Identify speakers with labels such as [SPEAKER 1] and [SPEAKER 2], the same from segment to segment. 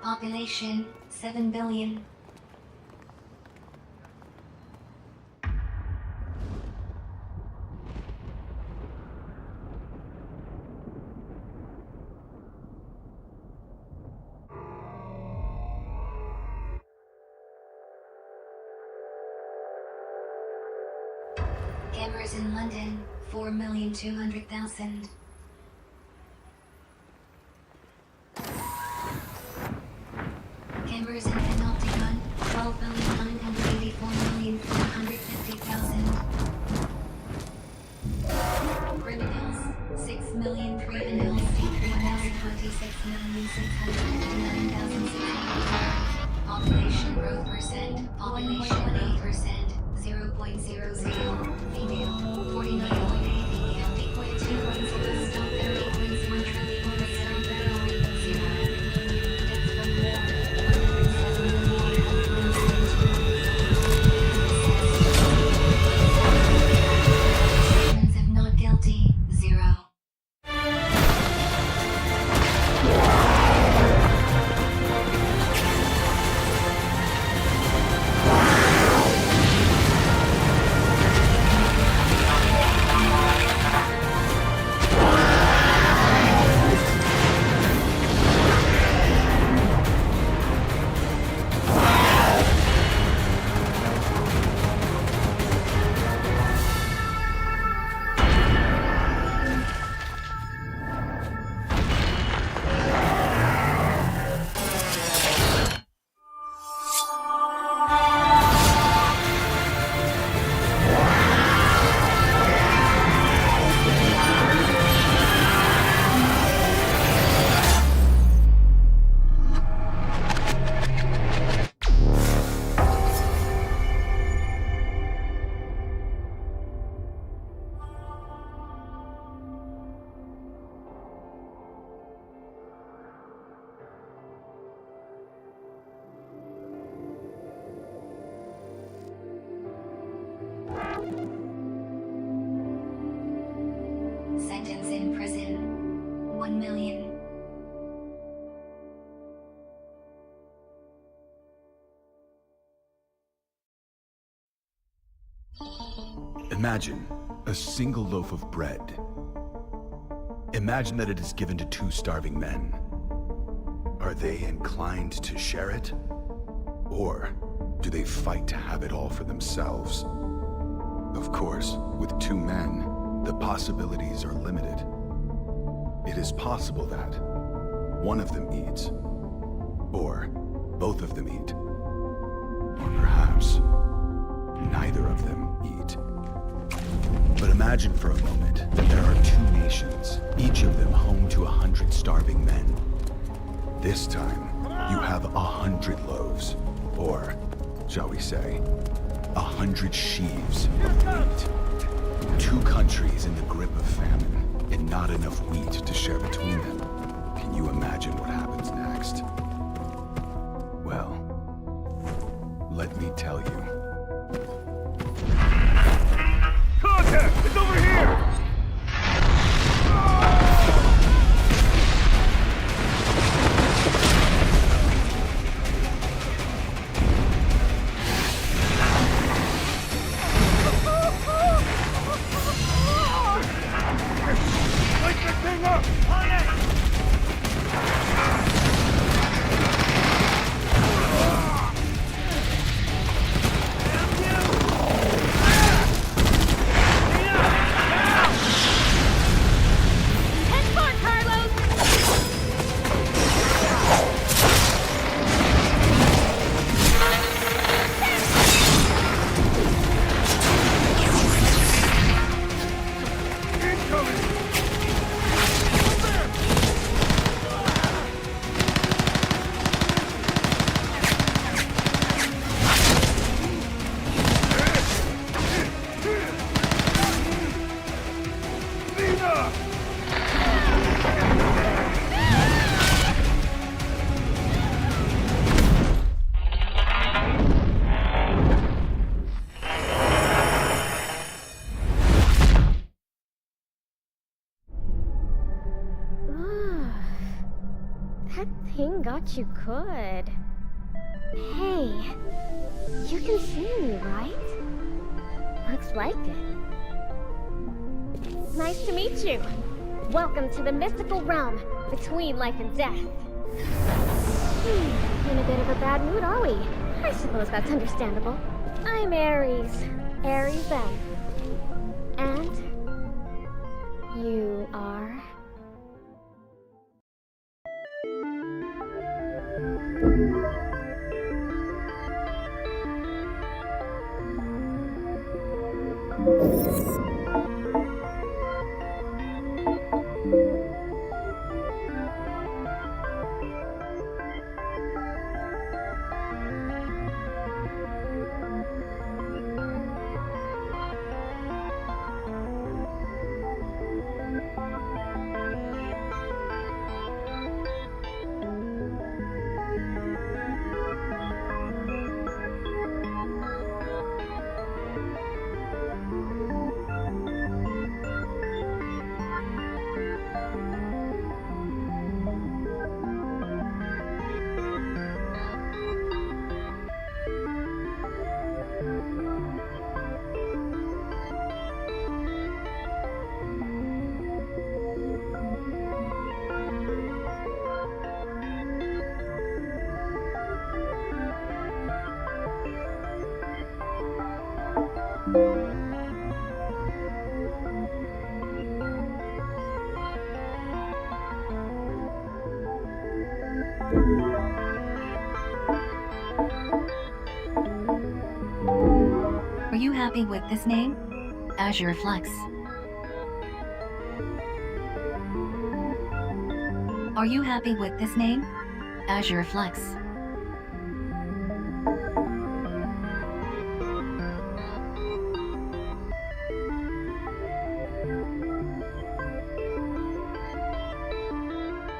[SPEAKER 1] Population 7 billion. Cameras in London 4,200,000. Cameras in Penultimate 12,984,450,000. Criminals 6,000,000 criminals 26,659,600. Population growth percent. Population 8%. 0.00. Female 49.8. Female 8.210. Stop 30.1 trillion. Stop 30.0. Deaths from war 107 million. Of not guilty 0. Sentence in prison 1 million.
[SPEAKER 2] Imagine a single loaf of bread. Imagine that it is given to 2 starving men. Are they inclined to share it? Or do they fight to have it all for themselves? Of course, with 2 men, the possibilities are limited. It is possible that one of them eats, or both of them eat, or perhaps neither of them eat. But imagine for a moment that there are 2 nations, each of them home to 100 starving men. This time, you have 100 loaves, or, shall we say, 100 sheaves of wheat. 2 countries in the grip of famine, and not enough wheat to share between them. Can you imagine what happens next? Well, let me tell you.
[SPEAKER 3] Contact! It's over here! Light this thing up! On it!
[SPEAKER 4] thought you could. Hey, you can see me, right? Looks like it. Nice to meet you. Welcome to the mythical realm between life and death. In a bit of a bad mood, are we? I suppose that's understandable. I'm Ares. Ares then. And you are?
[SPEAKER 1] Are you happy with this name? Azure Flex. Are you happy with this name? Azure Flex.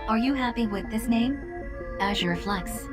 [SPEAKER 1] Are you happy with this name? Azure Flex.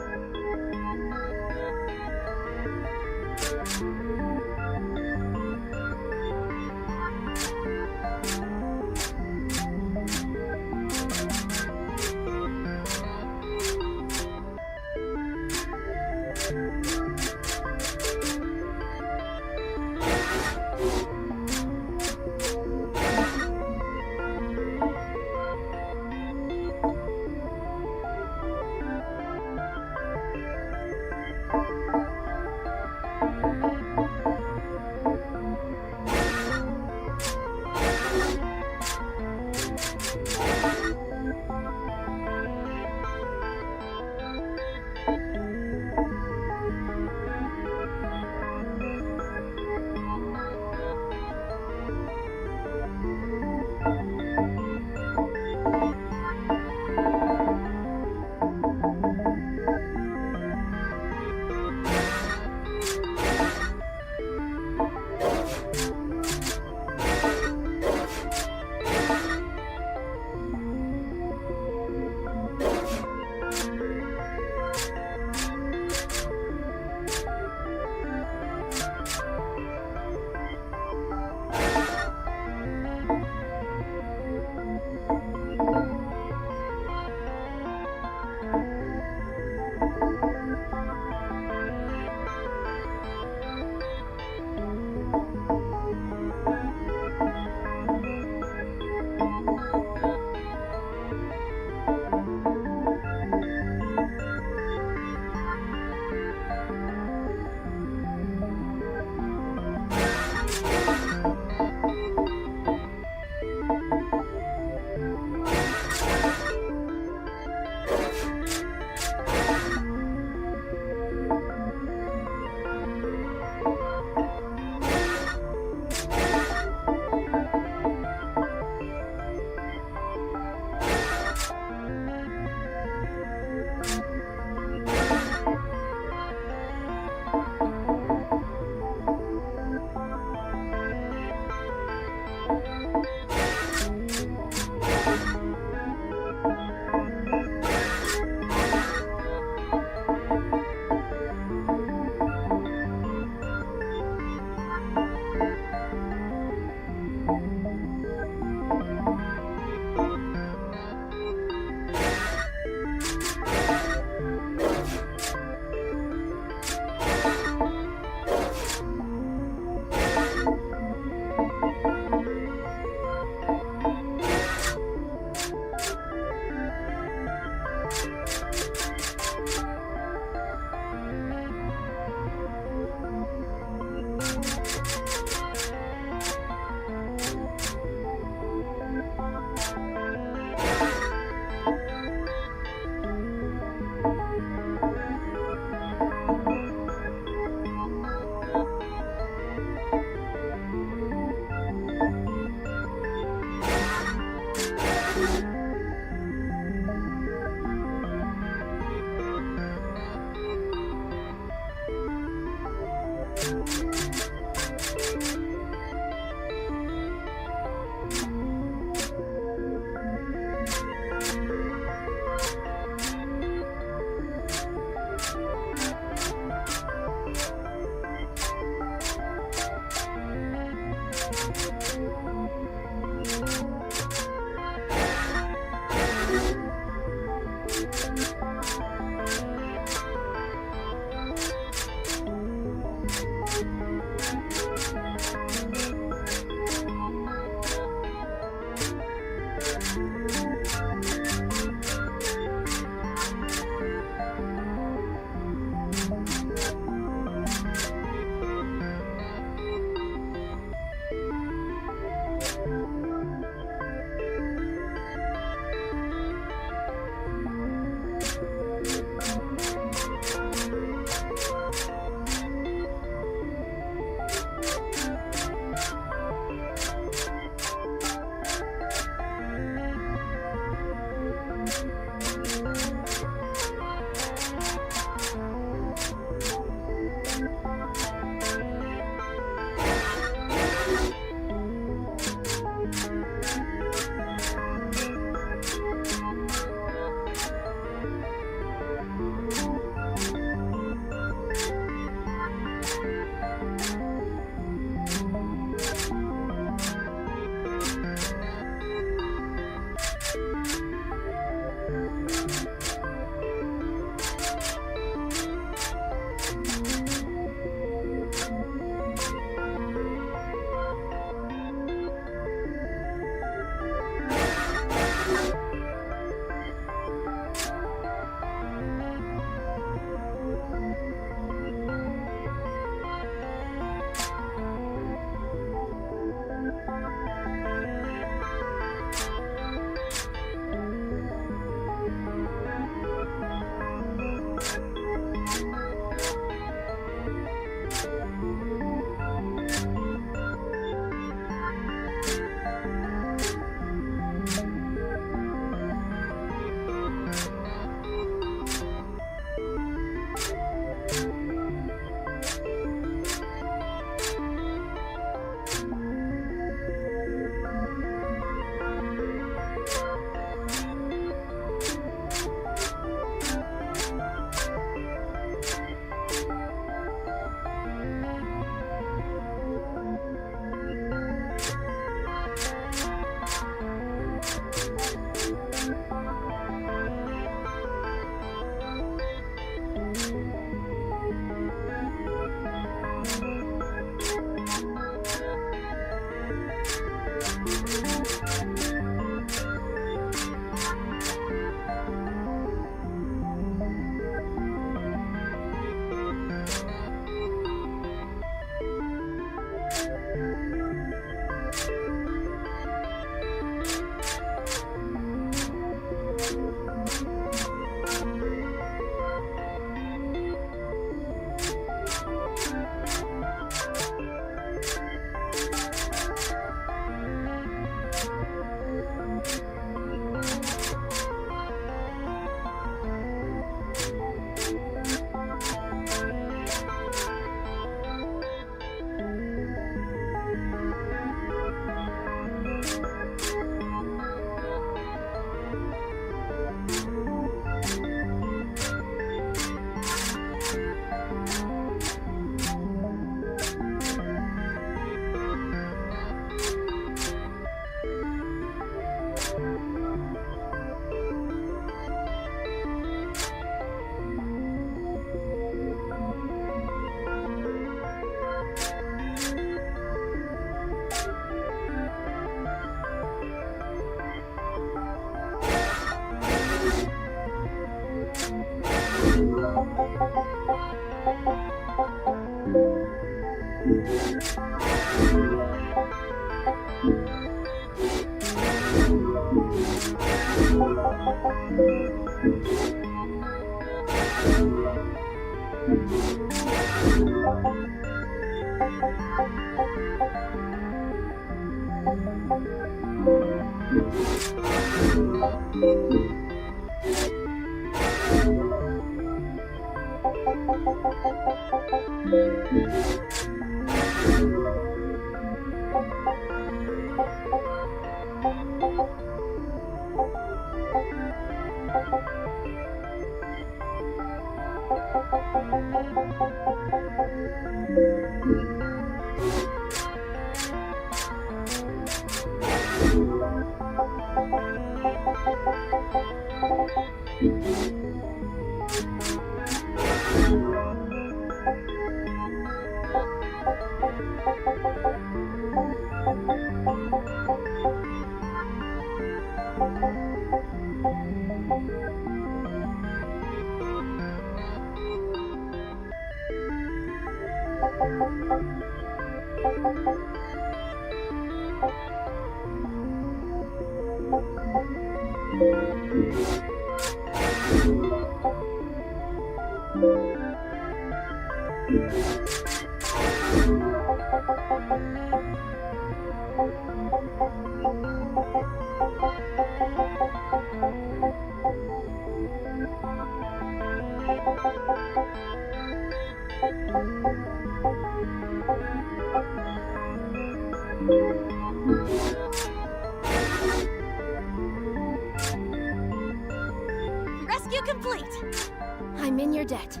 [SPEAKER 5] Rescue complete!
[SPEAKER 6] I'm in your debt.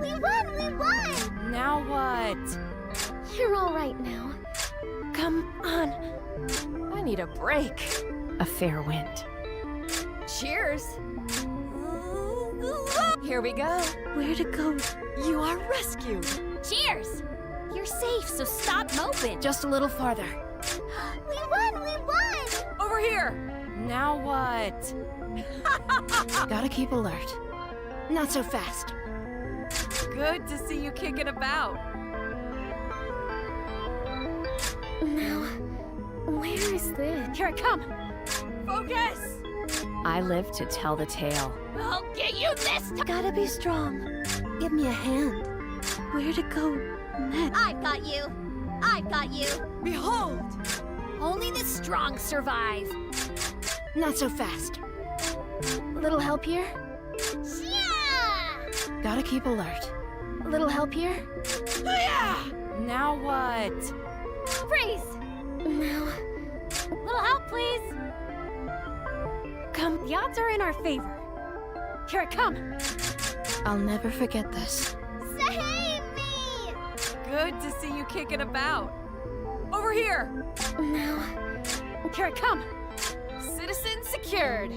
[SPEAKER 4] We won! We won!
[SPEAKER 5] Now what?
[SPEAKER 4] You're all right now.
[SPEAKER 5] Come on. I need a break. A fair wind. Cheers! Here we go.
[SPEAKER 6] Where to go?
[SPEAKER 5] You are rescued.
[SPEAKER 6] Cheers! You're safe, so stop moping.
[SPEAKER 5] Just a little farther.
[SPEAKER 4] We won! We won!
[SPEAKER 5] Over here. Now what?
[SPEAKER 6] Gotta keep alert. Not so fast.
[SPEAKER 5] Good to see you kicking about.
[SPEAKER 4] Now, where is this?
[SPEAKER 5] Here I come. Focus! I live to tell the tale.
[SPEAKER 6] I'll get you this time!
[SPEAKER 4] Gotta be strong.
[SPEAKER 6] Give me a hand. Where to go next?
[SPEAKER 4] I've got you. I've got you.
[SPEAKER 5] Behold!
[SPEAKER 6] Only the strong survive. Not so fast. Little help here?
[SPEAKER 4] Yeah!
[SPEAKER 6] Gotta keep alert. Little help here?
[SPEAKER 5] Now what?
[SPEAKER 4] Freeze! Now,
[SPEAKER 5] Little help, please.
[SPEAKER 6] Come.
[SPEAKER 5] The odds are in our favor. Here I come.
[SPEAKER 6] I'll never forget this.
[SPEAKER 4] save me!
[SPEAKER 5] Good to see you kicking about. Over here.
[SPEAKER 4] Now,
[SPEAKER 5] Here I come. Citizen secured.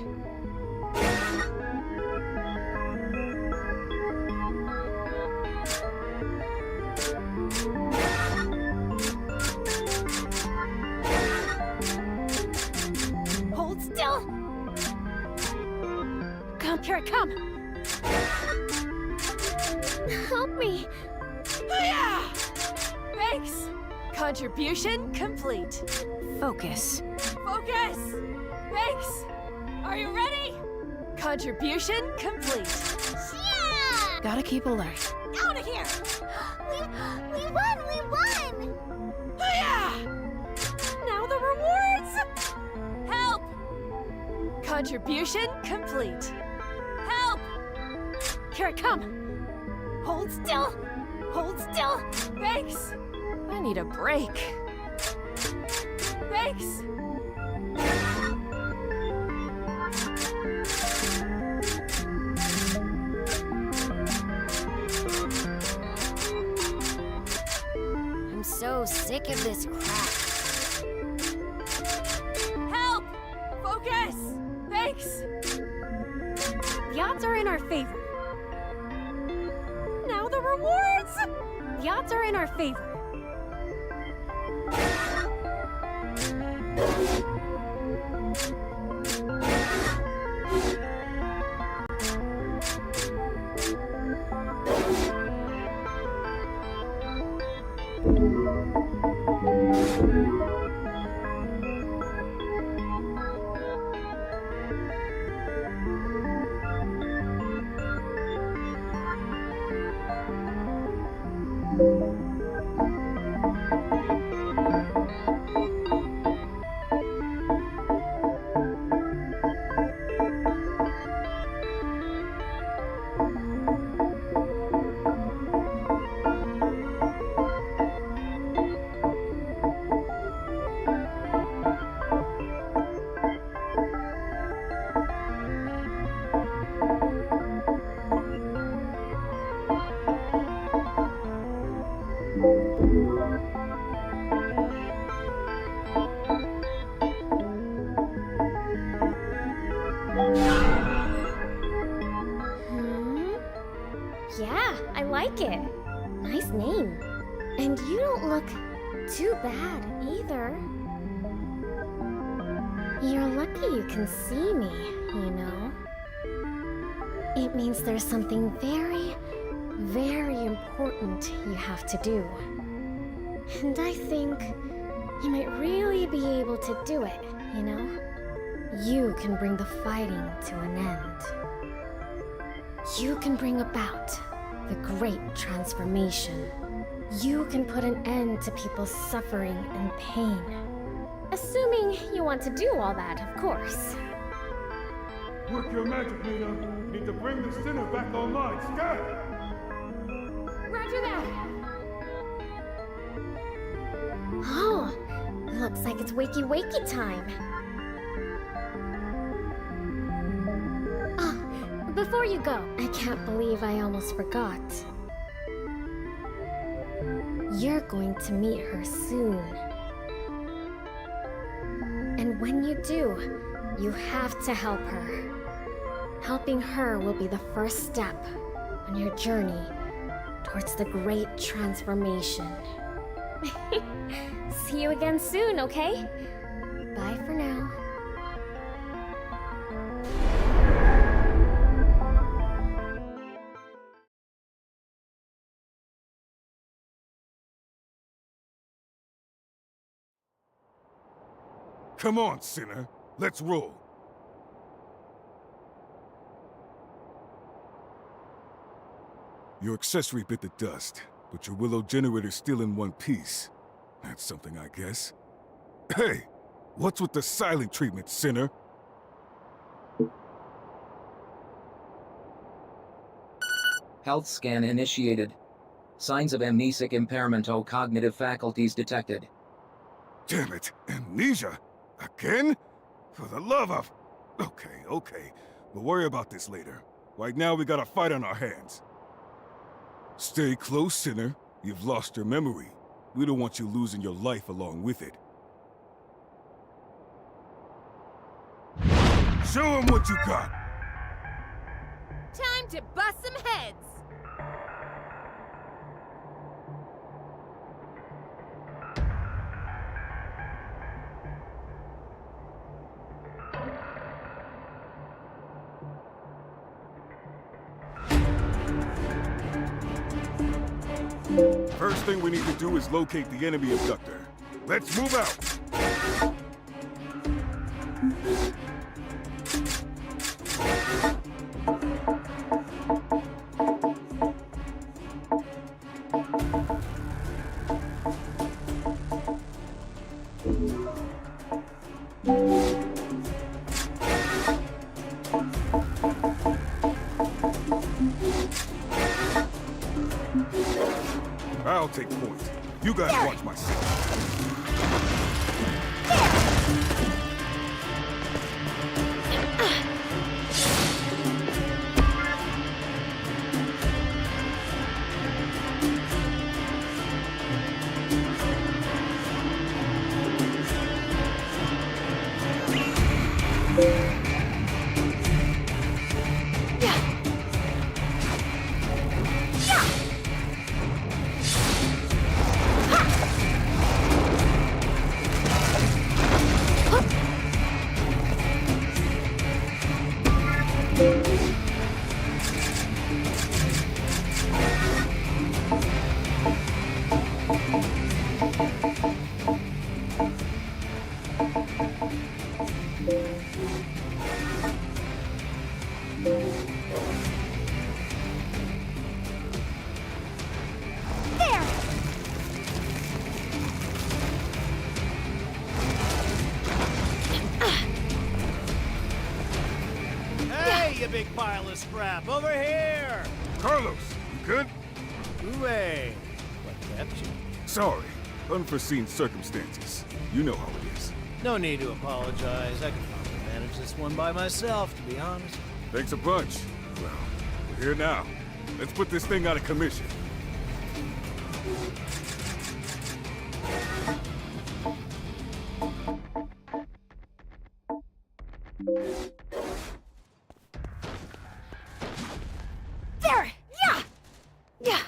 [SPEAKER 5] Hold still.
[SPEAKER 6] Come.
[SPEAKER 5] Here I come.
[SPEAKER 4] help me.
[SPEAKER 5] Thanks. Contribution complete.
[SPEAKER 6] Focus.
[SPEAKER 5] Focus. Thanks. Are you ready? Contribution complete.
[SPEAKER 4] Yeah!
[SPEAKER 6] Gotta keep alert.
[SPEAKER 5] Out of here.
[SPEAKER 4] We won! We won!
[SPEAKER 5] Now the rewards. Help. Contribution complete. Help. Here I come. Hold still. Hold still. Thanks. I need a break. Thanks.
[SPEAKER 6] I'm so sick of this crap.
[SPEAKER 5] Help! Focus! Thanks! The odds are in our favor. Now the rewards! The odds are in our favor.
[SPEAKER 4] Yeah, I like it. Nice name. And you don't look too bad either. You're lucky you can see me, you know? It means there's something very, very important you have to do. And I think you might really be able to do it, you know? You can bring the fighting to an end. You can bring about the great transformation. You can put an end to people's suffering and pain. Assuming you want to do all that, of course.
[SPEAKER 3] Work your magic, Nina. Need to bring the sinner back online. Scat!
[SPEAKER 5] Roger that!
[SPEAKER 4] Oh, looks like it's wakey time. Oh, before you go, I can't believe I almost forgot. You're going to meet her soon. And when you do, you have to help her. Helping her will be the first step on your journey towards the great transformation. See you again soon, okay? Bye for now.
[SPEAKER 3] Come on, sinner. Let's roll. Your accessory bit the dust, but your Willow generator's still in one piece. That's something, I guess. Hey! What's with the silent treatment, sinner?
[SPEAKER 7] Health scan initiated. Signs of amnesic impairment or cognitive faculties detected.
[SPEAKER 3] Damn it! Amnesia? Again? For the love of... Okay. We'll worry about this later. Right now, we got a fight on our hands. Stay close, sinner. You've lost your memory. We don't want you losing your life along with it. Show him what you got!
[SPEAKER 5] Time to bust some heads!
[SPEAKER 3] First thing we need to do is locate the enemy abductor. Let's move out! I'll take point. You guys watch my six.
[SPEAKER 8] Hey, you big pile of scrap, over here!
[SPEAKER 3] Carlos, you good?
[SPEAKER 8] Hooray! What kept you?
[SPEAKER 3] Sorry. Unforeseen circumstances. You know how it is.
[SPEAKER 8] No need to apologize. I can probably manage this one by myself, to be honest.
[SPEAKER 3] Thanks a bunch. Well, we're here now. Let's put this thing out of commission.
[SPEAKER 6] There! Yeah! Yeah!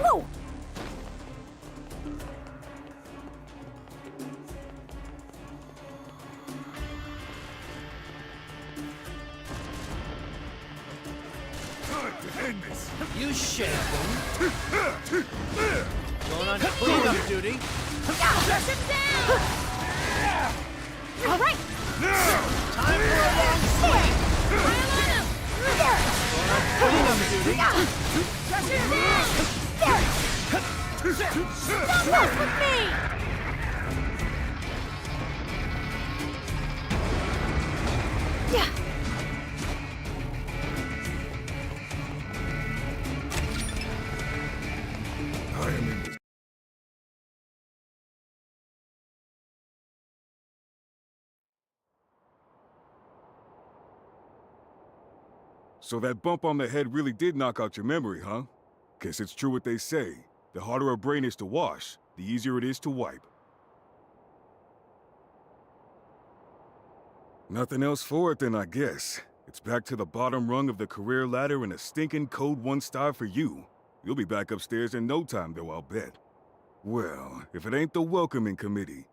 [SPEAKER 6] Whoa!
[SPEAKER 3] Time to end this.
[SPEAKER 8] You shaking? Going on cleanup duty?
[SPEAKER 6] Press him down! All right!
[SPEAKER 8] Time for a long swing! Going on cleanup duty?
[SPEAKER 6] Press him down! There! Don't mess with me! Yeah.
[SPEAKER 3] I am in this. So that bump on the head really did knock out your memory, huh? Guess it's true what they say. The harder a brain is to wash, the easier it is to wipe. Nothing else for it then, I guess. It's back to the bottom rung of the career ladder and a stinking code 1 star for you. You'll be back upstairs in no time, though, I'll bet. Well, if it ain't the welcoming committee.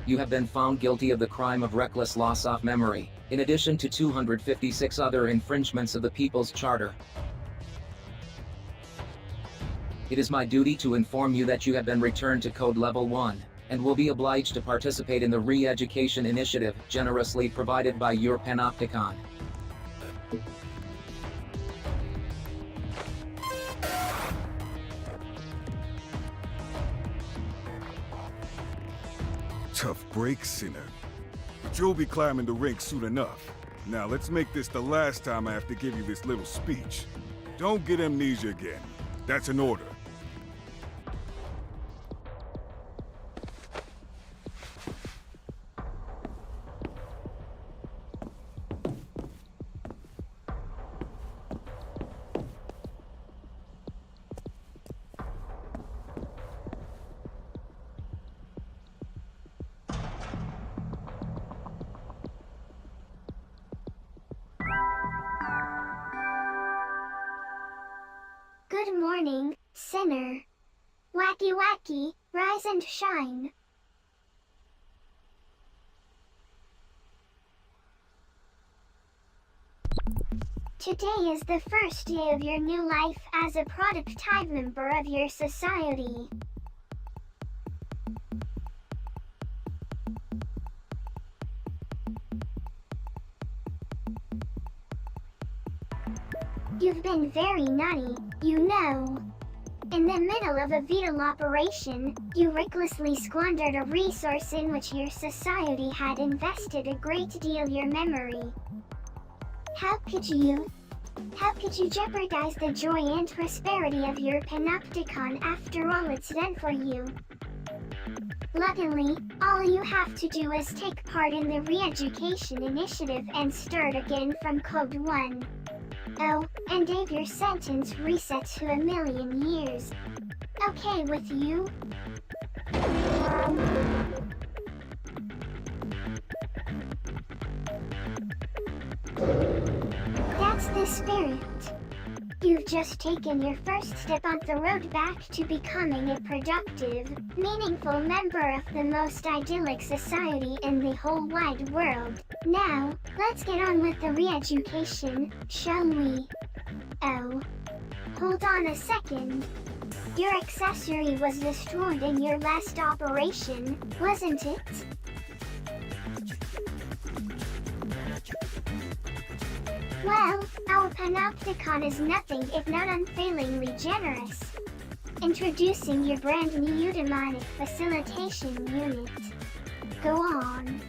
[SPEAKER 7] You have been found guilty of the crime of reckless loss of memory, in addition to 256 other infringements of the People's Charter. It is my duty to inform you that you have been returned to Code Level 1, and will be obliged to participate in the re-education initiative generously provided by your Panopticon.
[SPEAKER 3] Tough break, Sinner. But you'll be climbing the ranks soon enough. Now let's make this the last time I have to give you this little speech. Don't get amnesia again. That's an order.
[SPEAKER 9] Good morning, sinner. Wacky wacky, rise and shine. Today is the first day of your new life as a productive member of your society. You've been very naughty, you know. In the middle of a vital operation, you recklessly squandered a resource in which your society had invested a great deal your memory. How could you jeopardize the joy and prosperity of your Panopticon after all it's done for you? Luckily, all you have to do is take part in the re-education initiative and start again from Code 1. Oh, and Dave, your sentence reset to 1,000,000 years. Okay with you? the spirit. You've just taken your first step on the road back to becoming a productive, meaningful member of the most idyllic society in the whole wide world. Now, let's get on with the re-education, shall we? Oh. Hold on a second. Your accessory was destroyed in your last operation, wasn't it? Well, our Panopticon is nothing if not unfailingly generous. Introducing your brand new eudaimonic facilitation unit. Go on.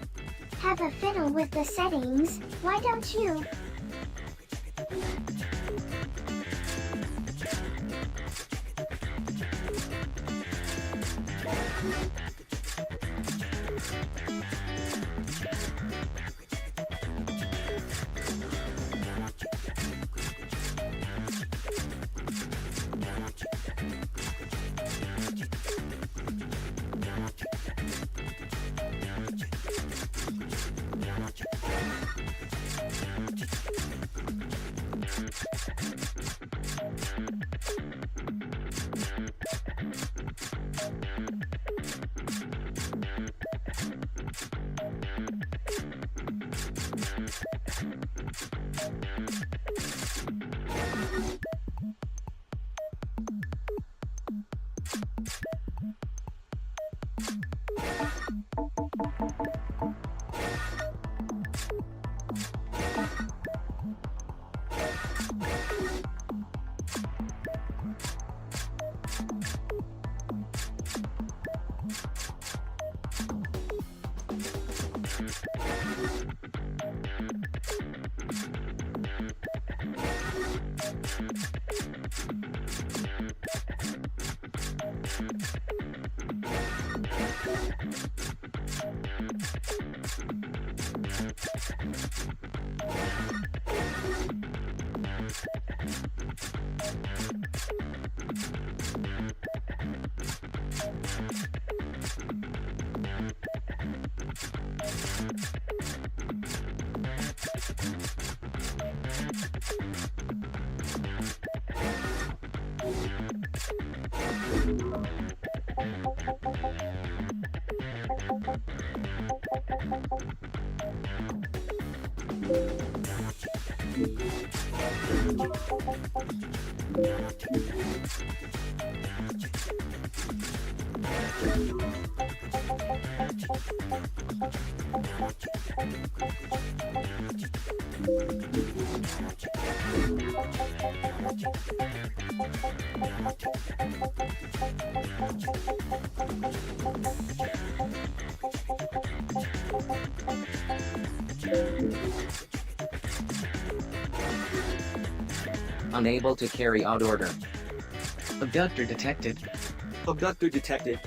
[SPEAKER 9] Have a fiddle with the settings, why don't you?
[SPEAKER 7] Unable to carry out order.
[SPEAKER 10] Abductor detected.
[SPEAKER 11] Abductor detected.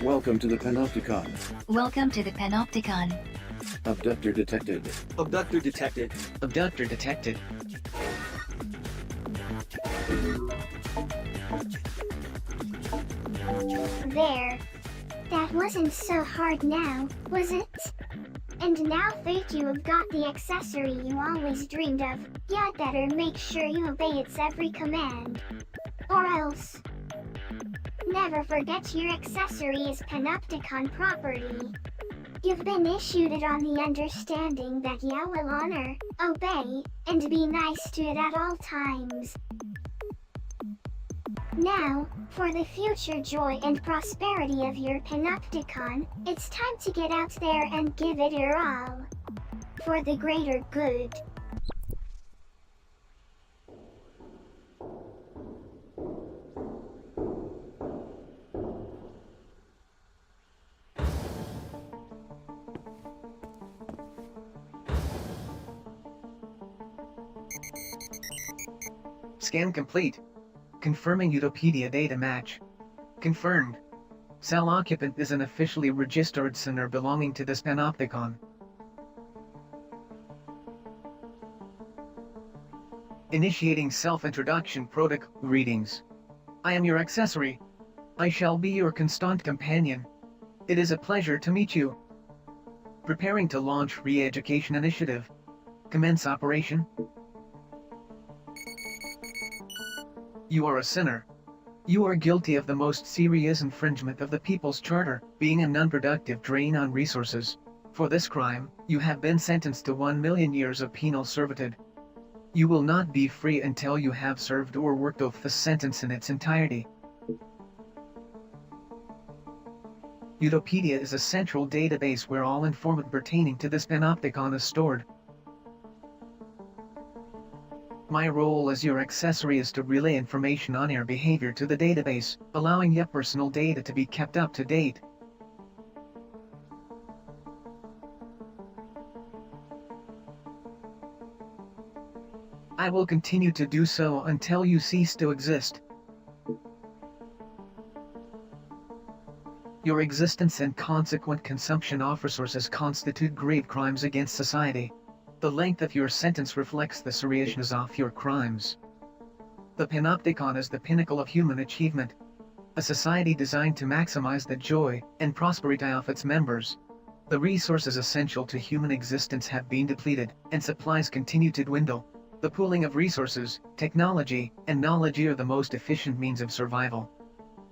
[SPEAKER 12] Welcome to the Panopticon.
[SPEAKER 1] Welcome to the Panopticon.
[SPEAKER 12] Abductor detected.
[SPEAKER 11] Abductor detected.
[SPEAKER 10] Abductor detected.
[SPEAKER 9] There. That wasn't so hard now, was it? And now that you have got the accessory you always dreamed of, you'd better make sure you obey its every command. Or else. Never forget your accessory is Panopticon property. You've been issued it on the understanding that you will honor, obey, and be nice to it at all times. Now, for the future joy and prosperity of your Panopticon, it's time to get out there and give it your all. For the greater good.
[SPEAKER 10] Scan complete. Confirming Utopedia data match. Confirmed. Cell occupant is an officially registered center belonging to this Panopticon. Initiating self-introduction protocol. Greetings. I am your accessory. I shall be your constant companion. It is a pleasure to meet you. Preparing to launch re-education initiative. Commence operation. You are a sinner. You are guilty of the most serious infringement of the People's Charter, being an unproductive drain on resources. For this crime, you have been sentenced to 1 million years of penal servitude. You will not be free until you have served or worked off the sentence in its entirety. Utopedia is a central database where all information pertaining to this panopticon is stored. My role as your accessory is to relay information on your behavior to the database, allowing your personal data to be kept up to date. I will continue to do so until you cease to exist. Your existence and consequent consumption of resources constitute grave crimes against society. The length of your sentence reflects the seriousness of your crimes. The Panopticon is the pinnacle of human achievement. A society designed to maximize the joy and prosperity of its members. The resources essential to human existence have been depleted, and supplies continue to dwindle. The pooling of resources, technology, and knowledge are the most efficient means of survival.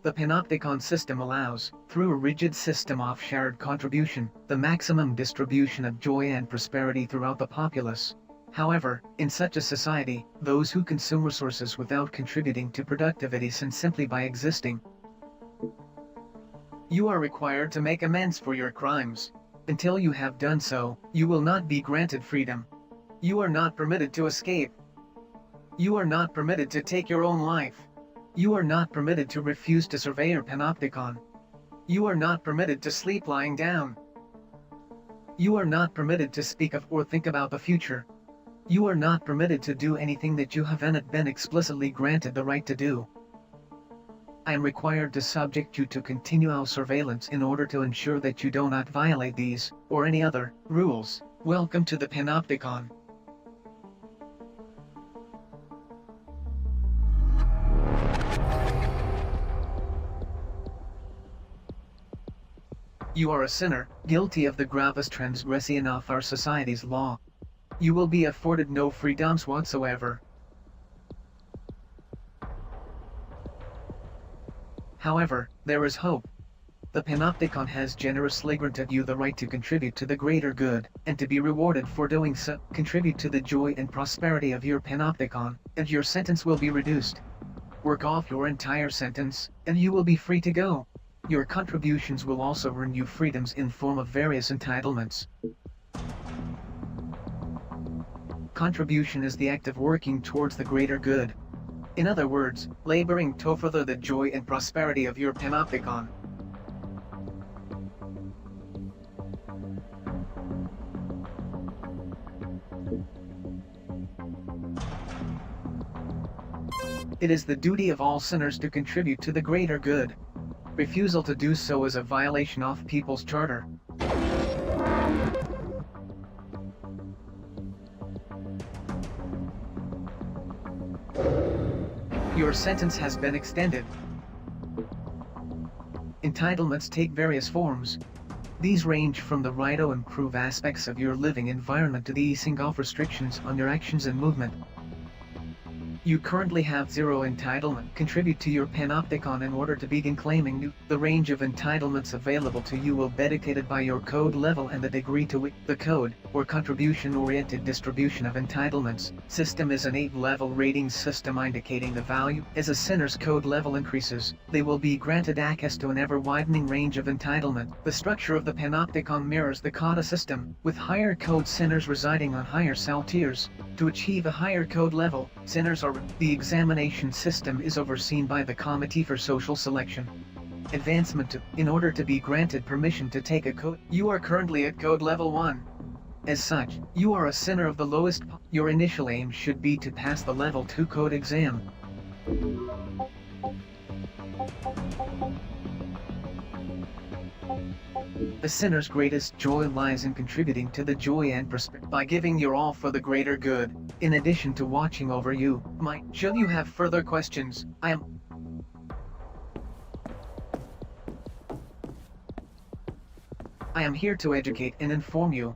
[SPEAKER 10] The Panopticon system allows, through a rigid system of shared contribution, the maximum distribution of joy and prosperity throughout the populace. However, in such a society, those who consume resources without contributing to productivity sin simply by existing. You are required to make amends for your crimes. Until you have done so, you will not be granted freedom. You are not permitted to escape. You are not permitted to take your own life. You are not permitted to refuse to survey your Panopticon. You are not permitted to sleep lying down. You are not permitted to speak of or think about the future. You are not permitted to do anything that you haven't been explicitly granted the right to do. I am required to subject you to continual surveillance in order to ensure that you do not violate these, or any other, rules. Welcome to the Panopticon. You are a sinner, guilty of the gravest transgression of our society's law. You will be afforded no freedoms whatsoever. However, there is hope. The Panopticon has generously granted you the right to contribute to the greater good, and to be rewarded for doing so. Contribute to the joy and prosperity of your Panopticon, and your sentence will be reduced. Work off your entire sentence, and you will be free to go. Your contributions will also earn you freedoms in form of various entitlements. Contribution is the act of working towards the greater good. In other words, laboring to further the joy and prosperity of your Panopticon. It is the duty of all sinners to contribute to the greater good. Refusal to do so is a violation of People's Charter. Your sentence has been extended. Entitlements take various forms. These range from the right to improve aspects of your living environment to the easing of restrictions on your actions and movement. You currently have 0 entitlement. Contribute to your Panopticon in order to begin claiming new. The range of entitlements available to you will be dictated by your code level and the degree to which the code, or contribution-oriented distribution of entitlements, system is an 8-level rating system indicating the value. As a sinner's code level increases, they will be granted access to an ever-widening range of entitlement. The structure of the Panopticon mirrors the Kata system, with higher code sinners residing on higher cell tiers. To achieve a higher code level, sinners are. The examination system is overseen by the Committee for Social Selection. Advancement to, in order to be granted permission to take a code. You are currently at code level 1. As such, you are a sinner of the lowest. Your initial aim should be to pass the level 2 code exam. A sinner's greatest joy lies in contributing to the joy and prosperity by giving your all for the greater good, in addition to watching over you. Should you have further questions, I am here to educate and inform you.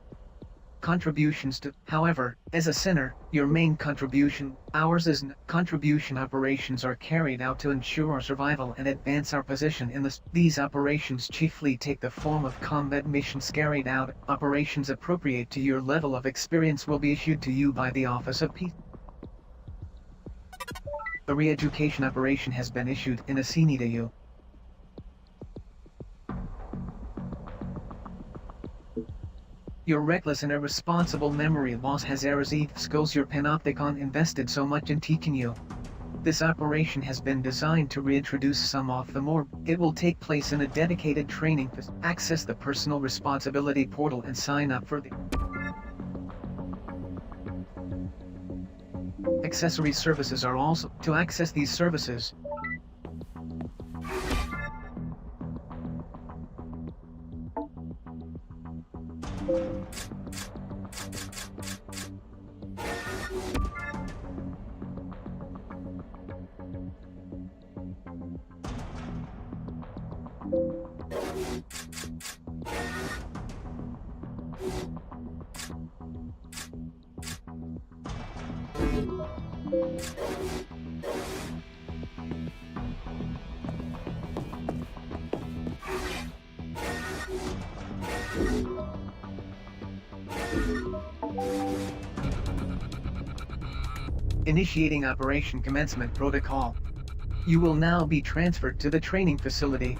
[SPEAKER 10] contributions to. However, as a center, your main contribution, ours is contribution operations are carried out to ensure our survival and advance our position in this. These operations chiefly take the form of combat missions carried out. Operations appropriate to your level of experience will be issued to you by the Office of Peace. A re-education operation has been issued and assigned to you. Your reckless and irresponsible memory loss has erased skills your Panopticon invested so much in teaching you. This operation has been designed to reintroduce some of the more. It will take place in a dedicated training to access the personal responsibility portal and sign up for the accessory services are also. To access these services, initiating Operation Commencement Protocol. You will now be transferred to the training facility.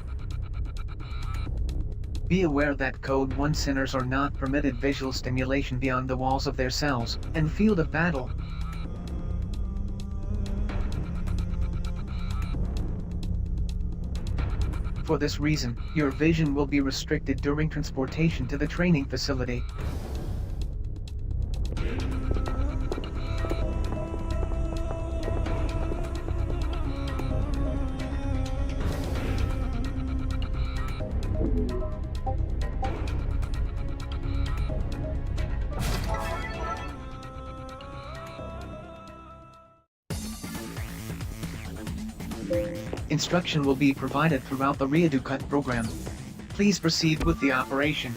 [SPEAKER 10] Be aware that Code 1 centers are not permitted visual stimulation beyond the walls of their cells and field of battle. For this reason, your vision will be restricted during transportation to the training facility. Instruction will be provided throughout the Reeducat program. Please proceed with the operation.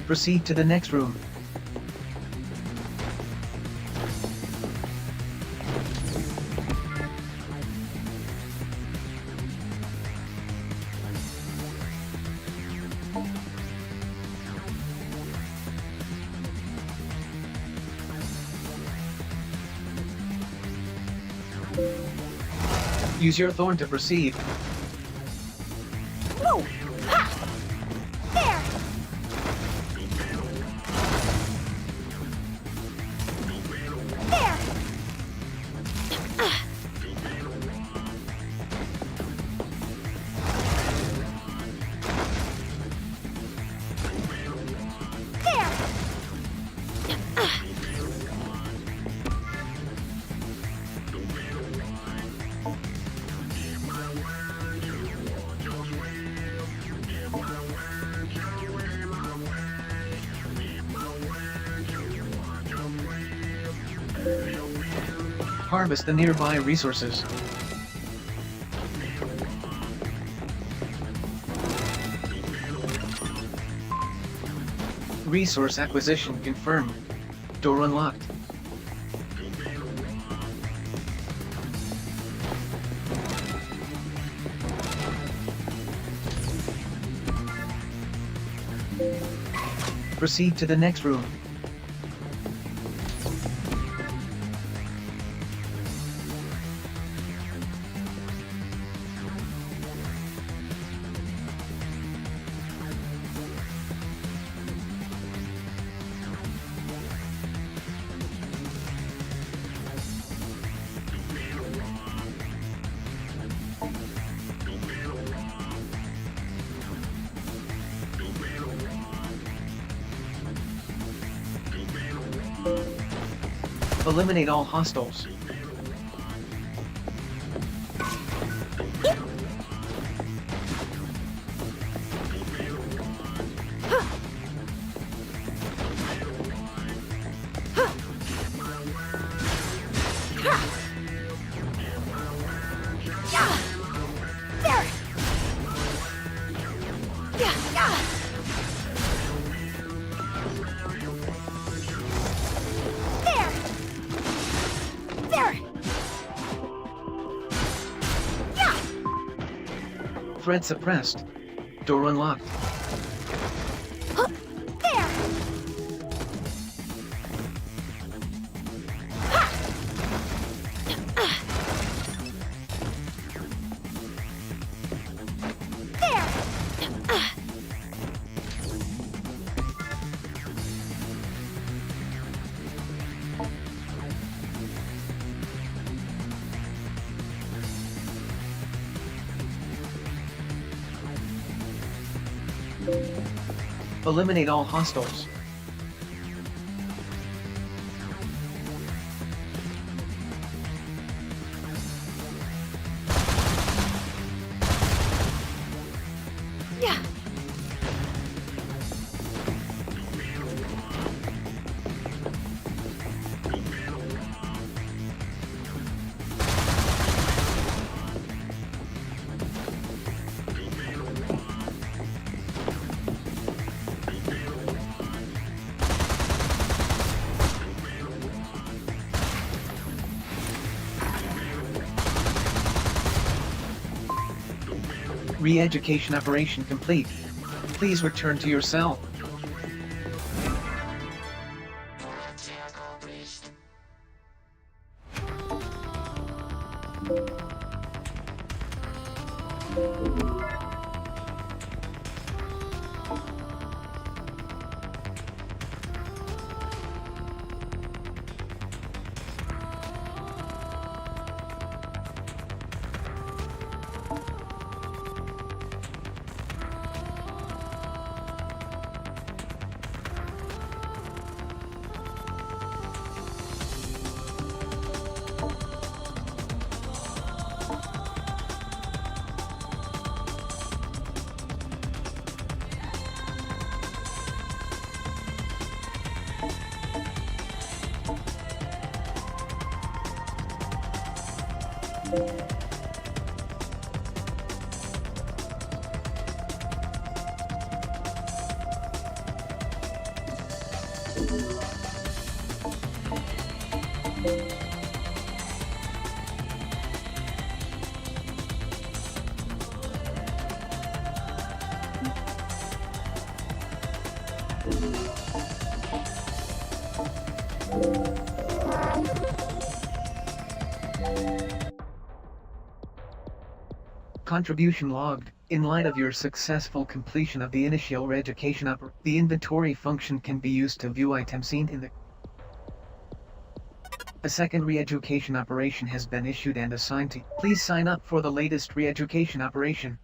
[SPEAKER 10] Proceed to the next room. Use your thorn to proceed.
[SPEAKER 6] Whoa! Ha! There! There!
[SPEAKER 10] Harvest the nearby resources. Resource acquisition confirmed. Door unlocked. Proceed to the next room. Eliminate all hostiles.
[SPEAKER 6] Yeah! There! Yeah, yeah! There! There! Yeah!
[SPEAKER 10] Threat suppressed. Door unlocked.
[SPEAKER 6] There!
[SPEAKER 10] Eliminate all hostiles.
[SPEAKER 6] Yeah!
[SPEAKER 10] Re-education operation complete. Please return to your cell. Contribution logged. In light of your successful completion of the initial re-education the inventory function can be used to view items seen in the... A second re-education operation has been issued and assigned to... Please sign up for the latest re-education operation.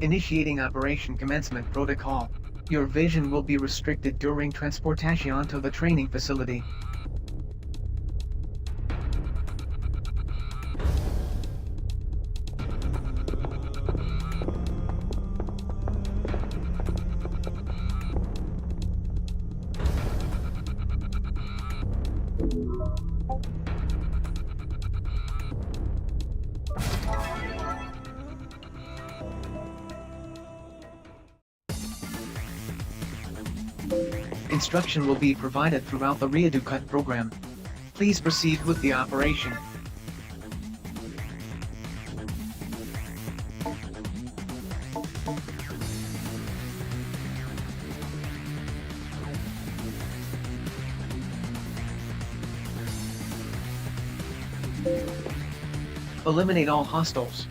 [SPEAKER 10] Initiating Operation Commencement Protocol. Your vision will be restricted during transportation to the training facility. Instruction will be provided throughout the Re-Educat program. Please proceed with the operation. Eliminate all hostiles.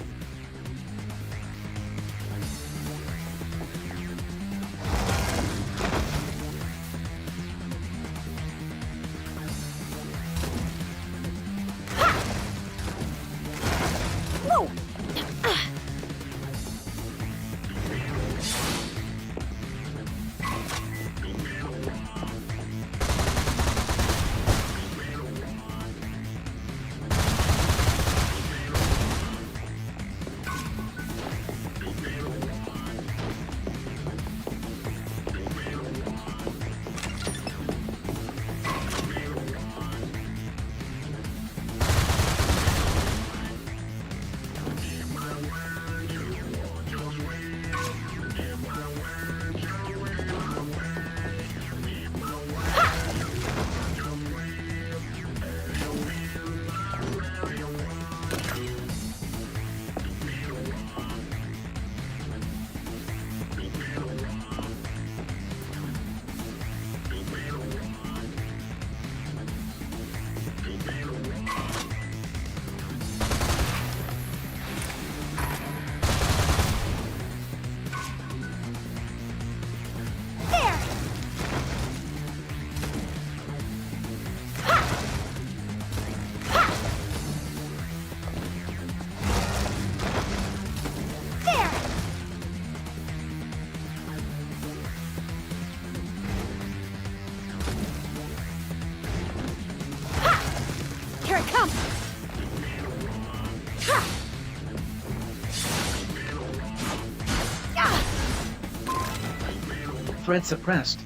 [SPEAKER 10] Threat suppressed.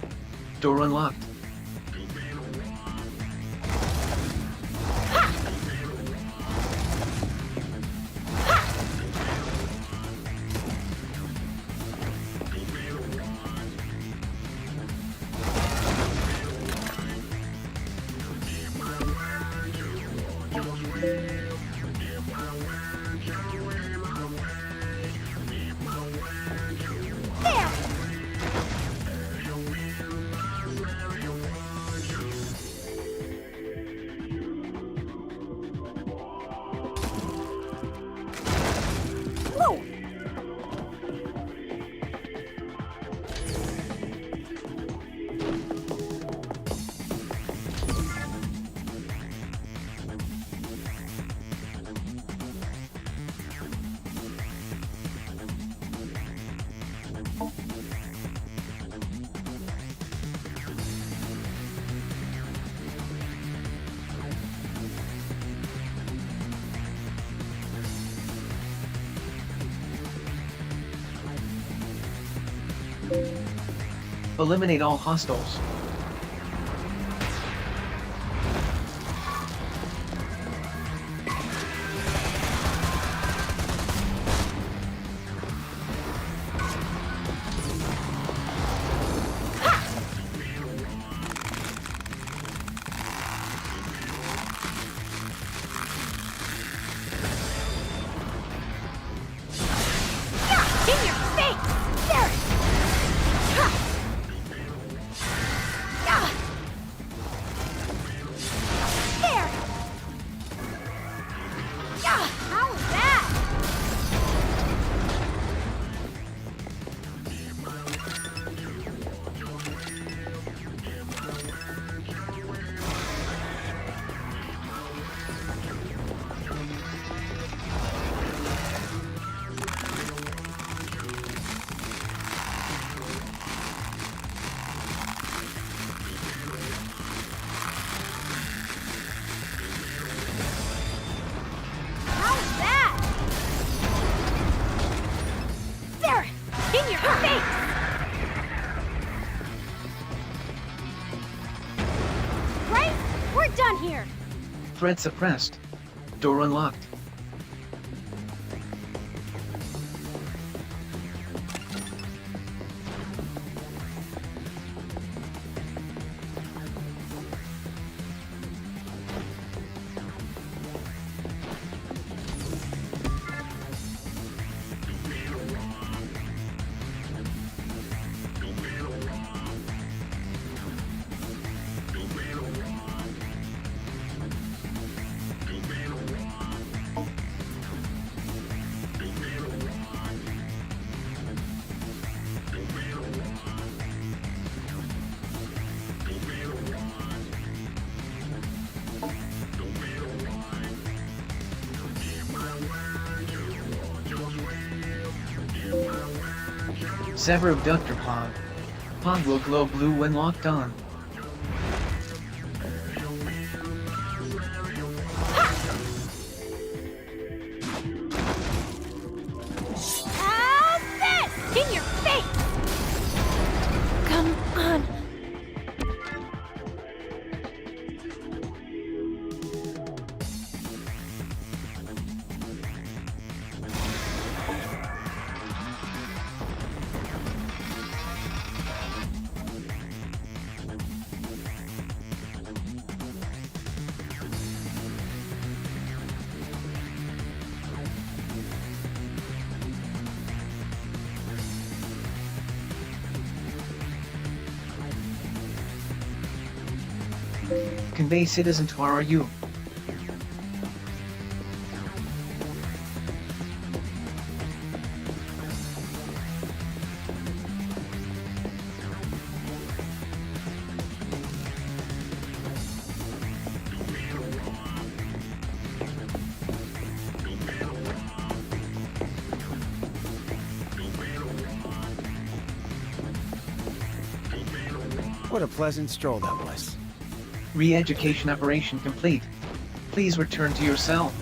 [SPEAKER 10] Door unlocked. Eliminate all hostiles. Threat suppressed. Door unlocked. Sever abductor pod. Pod will glow blue when locked on.
[SPEAKER 5] How's this? In your face! Come on.
[SPEAKER 10] Convey citizen to RU.
[SPEAKER 8] What a pleasant stroll that was.
[SPEAKER 10] Re-education operation complete. Please return to your cell.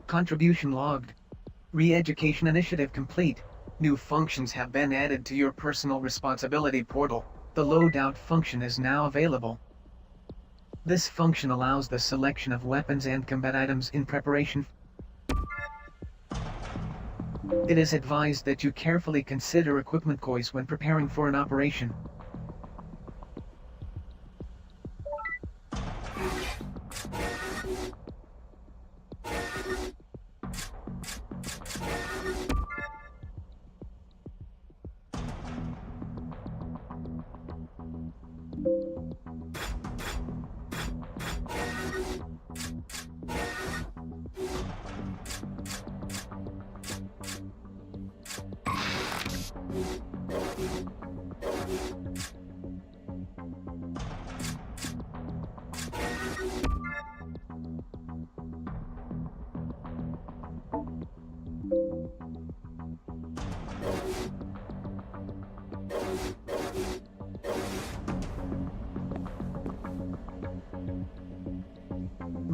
[SPEAKER 10] Contribution logged. Re-education initiative complete. New functions have been added to your personal responsibility portal. The loadout function is now available. This function allows the selection of weapons and combat items in preparation. It is advised that you carefully consider equipment choice when preparing for an operation.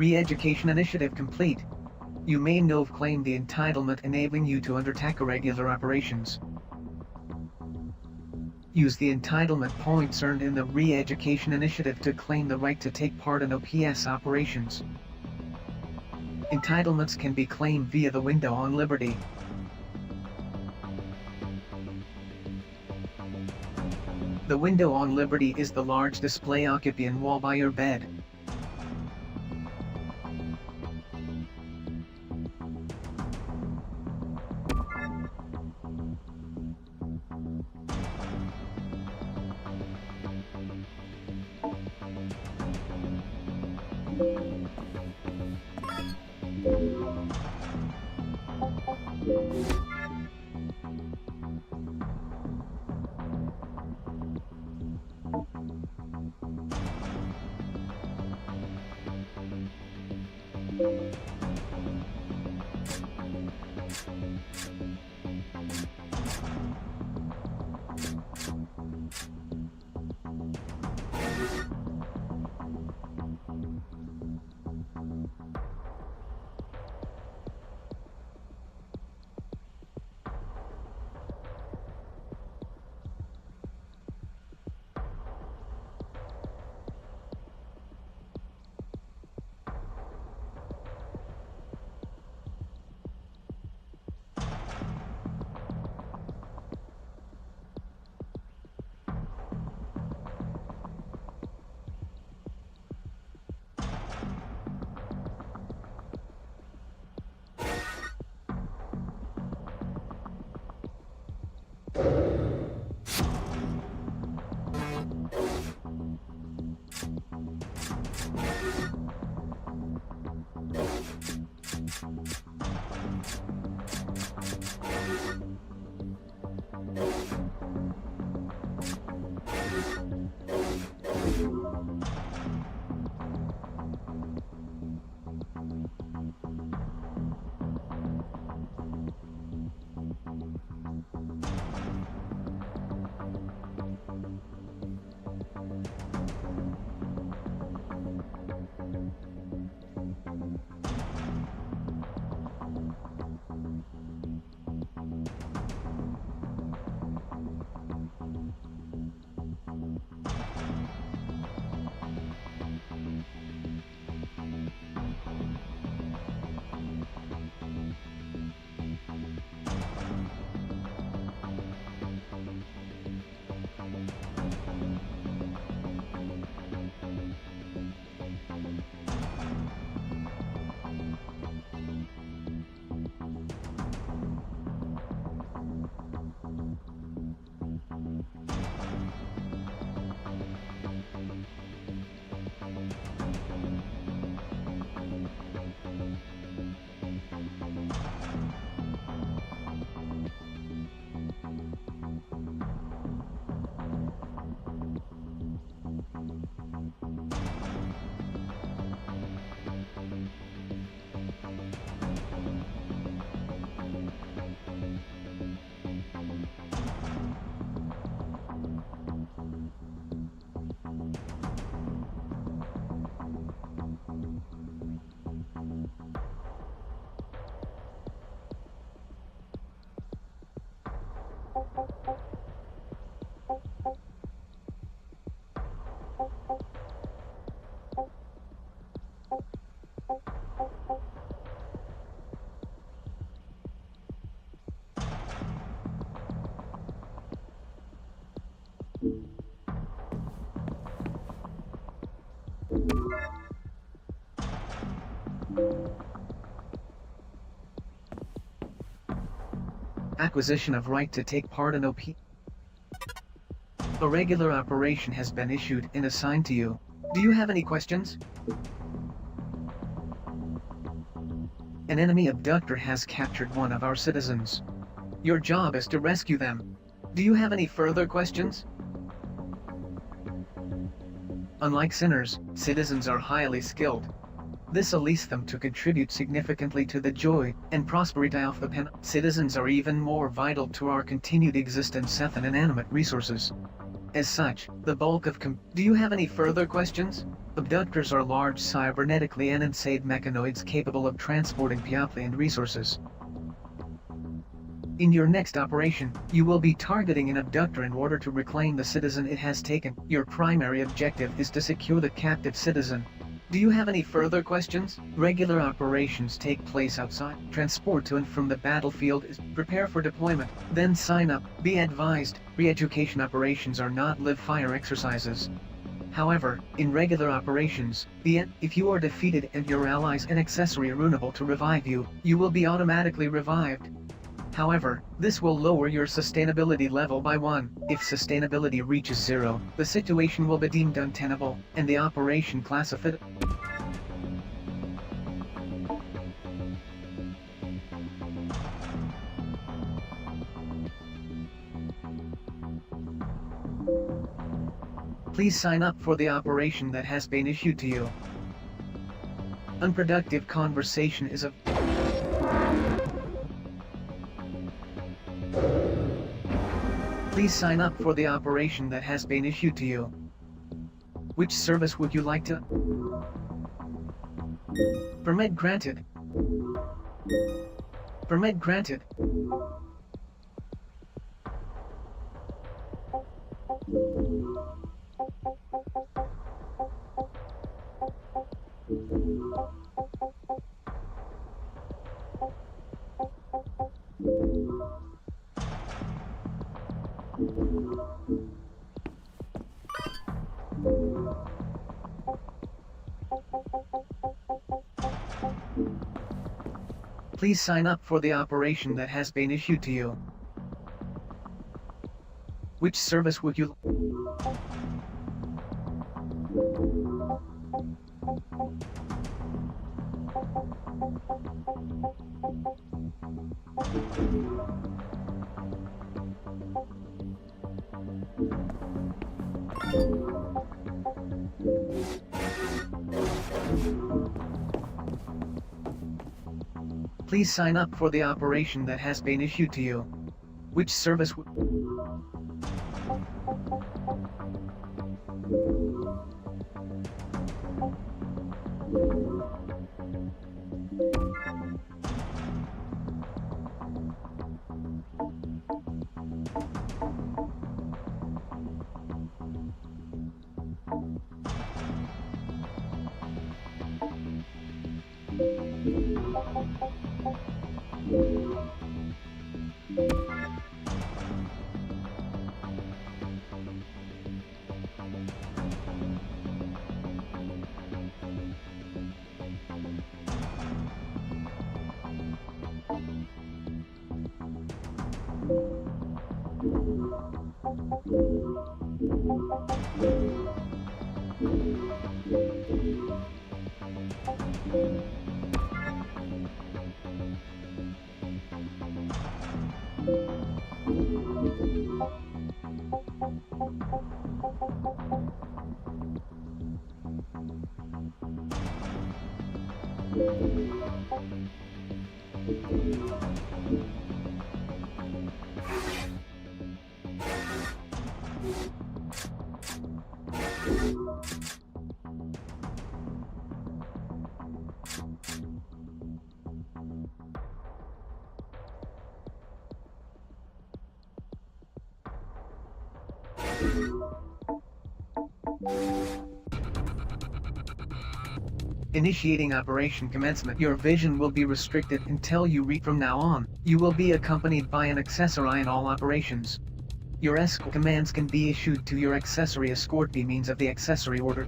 [SPEAKER 10] Re-education initiative complete. You may now claim the entitlement enabling you to undertake regular operations. Use the entitlement points earned in the Re-education initiative to claim the right to take part in OPS operations. Entitlements can be claimed via the window on Liberty. The window on Liberty is the large display occupying wall by your bed. Acquisition of right to take part in OP. A regular operation has been issued and assigned to you. Do you have any questions? An enemy abductor has captured one of our citizens. Your job is to rescue them. Do you have any further questions? Unlike sinners, citizens are highly skilled. This allows them to contribute significantly to the joy and prosperity of the pen. Citizens are even more vital to our continued existence than inanimate resources. As such, the bulk of Do you have any further questions? Abductors are large cybernetically insane mechanoids capable of transporting people and resources. In your next operation, you will be targeting an abductor in order to reclaim the citizen it has taken. Your primary objective is to secure the captive citizen. Do you have any further questions? Regular operations take place outside. Transport to and from the battlefield is prepare for deployment, then sign up. Be advised, re-education operations are not live-fire exercises. However, in regular operations, if you are defeated and your allies and accessory are unable to revive you, you will be automatically revived. However, this will lower your sustainability level by 1. If sustainability reaches 0, the situation will be deemed untenable, and the operation classified. Please sign up for the operation that has been issued to you. Unproductive conversation is a Please sign up for the operation that has been issued to you. Which service would you like to? Permit granted. Permit granted. Please sign up for the operation that has been issued to you. Which service would you? Please sign up for the operation that has been issued to you. Which service would? Initiating operation commencement. Your vision will be restricted until you reach. From now on, you will be accompanied by an accessory in all operations. Your escort commands can be issued to your accessory escort by means of the accessory order.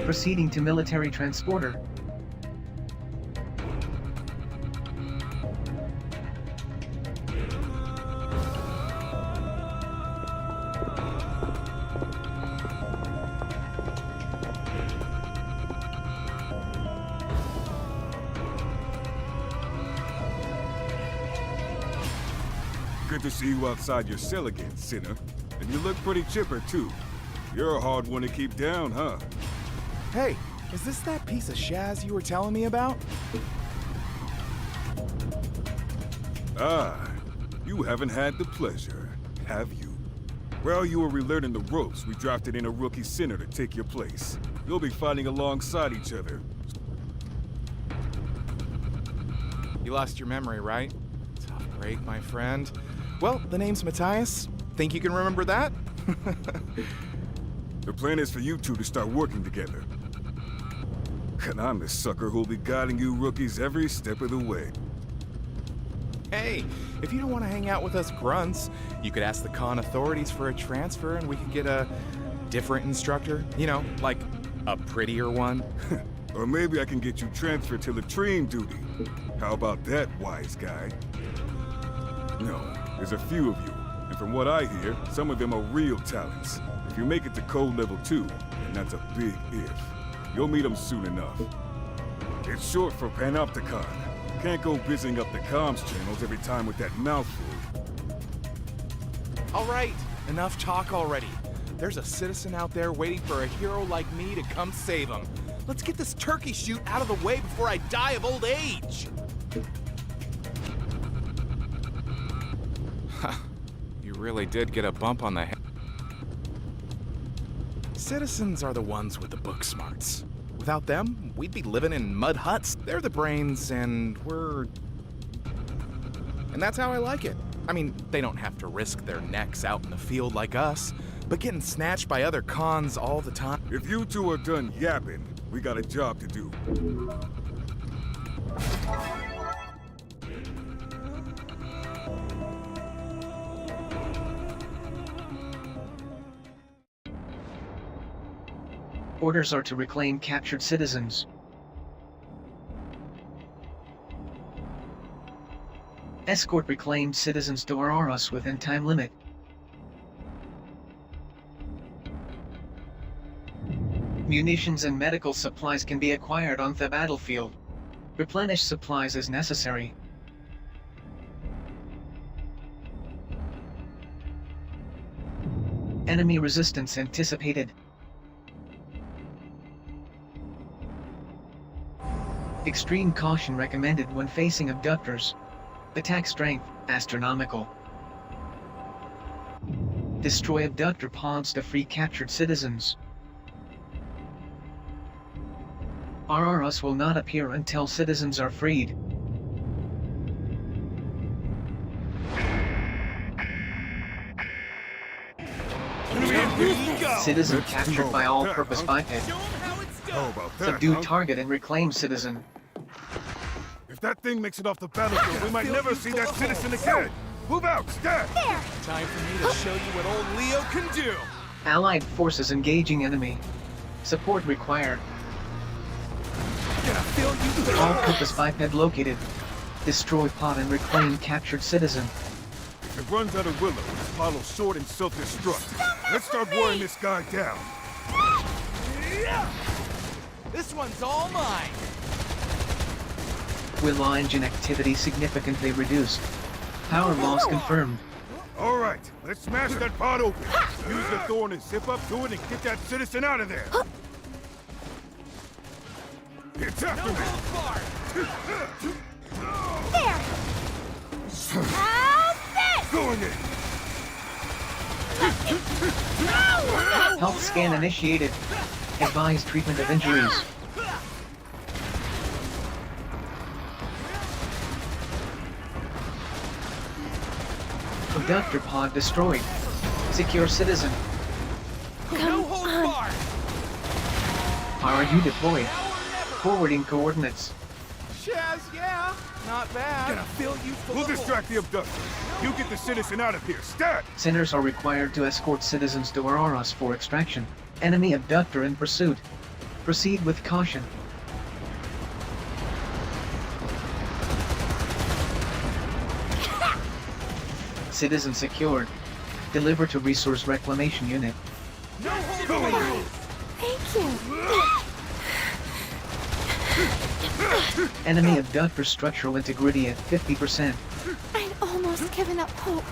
[SPEAKER 10] Proceeding to military transporter.
[SPEAKER 3] Good to see you outside your cell again, sinner. And you look pretty chipper, too. You're a hard one to keep down, huh?
[SPEAKER 13] Hey, is this that piece of Shaz you were telling me about?
[SPEAKER 3] Ah, you haven't had the pleasure, have you? While you were relearning the ropes, we drafted in a rookie sinner to take your place. You'll be fighting alongside each other.
[SPEAKER 13] You lost your memory, right? Tough break, my friend. Well, the name's Matthias. Think you can remember that?
[SPEAKER 3] The plan is for you two to start working together. And I'm the sucker who'll be guiding you rookies every step of the way.
[SPEAKER 13] Hey, if you don't want to hang out with us grunts, you could ask the con authorities for a transfer and we could get a different instructor. You know, like a prettier one.
[SPEAKER 3] Or maybe I can get you transferred to latrine duty. How about that, wise guy? No, there's a few of you. And from what I hear, some of them are real talents. If you make it to code level 2, and that's a big if, you'll meet them soon enough. It's short for Panopticon. Can't go busying up the comms channels every time with that mouthful.
[SPEAKER 13] All right, enough talk already. There's a citizen out there waiting for a hero like me to come save him. Let's get this turkey shoot out of the way before I die of old age. You really did get a bump on the head. Citizens are the ones with the book smarts. Without them, we'd be living in mud huts. They're the brains, and we're... And that's how I like it. I mean, they don't have to risk their necks out in the field like us, but getting snatched by other cons all the time.
[SPEAKER 3] If you two are done yapping, we got a job to do.
[SPEAKER 10] Orders are to reclaim captured citizens. Escort reclaimed citizens to Auroras within time limit. Munitions and medical supplies can be acquired on the battlefield. Replenish supplies as necessary. Enemy resistance anticipated. Extreme caution recommended when facing abductors. Attack strength, astronomical. Destroy abductor pods to free captured citizens. RRS will not appear until citizens are freed. Citizen captured by all-purpose biped. Subdue target and reclaim citizen.
[SPEAKER 3] If that thing makes it off the battlefield, we might never see that citizen again! Move out, stab!
[SPEAKER 6] There!
[SPEAKER 13] Time for me to show you what old Leo can do!
[SPEAKER 10] Allied forces engaging enemy. Support required.
[SPEAKER 13] Gonna feel you.
[SPEAKER 10] All-purpose biped located. Destroy pod and reclaim captured citizen.
[SPEAKER 3] If it runs out of Willow, its model short and self-destruct. Let's start wearing this guy down.
[SPEAKER 13] This one's all mine!
[SPEAKER 10] Willow engine activity significantly reduced. Power loss confirmed.
[SPEAKER 3] All right, let's smash that pod open. Use the thorn and zip up to it and get that citizen out of there. It's after me.
[SPEAKER 6] There! Ah!
[SPEAKER 3] Going in!
[SPEAKER 10] Health scan initiated. Advise treatment of injuries. Abductor pod destroyed. Secure citizen.
[SPEAKER 13] No hold bar!
[SPEAKER 10] RU deployed. Forwarding coordinates.
[SPEAKER 13] Shaz, yeah, not bad.
[SPEAKER 3] Gonna fill you full We'll distract the abductor. You get the citizen out of here, stat!
[SPEAKER 10] Sinners are required to escort citizens to Auroras for extraction. Enemy abductor in pursuit. Proceed with caution. Citizen secured. Deliver to Resource Reclamation Unit.
[SPEAKER 13] No hold bar!
[SPEAKER 10] Enemy abductor structural integrity at 50%.
[SPEAKER 5] I'd almost given up hope.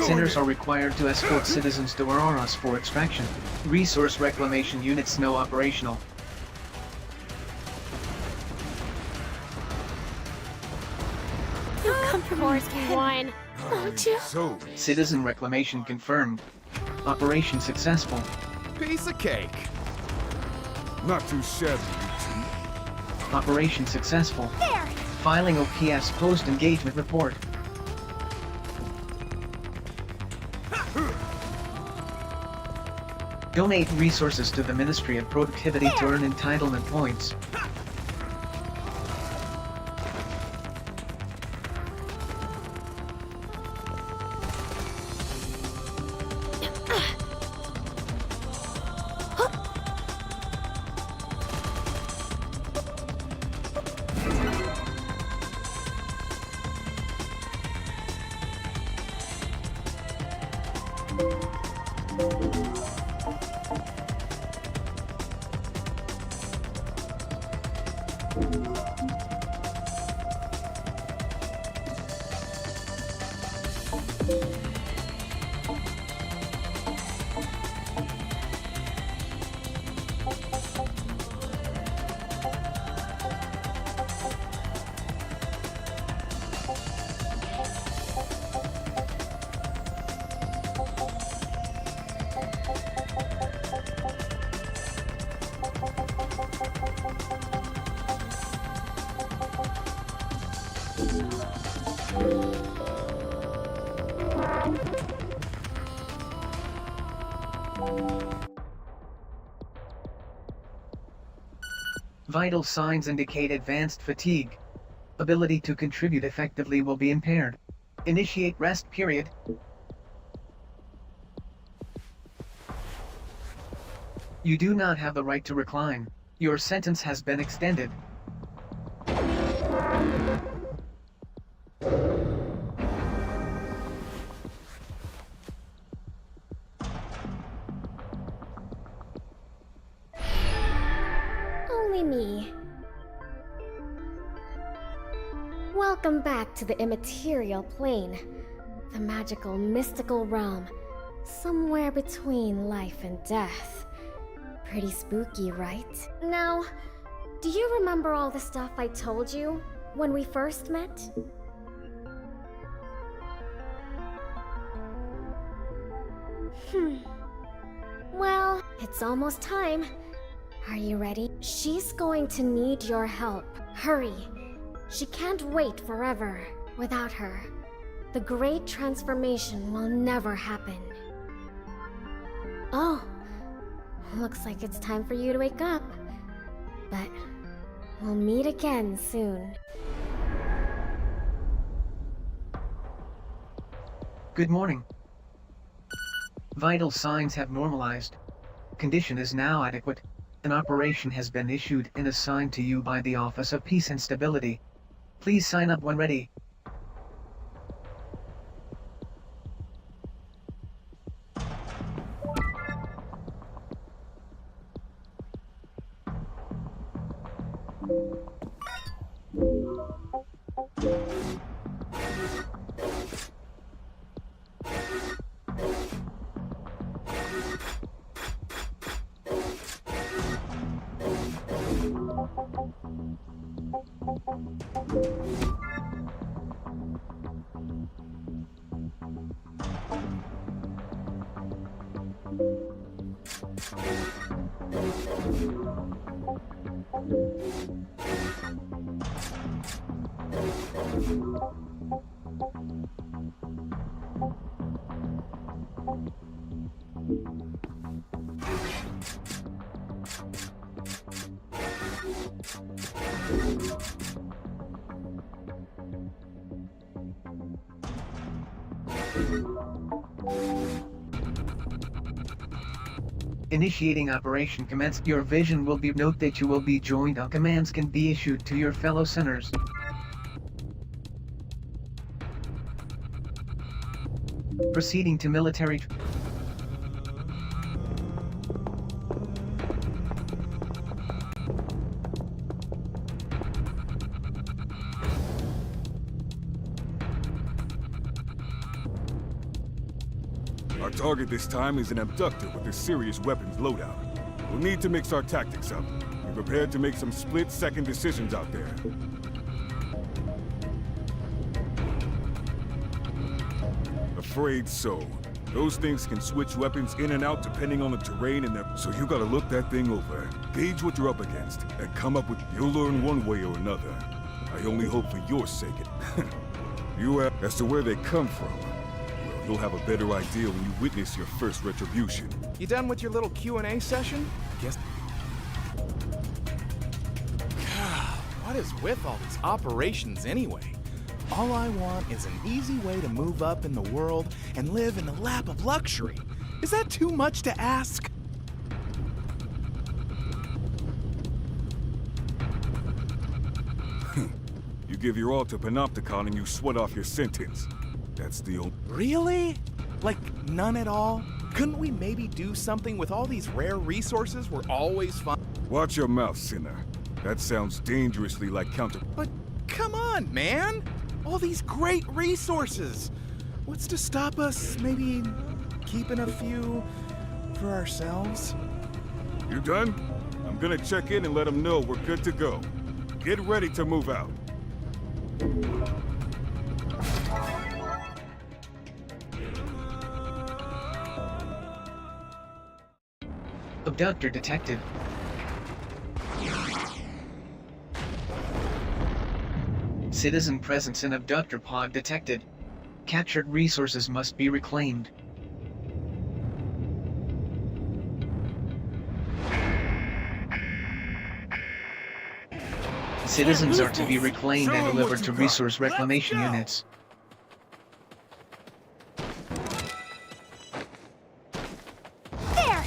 [SPEAKER 10] Sinners are required to escort citizens to Auroras for extraction. Resource Reclamation Units now operational.
[SPEAKER 5] You'll come from one, won't you?
[SPEAKER 3] So,
[SPEAKER 10] Citizen reclamation confirmed. Operation successful.
[SPEAKER 13] Piece of cake.
[SPEAKER 3] not too shabby, you
[SPEAKER 10] Operation successful.
[SPEAKER 5] There!
[SPEAKER 10] Filing OPS post-engagement report. Donate resources to the Ministry of Productivity to earn entitlement points. Vital signs indicate advanced fatigue. Ability to contribute effectively will be impaired. Initiate rest period. You do not have the right to recline. Your sentence has been extended.
[SPEAKER 4] Only me. Welcome back to the immaterial plane. The magical, mystical realm. Somewhere between life and death. Pretty spooky, right? Now, do you remember all the stuff I told you when we first met? Well, it's almost time. Are you ready? She's going to need your help. Hurry. She can't wait forever. Without her, the great transformation will never happen. Oh, looks like it's time for you to wake up. But we'll meet again soon.
[SPEAKER 10] Good morning. Vital signs have normalized. Condition is now adequate. An operation has been issued and assigned to you by the Office of Peace and Stability. Please sign up when ready. Initiating operation commence. Your vision will be. Note that you will be joined on commands can be issued to your fellow sinners. Proceeding to military.
[SPEAKER 3] Our target this time is an abductor with a serious weapons loadout. We'll need to mix our tactics up. Be prepared to make some split-second decisions out there. Afraid so. Those things can switch weapons in and out depending on the terrain and their... So you gotta look that thing over, gauge what you're up against, and come up with... You'll learn one way or another. I only hope for your sake as to where they come from. Well, you'll have a better idea when you witness your first retribution.
[SPEAKER 13] You done with your little Q&A session? Guess... What is with all these operations anyway? All I want is an easy way to move up in the world and live in the lap of luxury. Is that too much to ask?
[SPEAKER 3] You give your all to Panopticon and you sweat off your sentence. That's the only...
[SPEAKER 13] Really? Like, none at all? Couldn't we maybe do something with all these rare resources we're always
[SPEAKER 3] Watch your mouth, sinner. That sounds dangerously like counter...
[SPEAKER 13] But come on, man! All these great resources! What's to stop us maybe keeping a few for ourselves?
[SPEAKER 3] You done? I'm gonna check in and let them know we're good to go. Get ready to move out.
[SPEAKER 10] Abductor detected. Citizen presence in abductor pod detected. Captured resources must be reclaimed. Citizens are to be reclaimed and delivered to resource reclamation units.
[SPEAKER 6] There!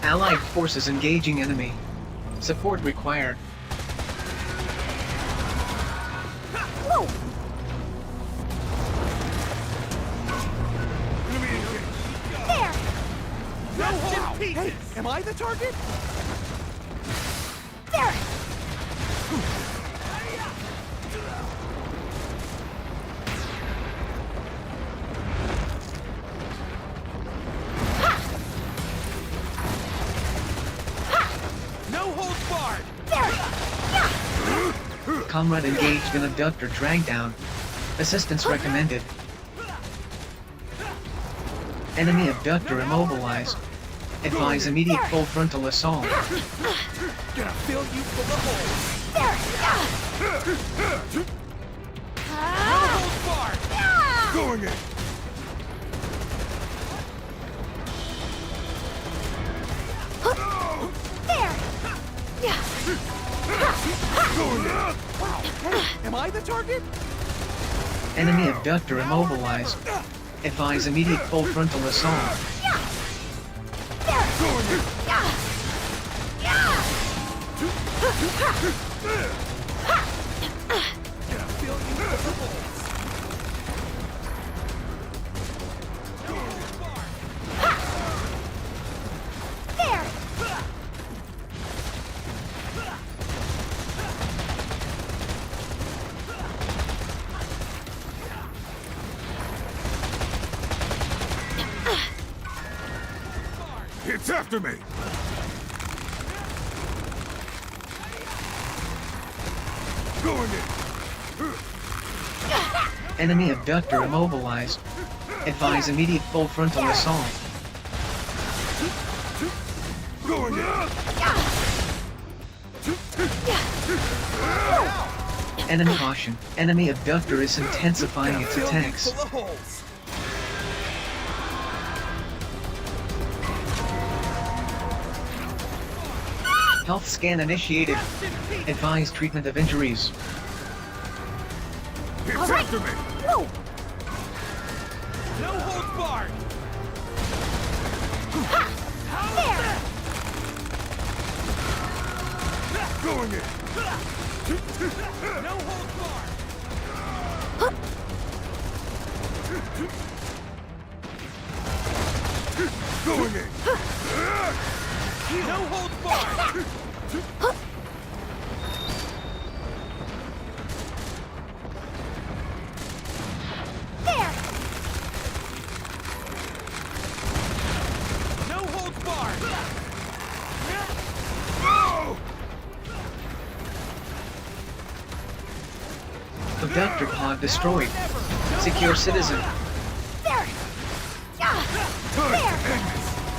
[SPEAKER 10] Allied forces engaging enemy. Support required.
[SPEAKER 6] Whoa! There!
[SPEAKER 13] Hey, am I the target?
[SPEAKER 6] There!
[SPEAKER 13] No holds barred!
[SPEAKER 6] There!
[SPEAKER 10] Comrade engaged in abductor drag down. Assistance recommended. Enemy abductor immobilized. Advise immediate full frontal assault.
[SPEAKER 13] Gonna fill you full of holes!
[SPEAKER 6] There!
[SPEAKER 13] No holds barred!
[SPEAKER 3] Going in!
[SPEAKER 6] There!
[SPEAKER 3] Going in!
[SPEAKER 13] Wow, hey, am I the target?
[SPEAKER 10] Enemy abductor immobilized. Advise immediate full frontal assault.
[SPEAKER 3] It's after me! Going in!
[SPEAKER 10] Enemy abductor immobilized. Advise immediate full frontal assault.
[SPEAKER 3] Going in.
[SPEAKER 10] Enemy caution. Enemy abductor is intensifying its attacks. Health scan initiated. Advise treatment of injuries.
[SPEAKER 3] It's after me.
[SPEAKER 6] Whoa!
[SPEAKER 8] No holds barred!
[SPEAKER 3] Going in.
[SPEAKER 8] No holds barred!
[SPEAKER 3] Going in.
[SPEAKER 8] No holds barred!
[SPEAKER 6] There!
[SPEAKER 8] No holds barred!
[SPEAKER 3] Oh!
[SPEAKER 10] Abductor pod destroyed. Secure citizen.
[SPEAKER 6] There!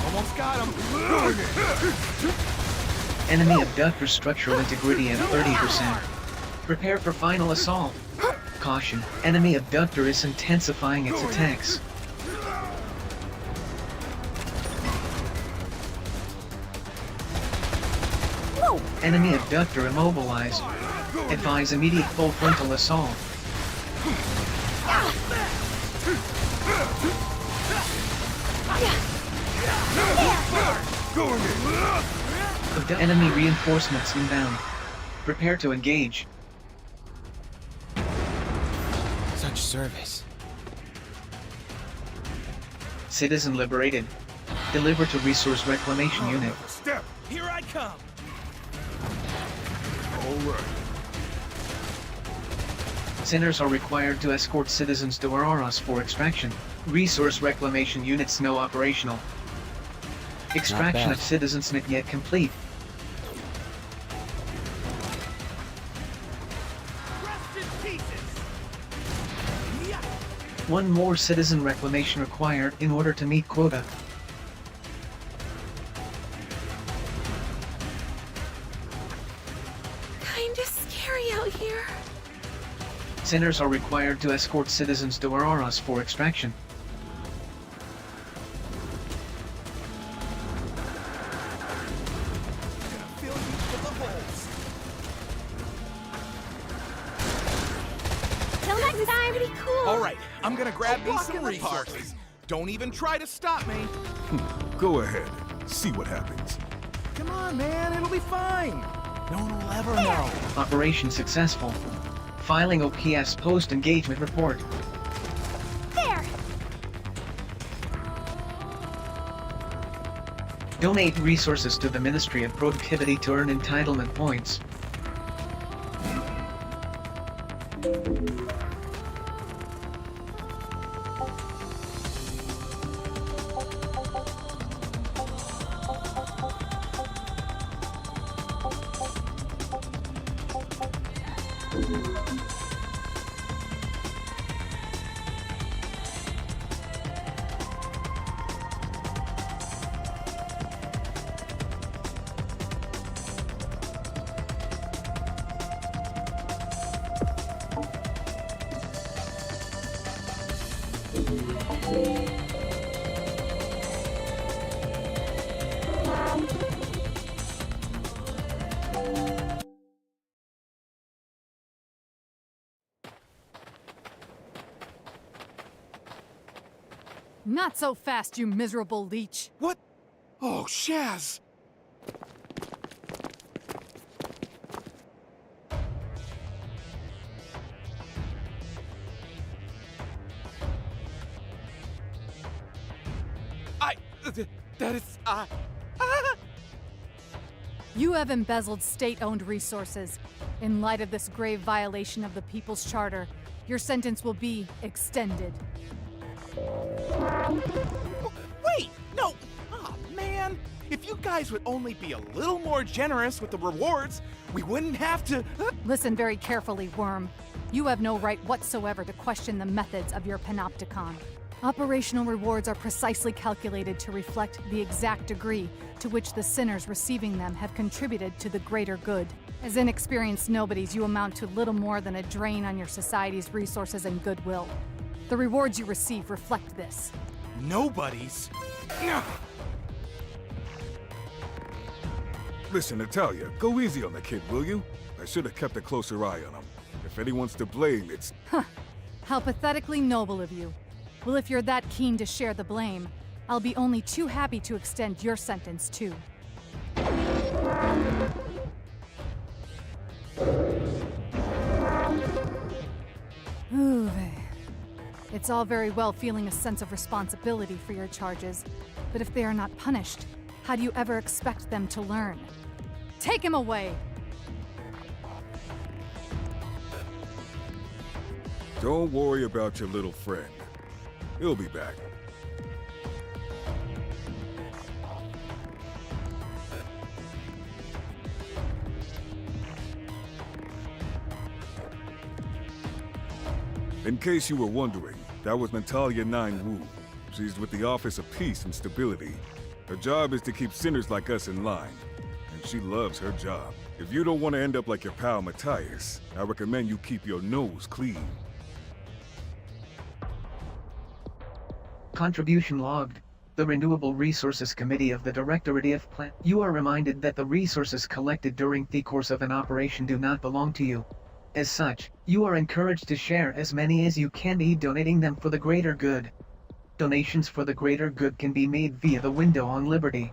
[SPEAKER 8] Almost got him!
[SPEAKER 3] Going in.
[SPEAKER 10] Enemy abductor structural integrity at 30%. Prepare for final assault. Caution. Enemy abductor is intensifying its attacks.
[SPEAKER 6] Whoa!
[SPEAKER 10] Enemy abductor immobilized. Advise immediate full frontal assault.
[SPEAKER 3] Going in.
[SPEAKER 10] Enemy reinforcements inbound. Prepare to engage.
[SPEAKER 8] Such service.
[SPEAKER 10] Citizen liberated. Deliver to Resource Reclamation Unit.
[SPEAKER 3] Step.
[SPEAKER 8] Here I come!
[SPEAKER 3] All right.
[SPEAKER 10] Sinners are required to escort citizens to Auroras for extraction. Resource Reclamation Units no operational. Extraction of citizens not yet complete.
[SPEAKER 8] Rest in pieces!
[SPEAKER 10] One more citizen reclamation required in order to meet quota.
[SPEAKER 5] Kinda scary out here.
[SPEAKER 10] Sinners are required to escort citizens to Auroras for extraction.
[SPEAKER 8] Fill each of the holes.
[SPEAKER 6] Till next time! Pretty cool!
[SPEAKER 13] Alright, I'm gonna grab me some resources. Don't even try to stop me.
[SPEAKER 3] Go ahead. See what happens.
[SPEAKER 13] Come on, man, it'll be fine. No one will ever know.
[SPEAKER 10] Operation successful. Filing OPS post-engagement report.
[SPEAKER 6] There!
[SPEAKER 10] Donate resources to the Ministry of Productivity to earn entitlement points.
[SPEAKER 5] Not so fast, you miserable leech.
[SPEAKER 13] What? Oh, Shaz! That is,
[SPEAKER 5] You have embezzled state-owned resources. In light of this grave violation of the People's Charter, your sentence will be extended.
[SPEAKER 13] Wait! No! Oh, man! If you guys would only be a little more generous with the rewards, we wouldn't have to...
[SPEAKER 5] Listen very carefully, Worm. You have no right whatsoever to question the methods of your Panopticon.
[SPEAKER 14] Operational rewards are precisely calculated to reflect the exact degree to which the sinners receiving them have contributed to the greater good. As inexperienced nobodies, you amount to little more than a drain on your society's resources and goodwill. The rewards you receive reflect this.
[SPEAKER 13] Nobodies?
[SPEAKER 3] Listen, Natalia, go easy on the kid, will you? I should have kept a closer eye on him. If anyone's to blame, it's...
[SPEAKER 14] Huh. How pathetically noble of you. Well, if you're that keen to share the blame, I'll be only too happy to extend your sentence, too. Uwe. It's all very well feeling a sense of responsibility for your charges, but if they are not punished, how do you ever expect them to learn? Take him away!
[SPEAKER 3] Don't worry about your little friend. He'll be back. In case you were wondering, that was Natalia 9 Wu. She's with the Office of Peace and Stability. Her job is to keep sinners like us in line, and she loves her job. If you don't want to end up like your pal Matthias, I recommend you keep your nose clean.
[SPEAKER 10] Contribution logged. The Renewable Resources Committee of the Directorate of Plant. You are reminded that the resources collected during the course of an operation do not belong to you. As such, you are encouraged to share as many as you can, donating them for the greater good. Donations for the greater good can be made via the window on Liberty.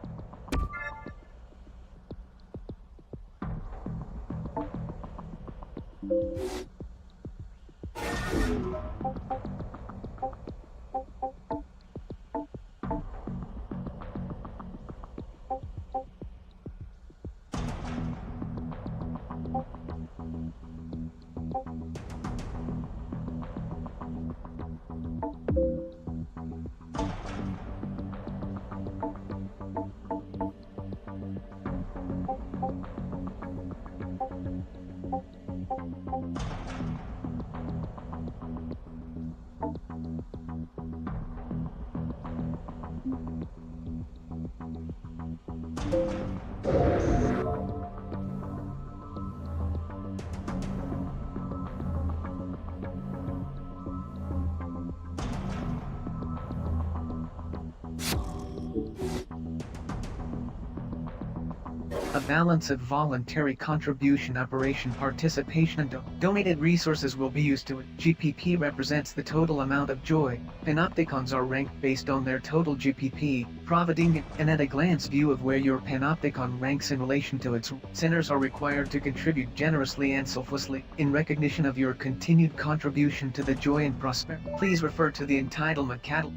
[SPEAKER 10] A balance of voluntary contribution, operation participation, and donated resources will be used to it. GPP represents the total amount of joy. Panopticons are ranked based on their total GPP, providing an at-a-glance view of where your Panopticon ranks in relation to its. Sinners are required to contribute generously and selflessly, in recognition of your continued contribution to the joy and prosperity. Please refer to the entitlement catalog.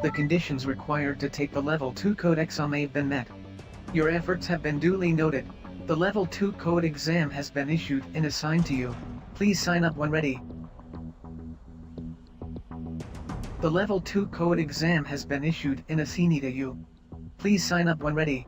[SPEAKER 10] The conditions required to take the Level 2 code exam have been met. Your efforts have been duly noted. The Level 2 code exam has been issued and assigned to you. Please sign up when ready. The Level 2 code exam has been issued and assigned to you. Please sign up when ready.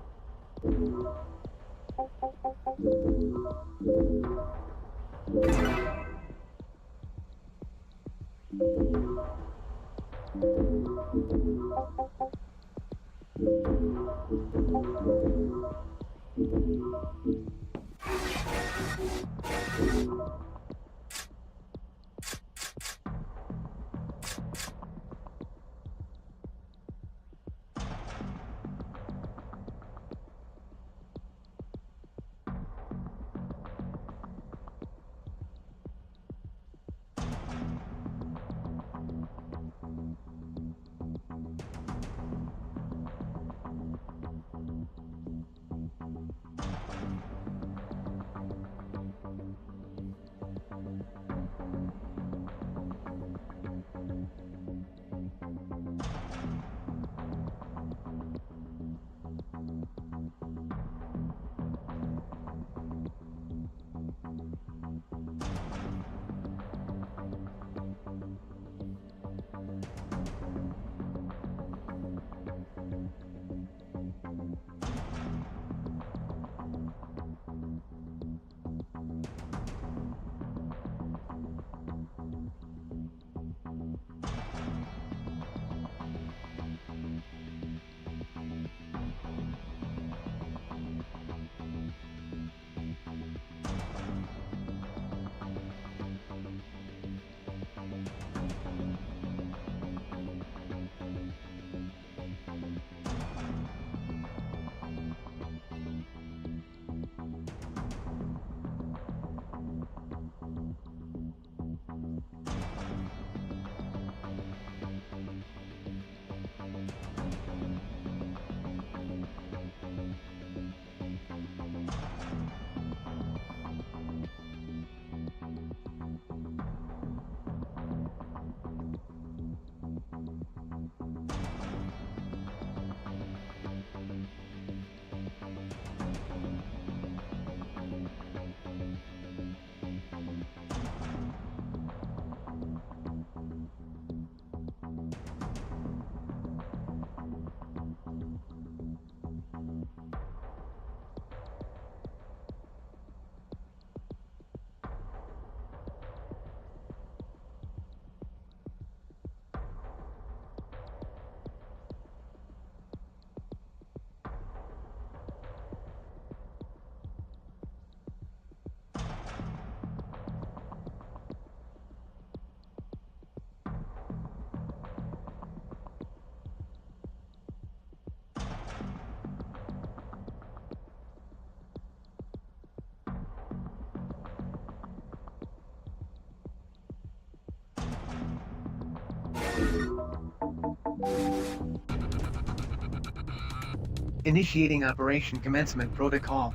[SPEAKER 10] Initiating Operation Commencement Protocol.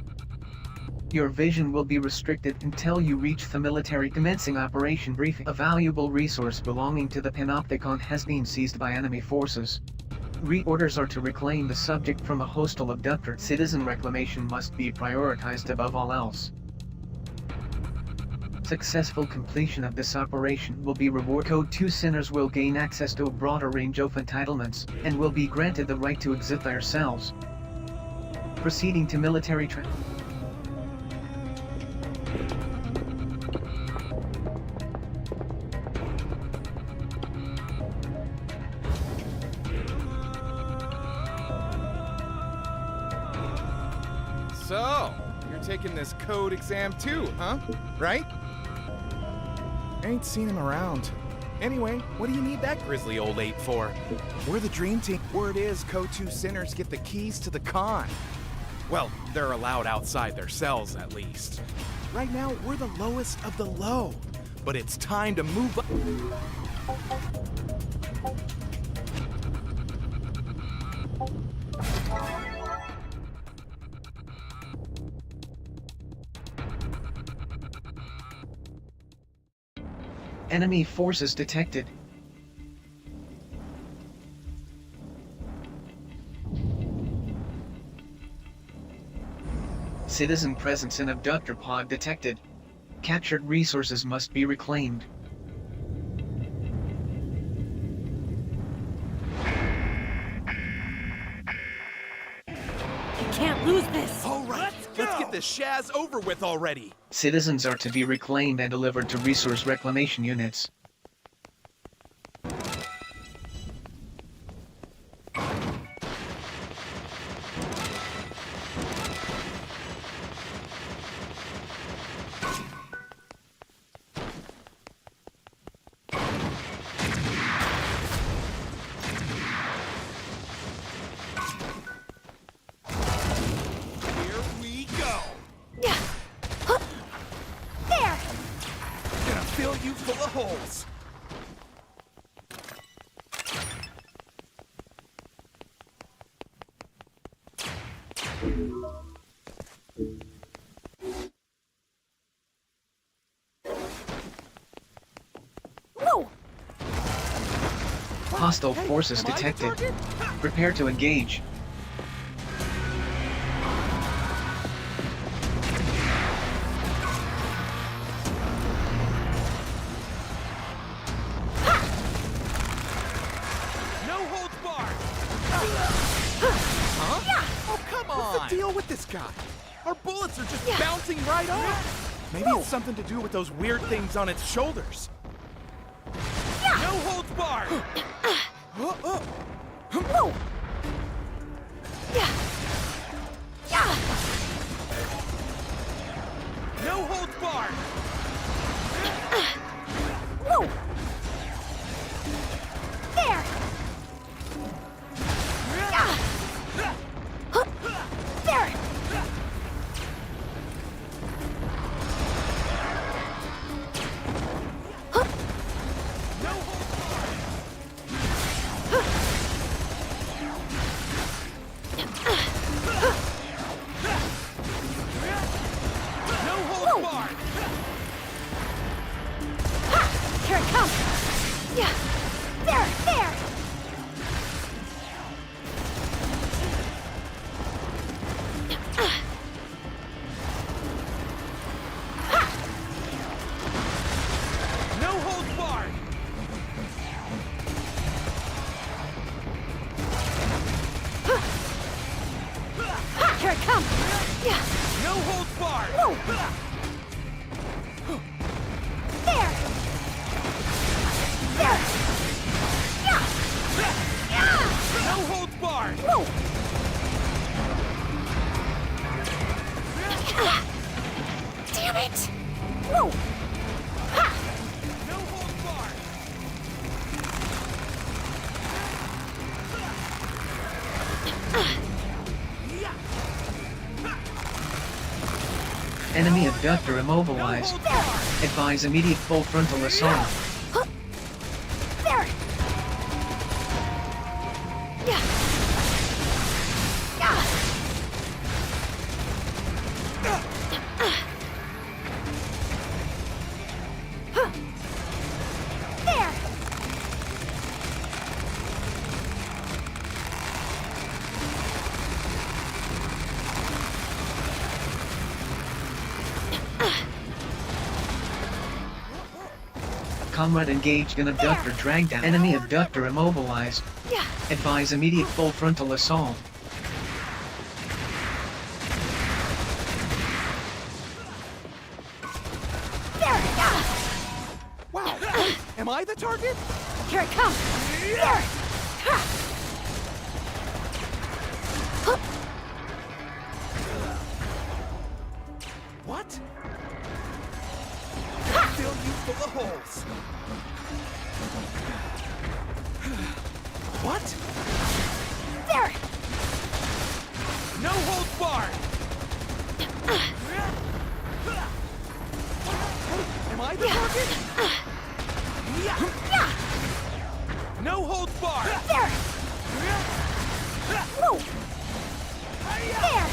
[SPEAKER 10] Your vision will be restricted until you reach the military commencing operation briefing. A valuable resource belonging to the Panopticon has been seized by enemy forces. Reorders are to reclaim the subject from a hostile abductor. Citizen reclamation must be prioritized above all else. Successful completion of this operation will be reward. Code 2 sinners will gain access to a broader range of entitlements, and will be granted the right to exit their cells. Proceeding to military
[SPEAKER 13] So, you're taking this code exam too, huh? Right? Ain't seen him around. Anyway, what do you need that grisly old ape for? We're the dream team. Word is Code 2 sinners get the keys to the con. Well, they're allowed outside their cells, at least. Right now, we're the lowest of the low. But it's time to move up.
[SPEAKER 10] Enemy forces detected. Citizen presence in abductor pod detected. Captured resources must be reclaimed.
[SPEAKER 5] Can't lose this!
[SPEAKER 13] Alright, let's get this Shaz over with already!
[SPEAKER 10] Citizens are to be reclaimed and delivered to resource reclamation units.
[SPEAKER 13] Here we go!
[SPEAKER 6] There!
[SPEAKER 13] Gonna fill you full of holes!
[SPEAKER 6] Whoa!
[SPEAKER 10] Hostile forces
[SPEAKER 13] Am I the
[SPEAKER 10] detected.
[SPEAKER 13] target?
[SPEAKER 10] Prepare to engage.
[SPEAKER 13] No holds barred! Huh? Oh, come on! What's the deal with this guy? Our bullets are just bouncing right off! Maybe it's something to do with those weird things on its shoulders. No holds barred!
[SPEAKER 6] Whoa!
[SPEAKER 13] No holds barred!
[SPEAKER 6] Whoa! There! There!
[SPEAKER 13] No holds barred! No holds barred!
[SPEAKER 6] Here it comes! Yeah! There! There!
[SPEAKER 13] No holds barred!
[SPEAKER 6] Here it comes! Yeah!
[SPEAKER 13] No holds barred!
[SPEAKER 6] Whoa! There! There! Yeah! Yeah!
[SPEAKER 13] No holds barred!
[SPEAKER 6] Whoa! Damn it! Whoa! Ha!
[SPEAKER 13] No holds barred!
[SPEAKER 10] Enemy abductor immobilized.
[SPEAKER 13] No holds barred!
[SPEAKER 10] Advise immediate full frontal assault.
[SPEAKER 6] There! Yeah! Yeah! There!
[SPEAKER 10] Comrade engaged in abductor drag down. Enemy abductor immobilized.
[SPEAKER 6] Yeah!
[SPEAKER 10] Advise immediate full frontal assault.
[SPEAKER 6] There! Yeah!
[SPEAKER 13] Wow! Am I the target?
[SPEAKER 6] Here it comes! There! Ha!
[SPEAKER 13] What? Gonna fill you full of holes. What?
[SPEAKER 6] There!
[SPEAKER 13] No holds barred! Am I the target?
[SPEAKER 6] Yeah!
[SPEAKER 13] No holds barred!
[SPEAKER 6] There! Whoa! There!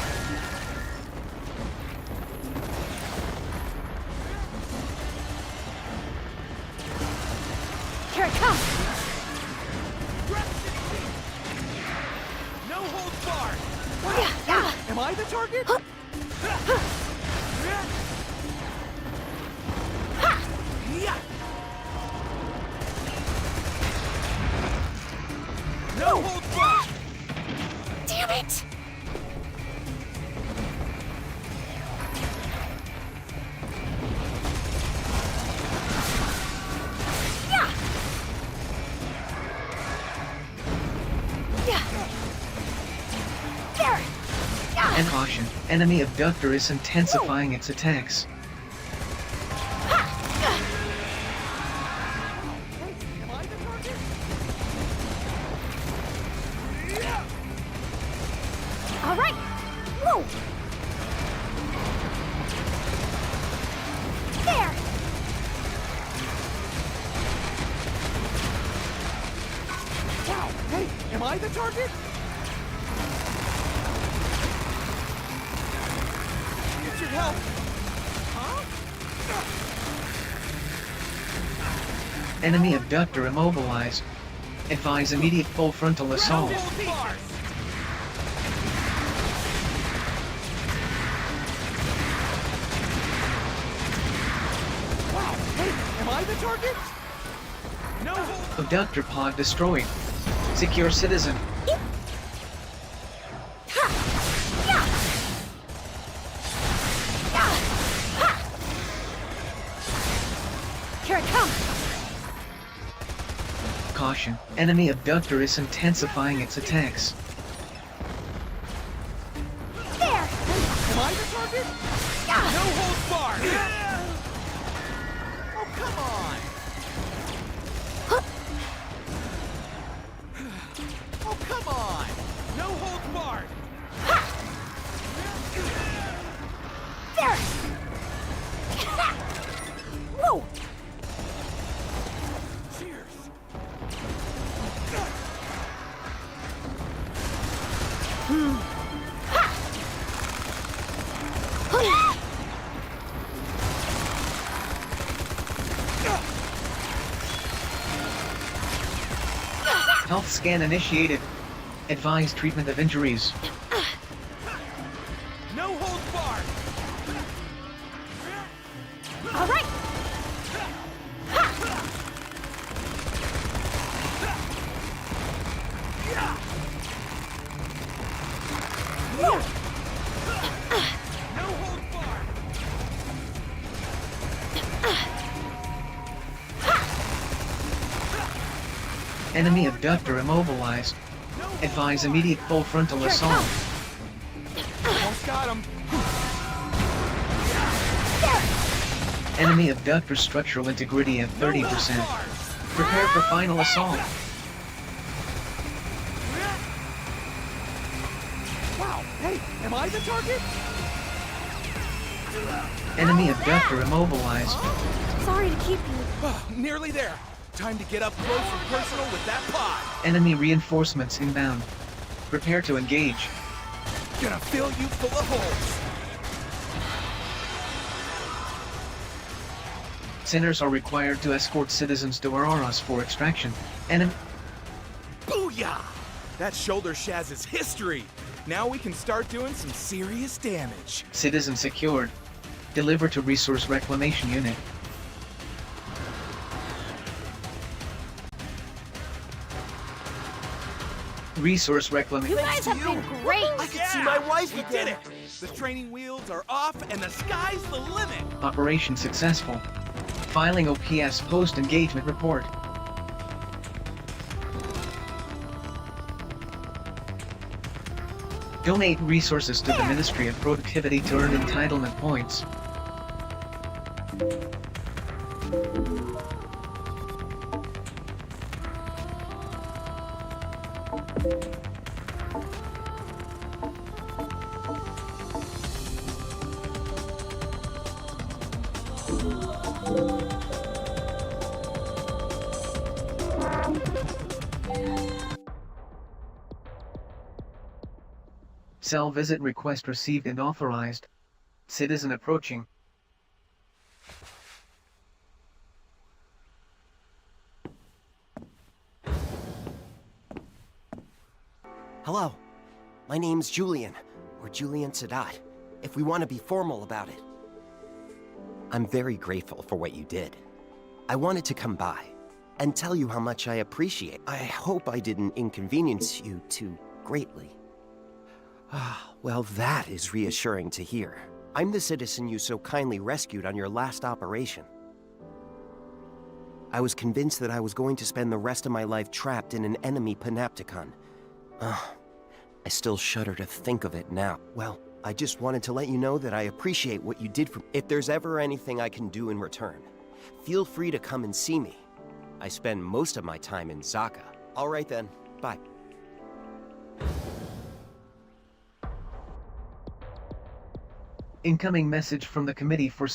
[SPEAKER 10] Enemy abductor is intensifying its attacks.
[SPEAKER 6] All right. Whoa. There.
[SPEAKER 13] Wow, hey, am I the target? Get your help. Huh?
[SPEAKER 10] Enemy abductor immobilized. Advise immediate full frontal assault.
[SPEAKER 13] Wow, hey, am I the target? No.
[SPEAKER 10] Abductor pod destroyed. Secure citizen.
[SPEAKER 6] Here it comes.
[SPEAKER 10] Caution, enemy abductor is intensifying its attacks.
[SPEAKER 6] There.
[SPEAKER 13] Am I the target? No holds barred. Oh, come on. Oh, come on. No holds barred.
[SPEAKER 6] There. Whoa.
[SPEAKER 13] Cheers.
[SPEAKER 10] Health scan initiated. Advise treatment of injuries.
[SPEAKER 13] No holds barred.
[SPEAKER 6] All right. Whoa.
[SPEAKER 13] No holds barred.
[SPEAKER 10] Enemy abductor immobilized. Advise immediate full frontal assault.
[SPEAKER 13] Almost got him.
[SPEAKER 10] Enemy abductor structural integrity at 30%. Prepare for final assault.
[SPEAKER 13] Wow, hey, am I the target?
[SPEAKER 10] Enemy abductor immobilized.
[SPEAKER 6] Sorry to keep you.
[SPEAKER 13] Oh, nearly there. Time to get up close and personal with that pod.
[SPEAKER 10] Enemy reinforcements inbound. Prepare to engage.
[SPEAKER 13] Gonna fill you full of holes.
[SPEAKER 10] Sinners are required to escort citizens to Auroras for extraction. Enemy...
[SPEAKER 13] Booyah! That shoulder shaz is history. Now we can start doing some serious damage.
[SPEAKER 10] Citizen secured. Deliver to Resource Reclamation Unit. Resource Reclamation...
[SPEAKER 6] You guys have been great.
[SPEAKER 13] I can see my wife. We did it. The training wheels are off and the sky's the limit.
[SPEAKER 10] Operation successful. Filing OPS post-engagement report. Donate resources to the Ministry of Productivity to earn entitlement points. Cell visit request received and authorized. Citizen approaching.
[SPEAKER 15] Hello. My name's Julian, or Julian Sadat, if we want to be formal about it. I'm very grateful for what you did. I wanted to come by and tell you how much I appreciate. I hope I didn't inconvenience you too greatly. Well, that is reassuring to hear. I'm the citizen you so kindly rescued on your last operation. I was convinced that I was going to spend the rest of my life trapped in an enemy panopticon. I still shudder to think of it now. Well, I just wanted to let you know that I appreciate what you did for me. If there's ever anything I can do in return, feel free to come and see me. I spend most of my time in Zaka. All right then, bye.
[SPEAKER 10] Incoming message from the Committee for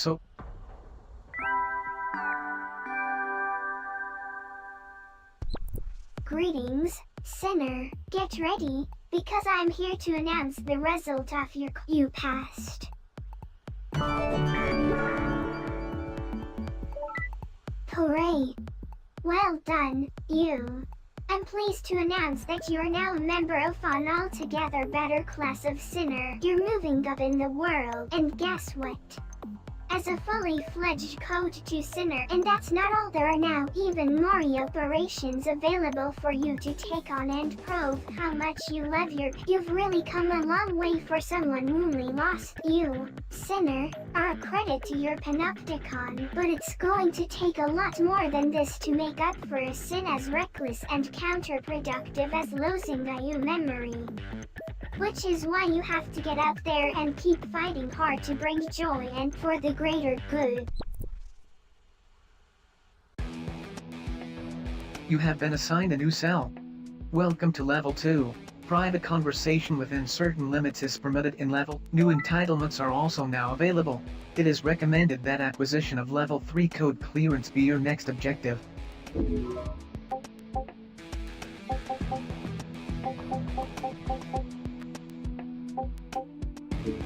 [SPEAKER 9] Greetings, Sinner. Get ready, because I'm here to announce the result of you passed. Hooray! Well done, you. I'm pleased to announce that you are now a member of an altogether better class of Sinner. You're moving up in the world, and guess what? As a fully fledged Code 2 Sinner, and that's not all, there are now even more operations available for you to take on and prove how much you love You've really come a long way for someone newly lost. You, Sinner, are a credit to your Panopticon, but it's going to take a lot more than this to make up for a sin as reckless and counterproductive as losing a memory. Which is why you have to get out there and keep fighting hard to bring joy and for the greater good.
[SPEAKER 10] You have been assigned a new cell. Welcome to Level 2. Private conversation within certain limits is permitted in Level. New entitlements are also now available. It is recommended that acquisition of Level 3 code clearance be your next objective.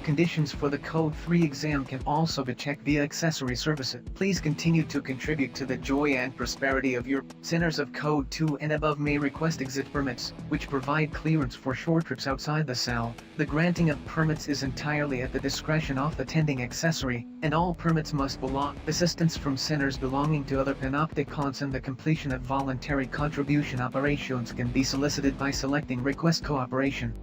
[SPEAKER 10] Conditions for the Code 3 exam can also be checked via accessory services. Please continue to contribute to the joy and prosperity of your Sinners of Code 2 and above may request exit permits, which provide clearance for short trips outside the cell. The granting of permits is entirely at the discretion of the tending accessory, and all permits must belong. Assistance from Sinners belonging to other Panopticons and the completion of voluntary contribution operations can be solicited by selecting Request Cooperation.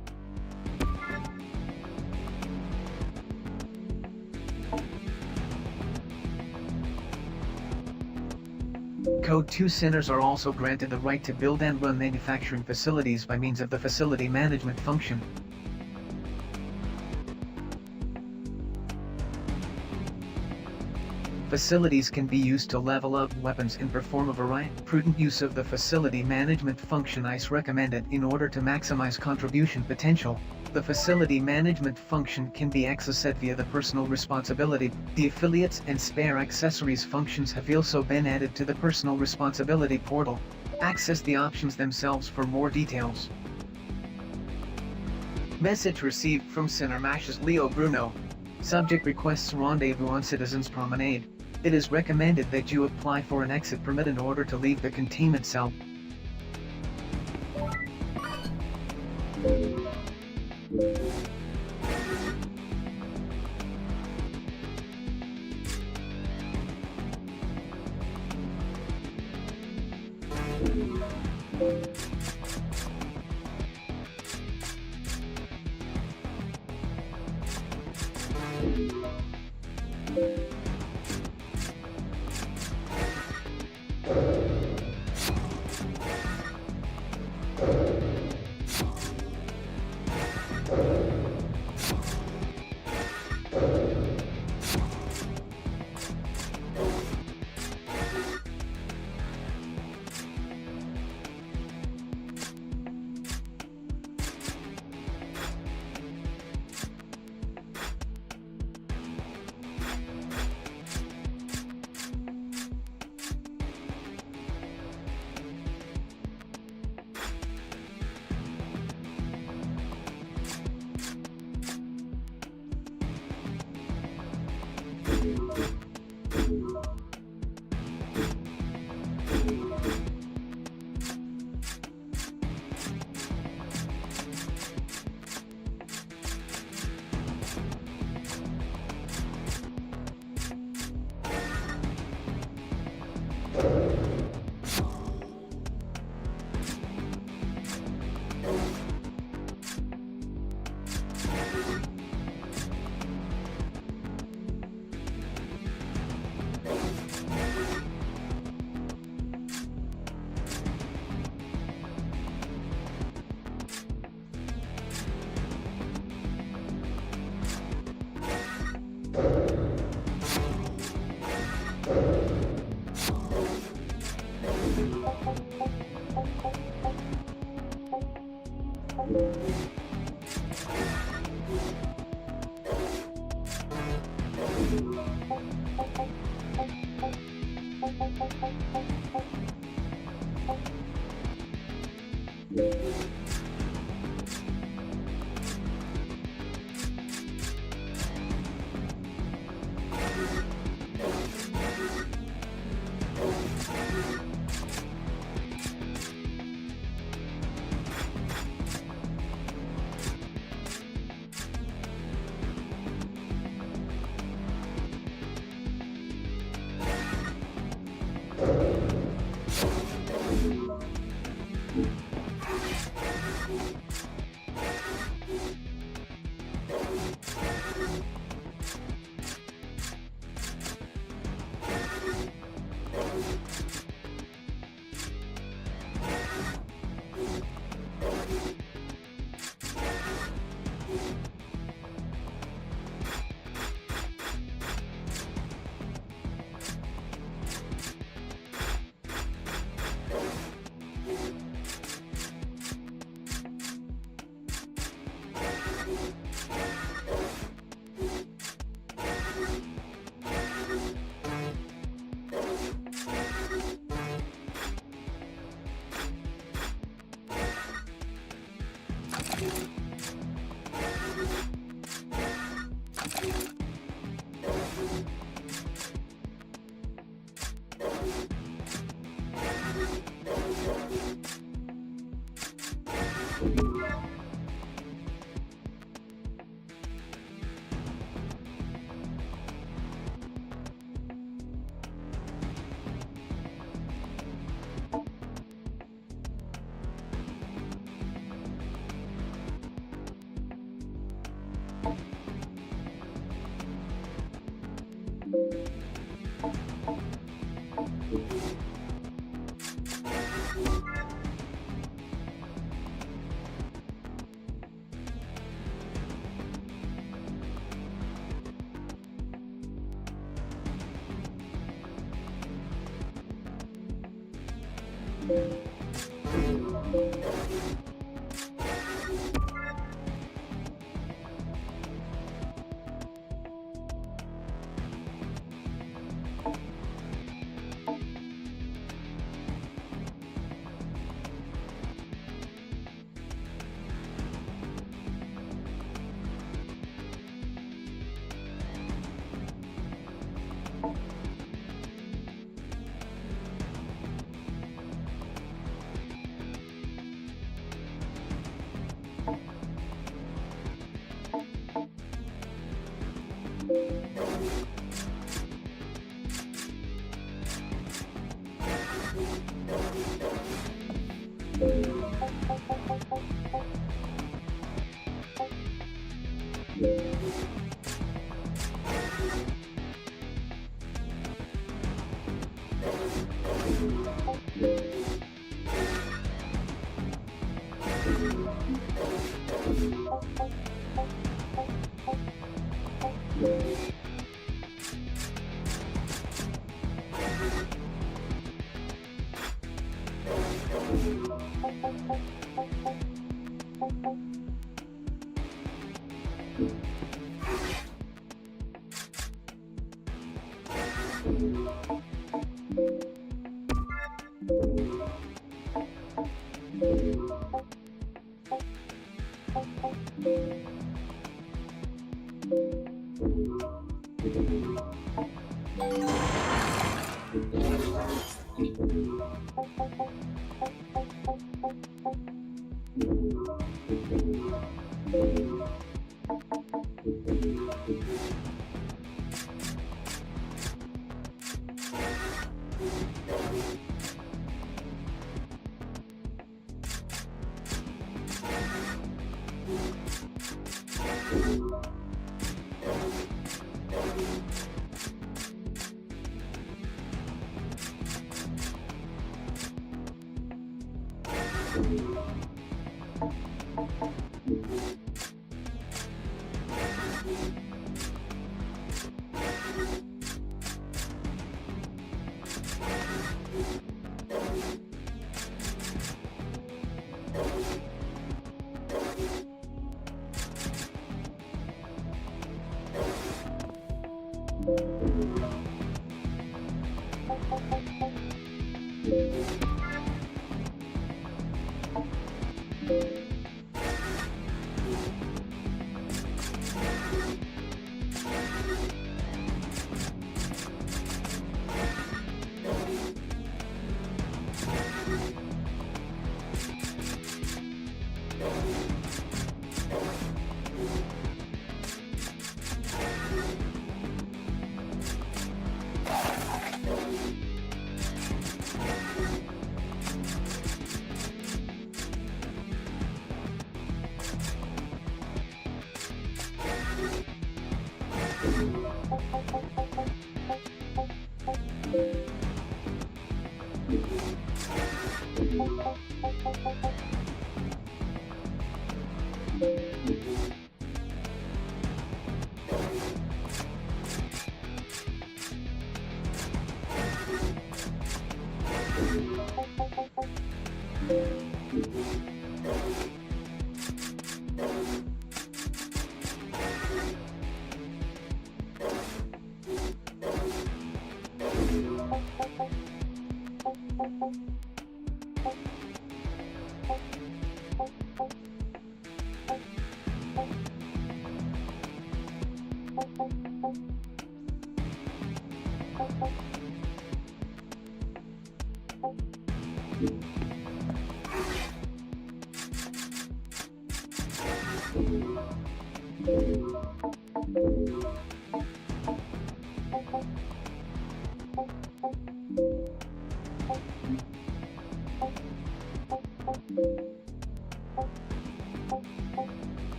[SPEAKER 10] Code 2 Sinners are also granted the right to build and run manufacturing facilities by means of the Facility Management function. Facilities can be used to level up weapons and perform a variety. Prudent use of the Facility Management function is recommended in order to maximize contribution potential. The Facility Management function can be accessed via the Personal Responsibility. The Affiliates and Spare Accessories functions have also been added to the Personal Responsibility portal. Access the options themselves for more details. Message received from Sinner Mash's Leo Bruno. Subject requests rendezvous on Citizens Promenade. It is recommended that you apply for an exit permit in order to leave the containment cell.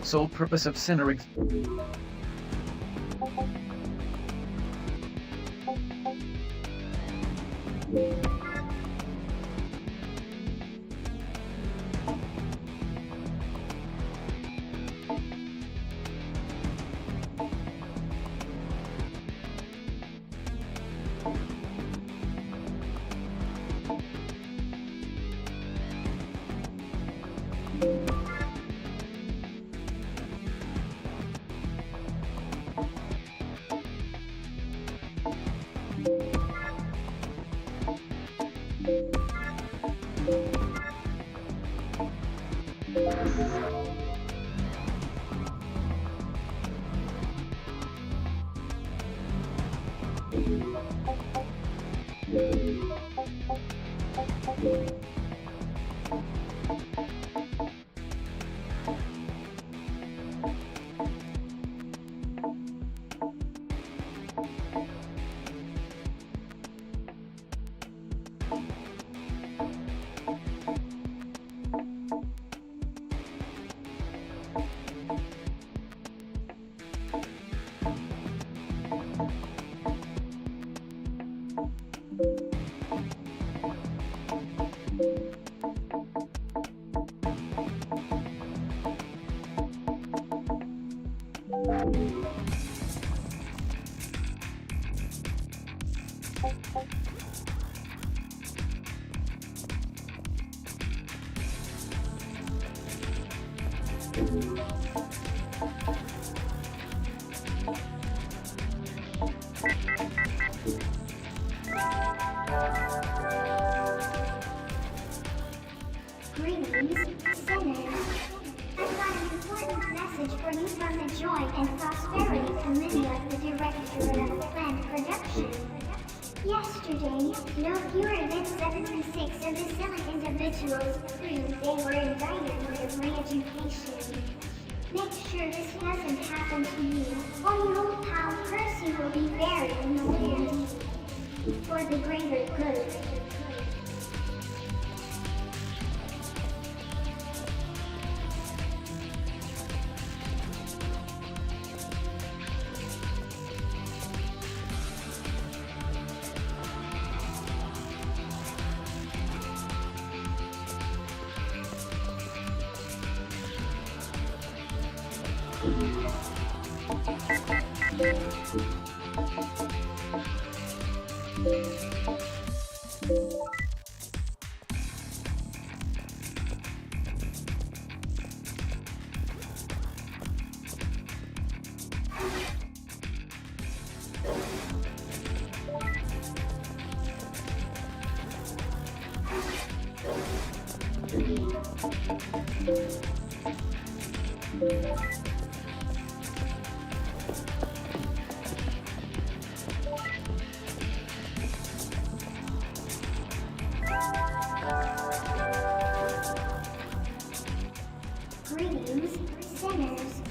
[SPEAKER 10] Sole purpose of Sinner
[SPEAKER 9] Greetings, sinners. I've got an important message for you from the Joy and Prosperity Committee of the Directorate of Planned Production. Yesterday, no fewer than 76 of the select individuals proved they were indicted with re-education. Make sure this doesn't happen to you, or your old pal Percy will be very annoyed. For for the greater good. Greetings, sinners.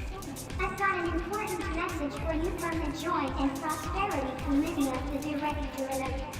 [SPEAKER 9] I've got an important message for you from the Joy and Prosperity Committee of the Directorate.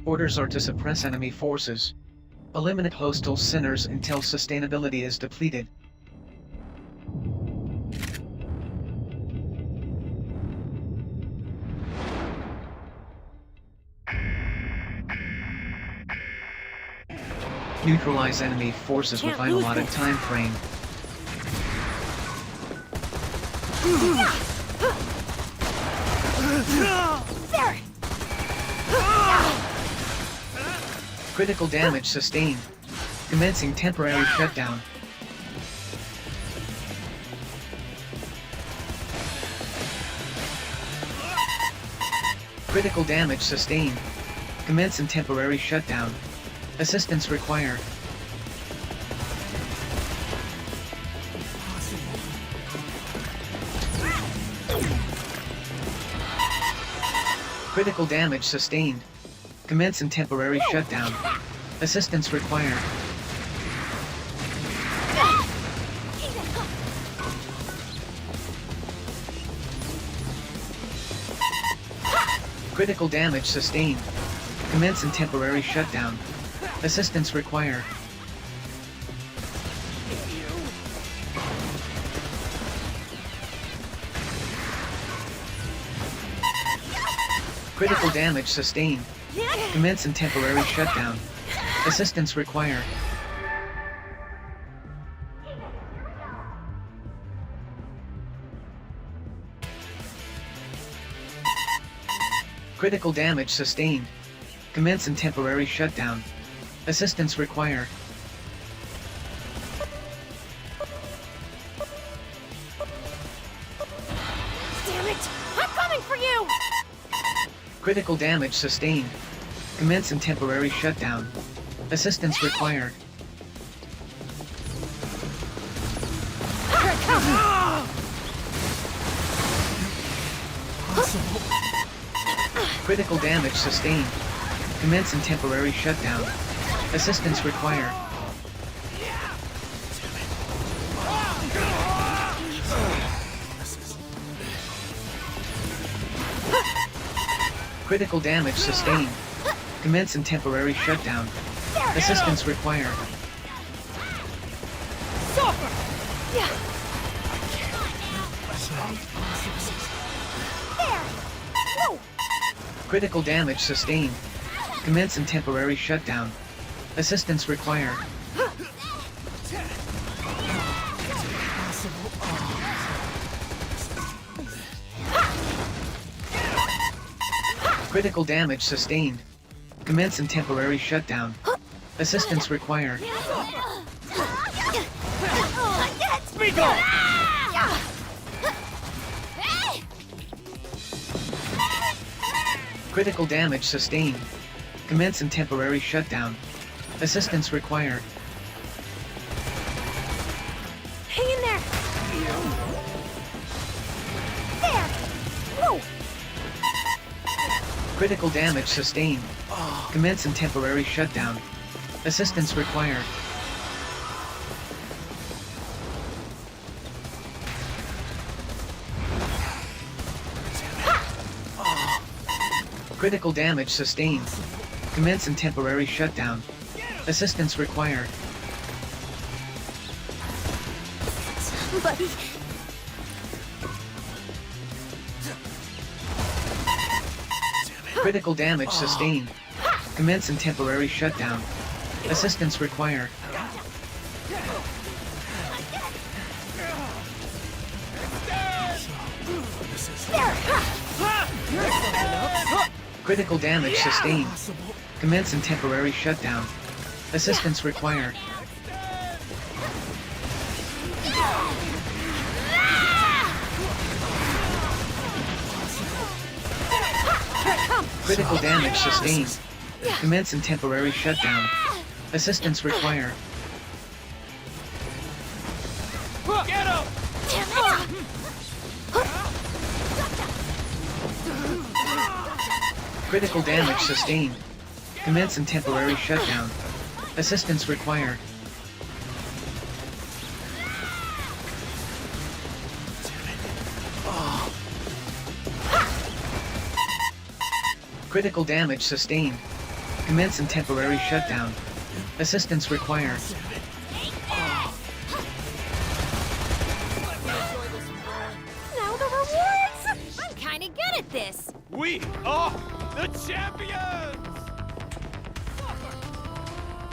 [SPEAKER 10] Orders are to suppress enemy forces. Eliminate hostile sinners until sustainability is depleted. Neutralize enemy forces within allotted time frame.
[SPEAKER 6] There!
[SPEAKER 10] Critical damage sustained. Commencing temporary shutdown. Critical damage sustained. Commencing temporary shutdown. Assistance required. Critical damage sustained. Commence and temporary shutdown. Assistance required. Critical damage sustained. Commence and temporary shutdown. Assistance required. Critical damage sustained. Commence and temporary shutdown. Assistance required. Critical damage sustained. Commence and temporary shutdown. Assistance required.
[SPEAKER 6] Damn it! I'm coming for you!
[SPEAKER 10] Critical damage sustained. Commence and temporary shutdown. Assistance required.
[SPEAKER 6] Here it comes!
[SPEAKER 10] Critical damage sustained. Commence and temporary shutdown. Assistance required. Critical damage sustained. Commence and temporary shutdown. Assistance required. Critical damage sustained. Commence and temporary shutdown. Assistance required. Critical damage sustained. Commence and temporary shutdown. Assistance required.
[SPEAKER 5] Speak up!
[SPEAKER 10] Critical damage sustained. Commence and temporary shutdown. Assistance required.
[SPEAKER 6] Hang in there! There! Whoa!
[SPEAKER 10] Critical damage sustained. Commence and temporary shutdown. Assistance required. Critical damage sustained. Commence and temporary shutdown. Assistance required.
[SPEAKER 6] Buddy!
[SPEAKER 10] Critical damage sustained. Commence and temporary shutdown. Assistance required. Critical damage sustained. Commence and temporary shutdown. Assistance required. Critical damage sustained. Commence and temporary shutdown. Assistance required.
[SPEAKER 5] Get him!
[SPEAKER 10] Critical damage sustained. Commence and temporary shutdown. Assistance required. Critical damage sustained. Commence and temporary shutdown. Assistance required.
[SPEAKER 6] Now the rewards! I'm kinda good at this!
[SPEAKER 5] We are the champions!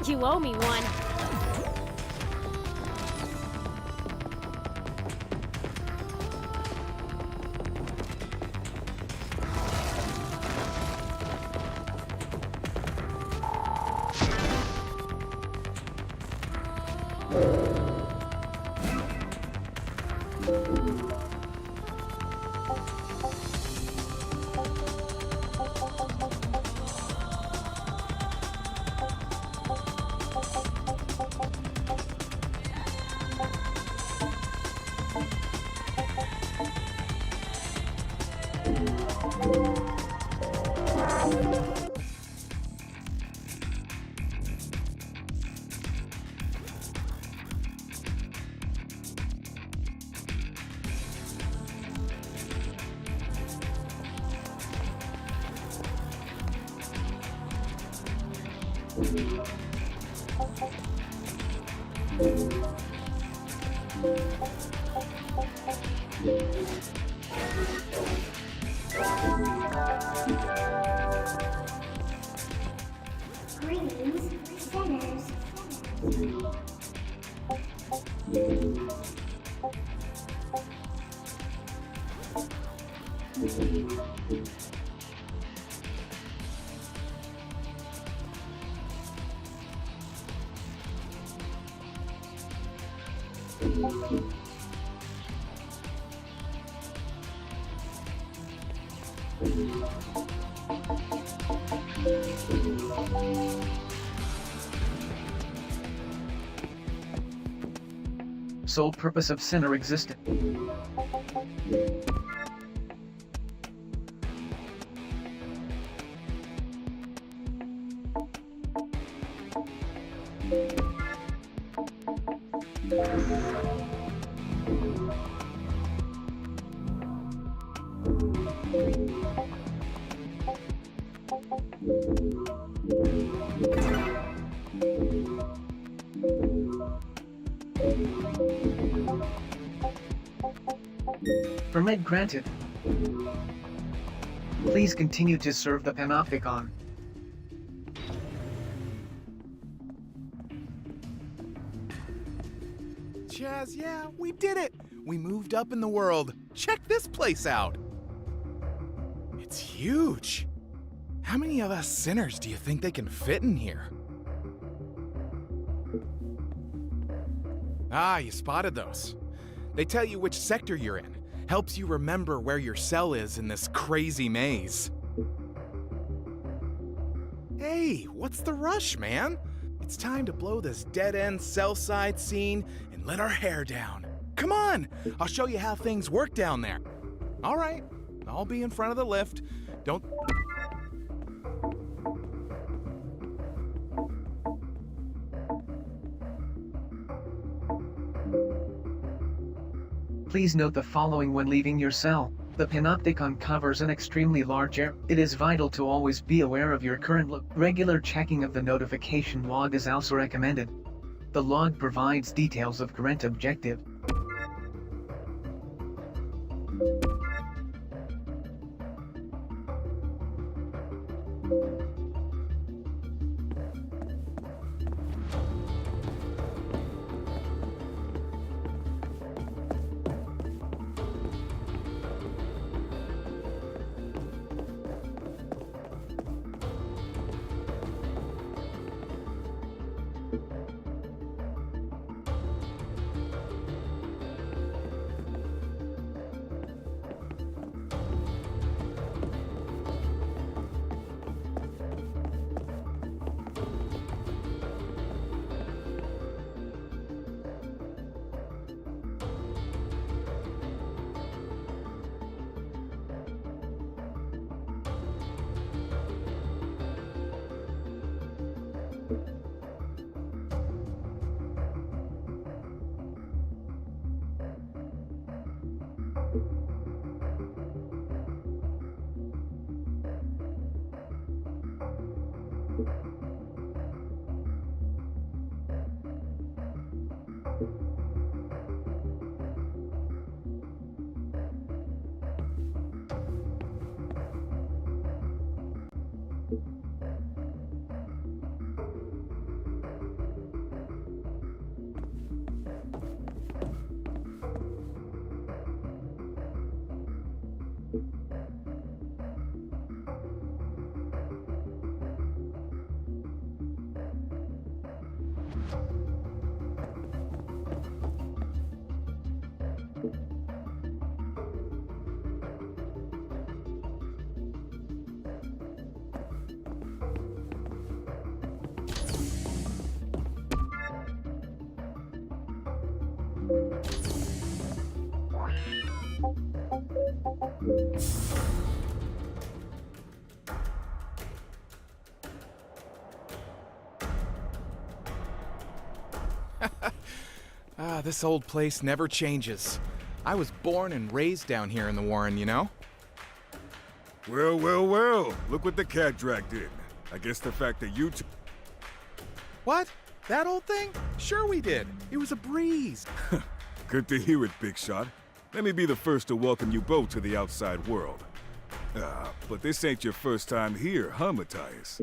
[SPEAKER 6] You owe me one.
[SPEAKER 9] Greetings, sinners.
[SPEAKER 10] Sole purpose of sinner existence. Permit granted. Please continue to serve the Panopticon.
[SPEAKER 13] Chaz, yeah, we did it! We moved up in the world. Check this place out. It's huge. How many of us sinners do you think they can fit in here? Ah, you spotted those. They tell you which sector you're in. Helps you remember where your cell is in this crazy maze. Hey, what's the rush, man? It's time to blow this dead-end cell side scene and let our hair down. Come on, I'll show you how things work down there. All right, I'll be in front of the lift. Don't...
[SPEAKER 10] Please note the following when leaving your cell. The Panopticon covers an extremely large area. It is vital to always be aware of your current look. Regular checking of the notification log is also recommended. The log provides details of current objective.
[SPEAKER 13] This old place never changes. I was born and raised down here in the Warren, you know?
[SPEAKER 3] Well, well, well. Look what the cat dragged in. I guess the fact that you two...
[SPEAKER 13] What? That old thing? Sure we did. It was a breeze.
[SPEAKER 3] Good to hear it, Big Shot. Let me be the first to welcome you both to the outside world. But this ain't your first time here, huh, Matthias?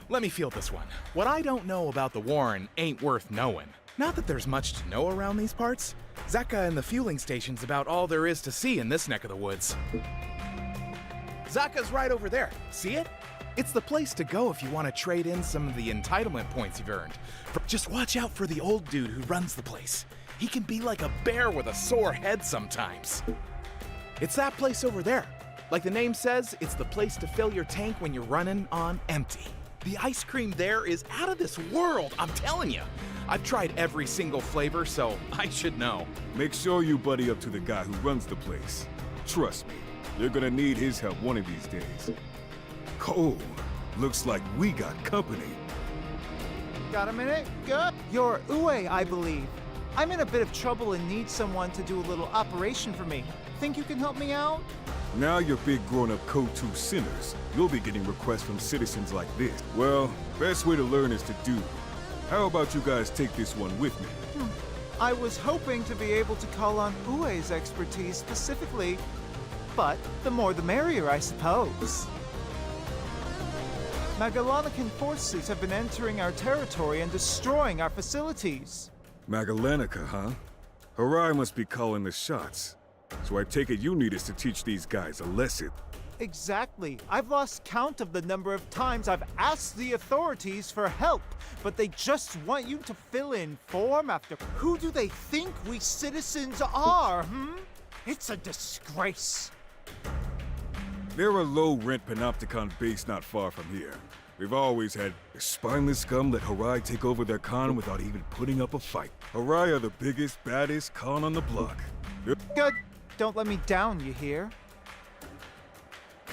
[SPEAKER 13] Let me feel this one. What I don't know about the Warren ain't worth knowing. Not that there's much to know around these parts. Zaka and the fueling station's about all there is to see in this neck of the woods. Zaka's right over there. See it? It's the place to go if you want to trade in some of the entitlement points you've earned. Just watch out for the old dude who runs the place. He can be like a bear with a sore head sometimes. It's that place over there. Like the name says, it's the place to fill your tank when you're running on empty. The ice cream there is out of this world, I'm telling you. I've tried every single flavor, so I should know.
[SPEAKER 3] Make sure you buddy up to the guy who runs the place. Trust me, you're gonna need his help one of these days. Oh, looks like we got company.
[SPEAKER 16] Got a minute? Good. You're Uwe, I believe. I'm in a bit of trouble and need someone to do a little operation for me. Think you can help me out?
[SPEAKER 3] Now you're big grown-up Code 2 sinners. You'll be getting requests from citizens like this. Well, best way to learn is to do. How about you guys take this one with me?
[SPEAKER 16] I was hoping to be able to call on Ue's expertise specifically, but the more the merrier, I suppose. Magellanican forces have been entering our territory and destroying our facilities.
[SPEAKER 3] Magallanica, huh? Harai must be calling the shots. So I take it you need us to teach these guys a lesson.
[SPEAKER 16] Exactly. I've lost count of the number of times I've asked the authorities for help, but they just want you to fill in form after. Who do they think we citizens are, It's a disgrace.
[SPEAKER 3] They're a low-rent Panopticon base not far from here. We've always had the spineless scum let Harai take over their con without even putting up a fight. Harai are the biggest, baddest con on the block.
[SPEAKER 16] Good. Don't let me down, you hear?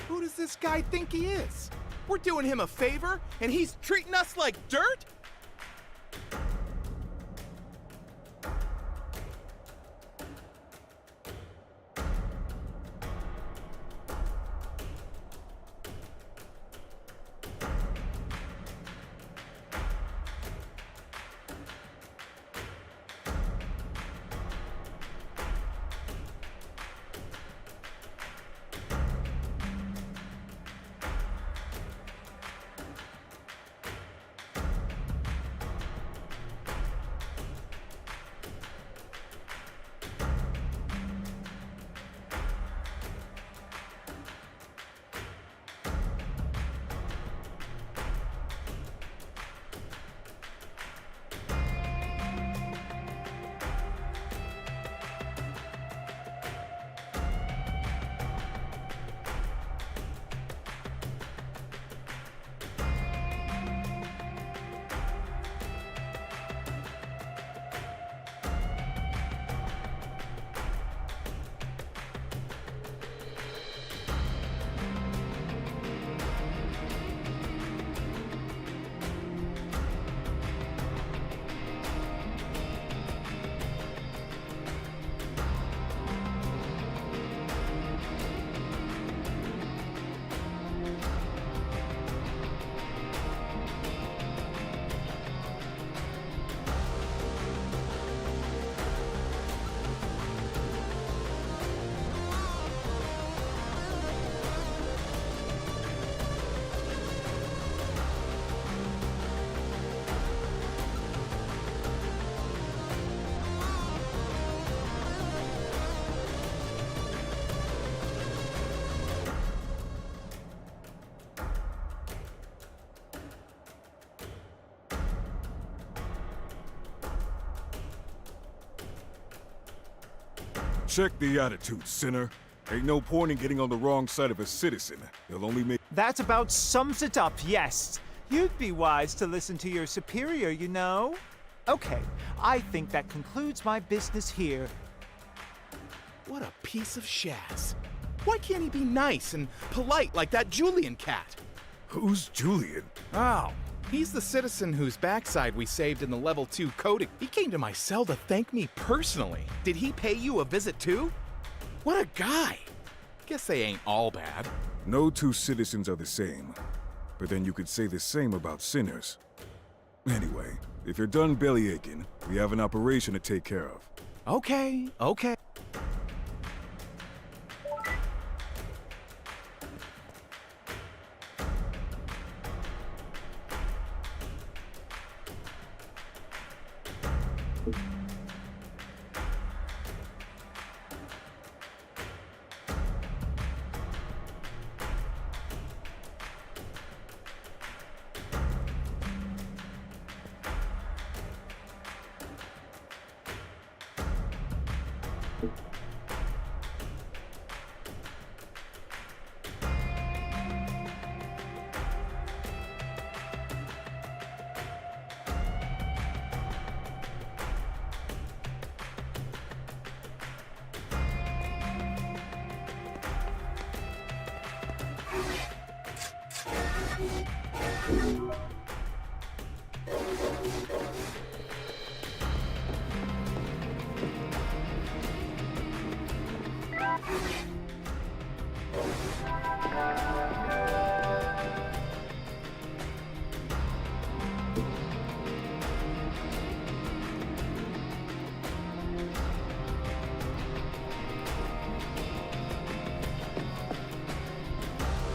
[SPEAKER 13] Who does this guy think he is? We're doing him a favor, and he's treating us like dirt?
[SPEAKER 3] Check the attitude, sinner. Ain't no point in getting on the wrong side of a citizen. They'll only make—
[SPEAKER 16] That about sums it up, yes. You'd be wise to listen to your superior, you know. Okay, I think that concludes my business here.
[SPEAKER 13] What a piece of shaz. Why can't he be nice and polite like that Julian cat?
[SPEAKER 3] Who's Julian?
[SPEAKER 13] Oh, he's the citizen whose backside we saved in the level 2 coding. He came to my cell to thank me personally. Did he pay you a visit too? What a guy. Guess they ain't all bad.
[SPEAKER 3] No two citizens are the same. But then you could say the same about sinners. Anyway, if you're done bellyaching, we have an operation to take care of.
[SPEAKER 13] Okay.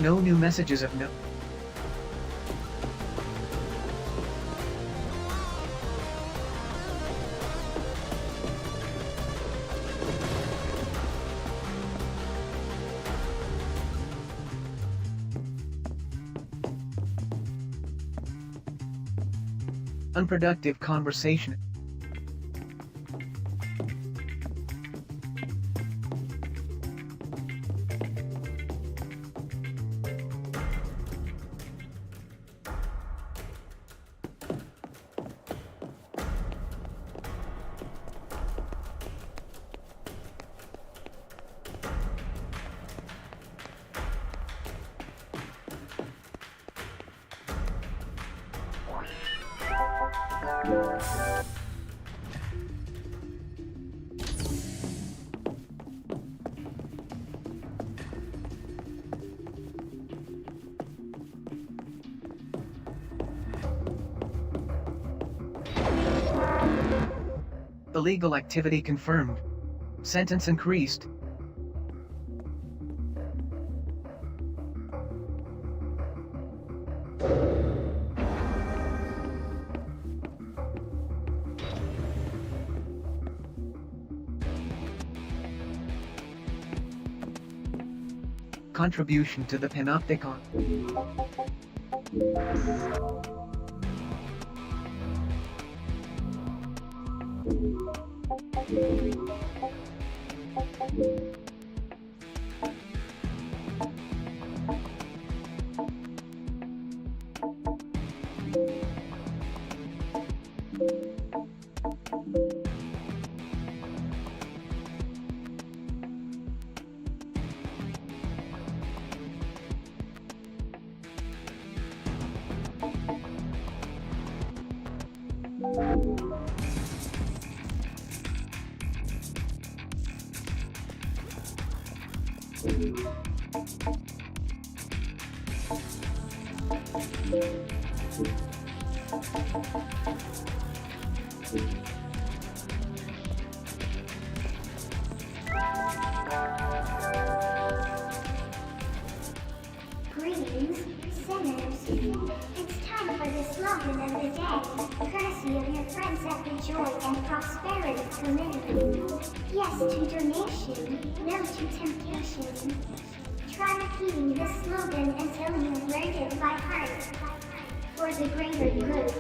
[SPEAKER 10] No new messages of note. unproductive conversation. Illegal activity confirmed. Sentence increased. Contribution to the Panopticon.
[SPEAKER 9] Greetings, sinners. It's time for the slogan of the day, courtesy of your friends at the Joy and Prosperity Committee. Yes to donation, no to temptation. Try repeating this slogan until you learned it by heart. For the greater good.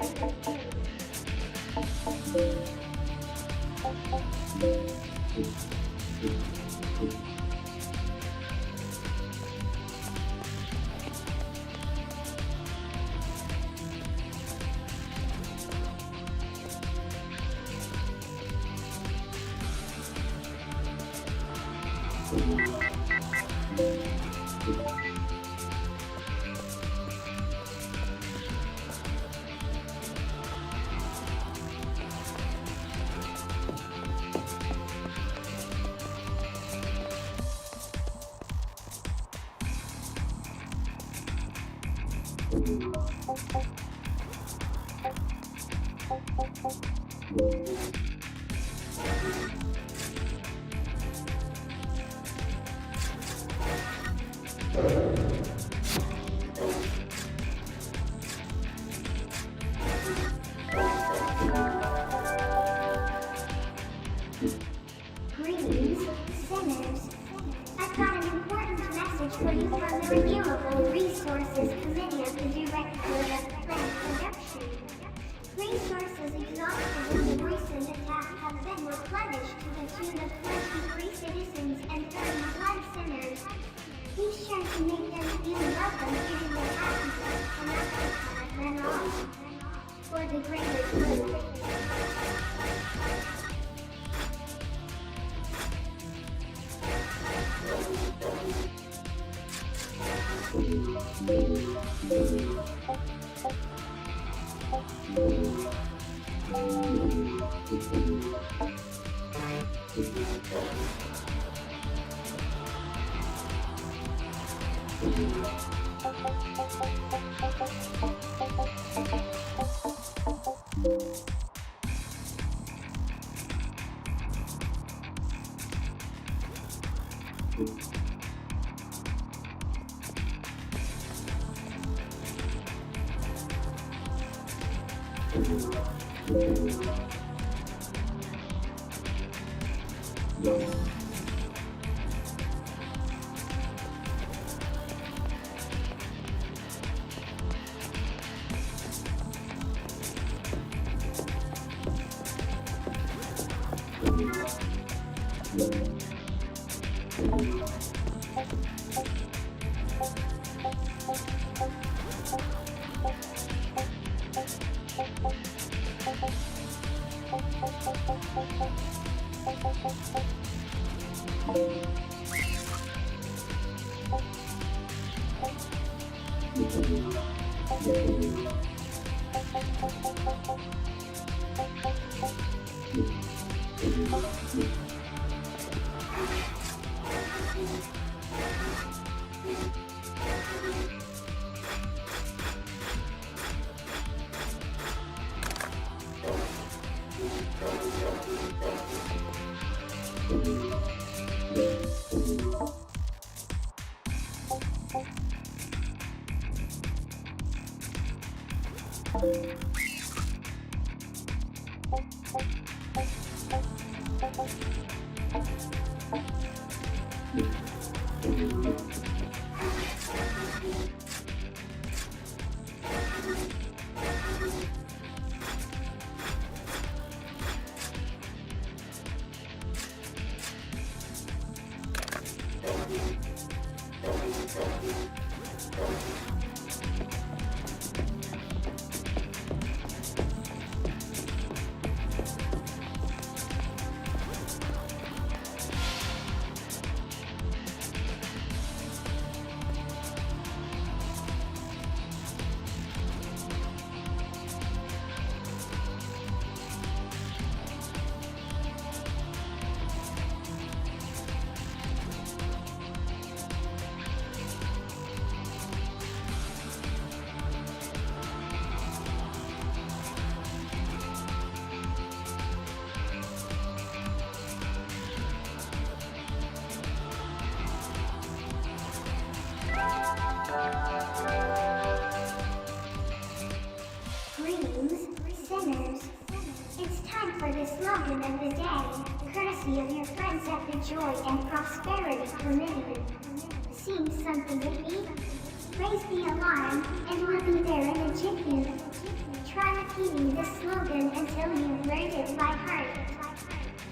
[SPEAKER 9] Greetings, sinners. I've got an important message for you from the Renewable Resources Committee of the Directorate of Plant Production. Resources exhausted in the recent attack have been replenished to the tune of 23 citizens and 31 sinners. Be sure to make them feel welcome in the happiness and after then on. For the greater good. Greetings, sinners. It's time for the slogan of the day, courtesy of your friends at the Joy and Prosperity Committee. Seeing something to eat? Raise the alarm, and we'll be there in a jiffy. Try repeating this slogan until you've learned it by heart.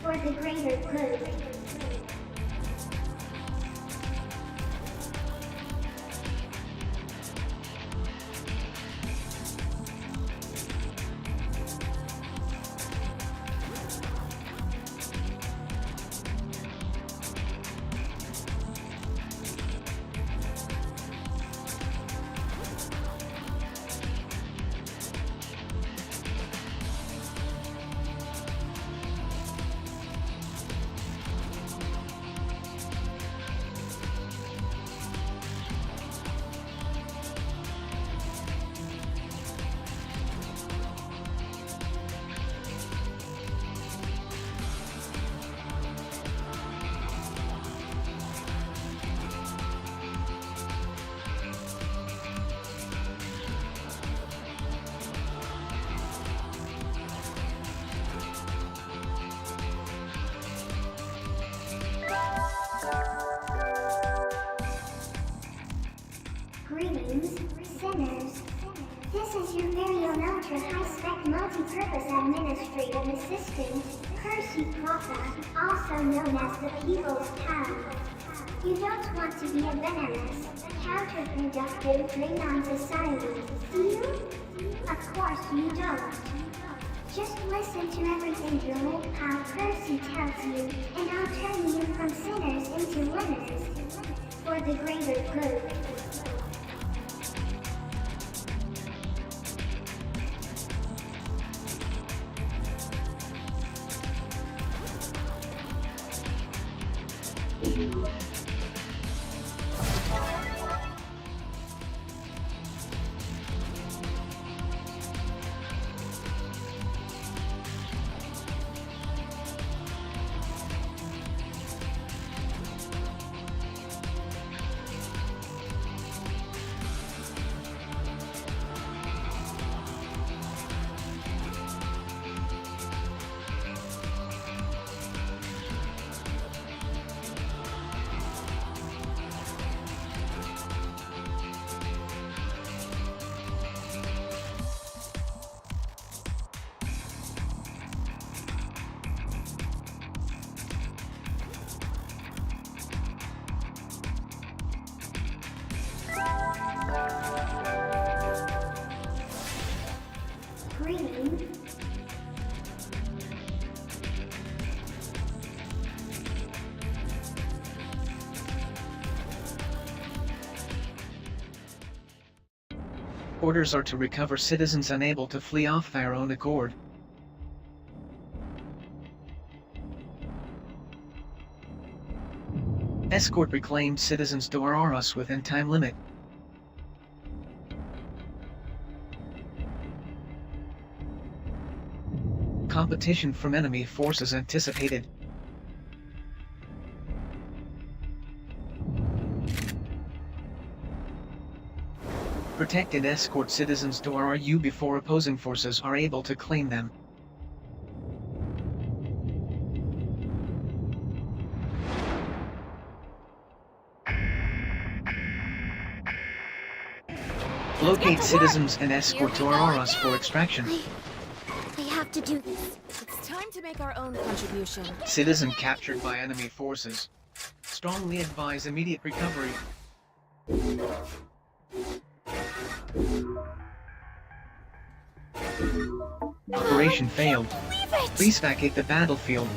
[SPEAKER 9] For the greater good. Greetings, sinners. This is your very own ultra-high-spec multi-purpose administrative assistant, Percy Prata, also known as the People's Pal. You don't want to be a venomous, counterproductive drain on society, do you? Of course you don't. Just listen to everything your old pal Percy tells you, and I'll turn you from sinners into winners. For the greater good.
[SPEAKER 10] Orders are to recover citizens unable to flee off their own accord. Escort reclaimed citizens to Auroras within time limit. Competition from enemy forces anticipated. Protect and escort citizens to RRU before opposing forces are able to claim them. Locate citizens and escort to Auroras for extraction.
[SPEAKER 6] I have to do this.
[SPEAKER 5] It's time to make our own contribution.
[SPEAKER 10] Citizen captured by enemy forces. Strongly advise immediate recovery. Operation failed. Please vacate the battlefield.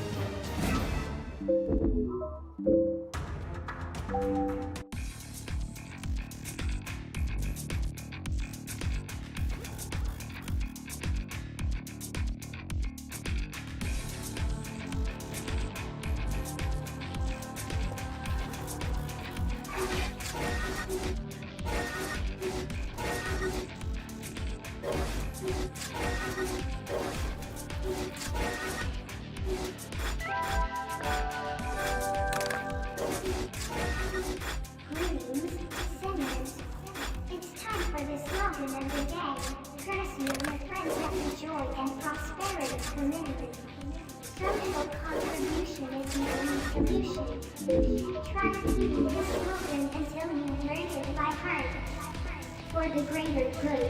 [SPEAKER 9] Greetings, sinners. It's time for the slogan of the day, courtesy of your friends at the Joy and Prosperity Community. Social contribution is the only solution. Try repeating this slogan until you learn it by heart. For the greater good.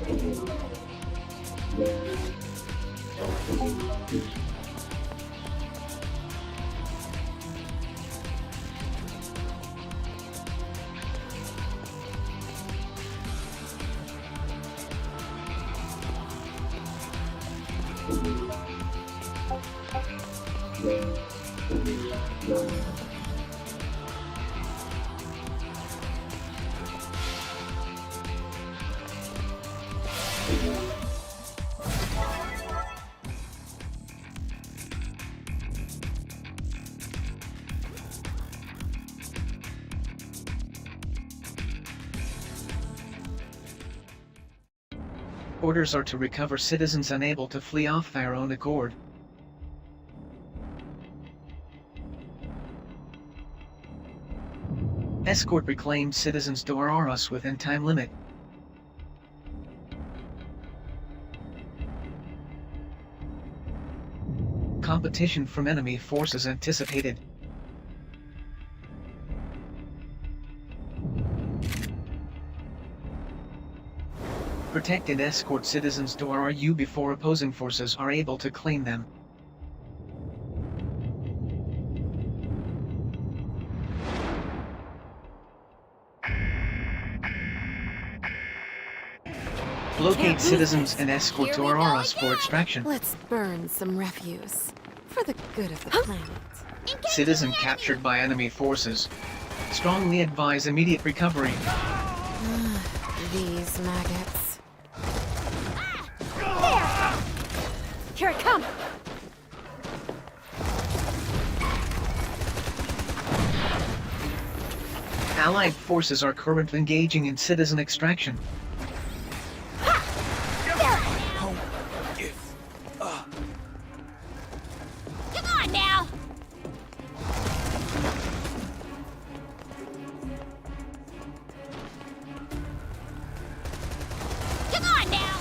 [SPEAKER 9] Orders are to recover citizens unable to flee off their own accord. Escort reclaimed citizens to Auroras within time limit. Competition from enemy forces anticipated. Protect and escort citizens to RRU before opposing forces are able to claim them. Locate citizens and escort to Auroras for extraction.
[SPEAKER 5] Let's burn some refuse. For the good of the planet.
[SPEAKER 10] Citizen captured by enemy forces. Strongly advise immediate recovery.
[SPEAKER 5] These maggots.
[SPEAKER 6] Here it comes!
[SPEAKER 10] Allied forces are currently engaging in citizen extraction.
[SPEAKER 6] Come on now! Come on now!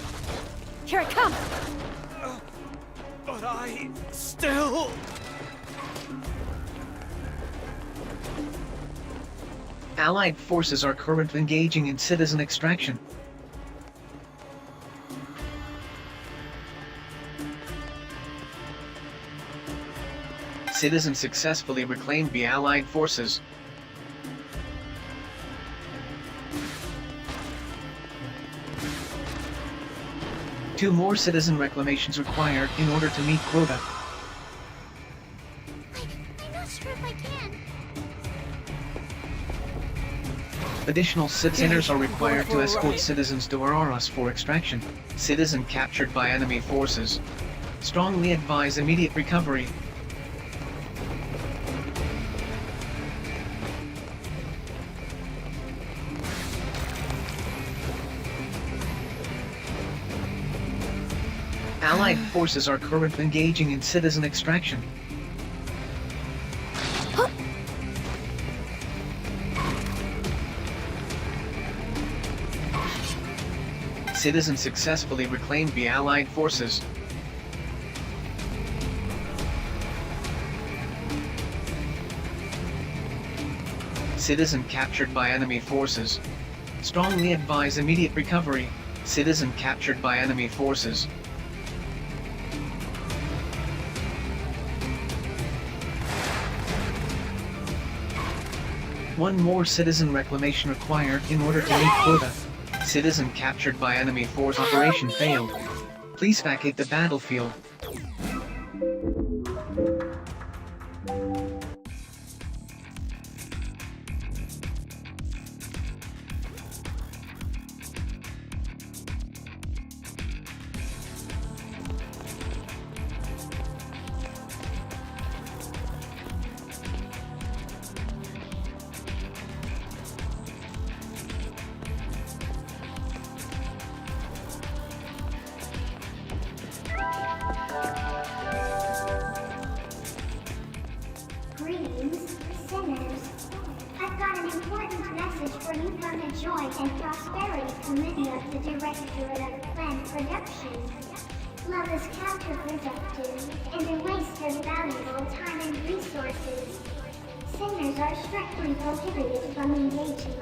[SPEAKER 6] Here it comes!
[SPEAKER 16] But I still...
[SPEAKER 10] Allied forces are currently engaging in citizen extraction. Citizens successfully reclaimed by Allied forces. Two more citizen reclamations required in order to meet quota.
[SPEAKER 9] I'm not sure if I can.
[SPEAKER 10] Additional sinners are required to escort citizens to Auroras for extraction. Citizen captured by enemy forces. Strongly advise immediate recovery. Allied forces are currently engaging in citizen extraction. Citizen successfully reclaimed the Allied forces. Citizen captured by enemy forces. Strongly advise immediate recovery. Citizen captured by enemy forces. One more citizen reclamation required in order to meet quota. Citizen captured by enemy force. Operation failed. Please vacate the battlefield.
[SPEAKER 9] Greetings, sinners. I've got an important message for you from the Joy and Prosperity Committee of the Directorate of Planned Production. Love is counterproductive and a waste of valuable time and resources. Sinners are strictly prohibited from engaging.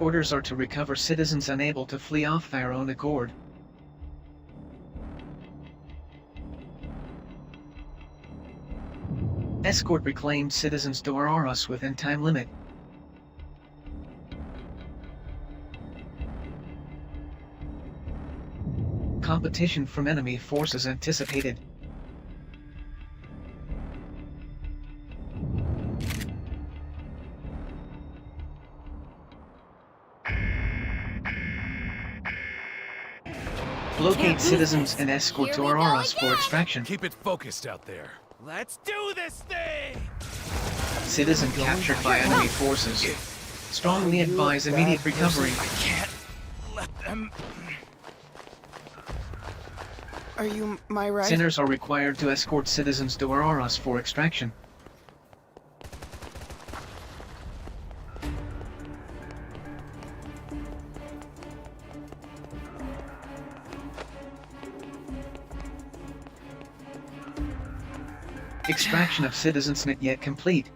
[SPEAKER 9] Orders are to recover citizens unable to flee off their own accord. Escort reclaimed citizens to Auroras within time limit. Competition from enemy forces anticipated. Locate citizens and escort to Auroras for extraction.
[SPEAKER 13] Keep it focused out there.
[SPEAKER 8] Let's do this thing!
[SPEAKER 10] Citizen captured by enemy forces. Strongly advise immediate recovery.
[SPEAKER 13] I can't let them...
[SPEAKER 17] Are you my right?
[SPEAKER 10] Sinners are required to escort citizens to Auroras for extraction. Extraction of citizens not yet complete.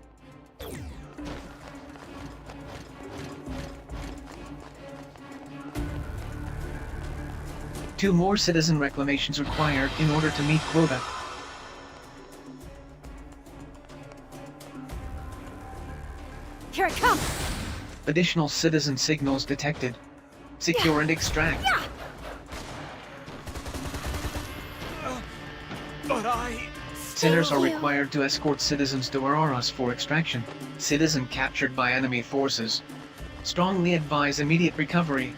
[SPEAKER 10] 2 more citizen reclamations required in order to meet quota.
[SPEAKER 5] Here it comes!
[SPEAKER 10] Additional citizen signals detected. Secure and extract.
[SPEAKER 3] But
[SPEAKER 10] Sinners are required to escort citizens to Auroras for extraction. Citizen captured by enemy forces. Strongly advise immediate recovery.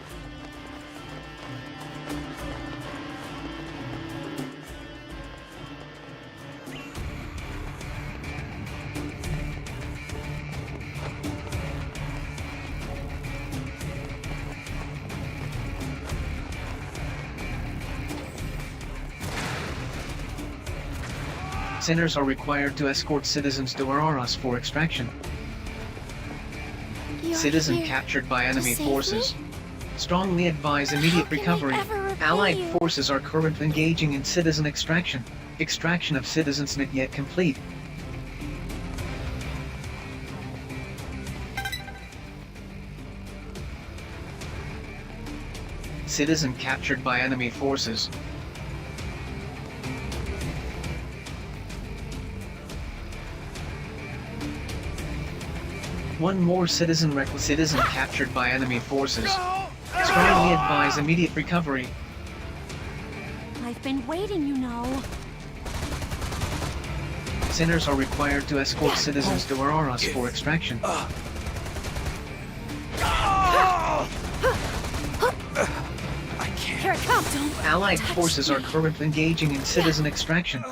[SPEAKER 10] Sinners are required to escort citizens to Auroras for extraction. Citizen captured by enemy forces. Strongly advise immediate recovery. Allied forces are currently engaging in citizen extraction. Extraction of citizens not yet complete. Citizen captured by enemy forces. One more citizen captured by enemy forces. Strongly advise immediate recovery.
[SPEAKER 5] I've been waiting, you know.
[SPEAKER 10] Sinners are required to escort citizens to Auroras for extraction.
[SPEAKER 5] Here it comes!
[SPEAKER 10] Allied forces are currently engaging in citizen extraction.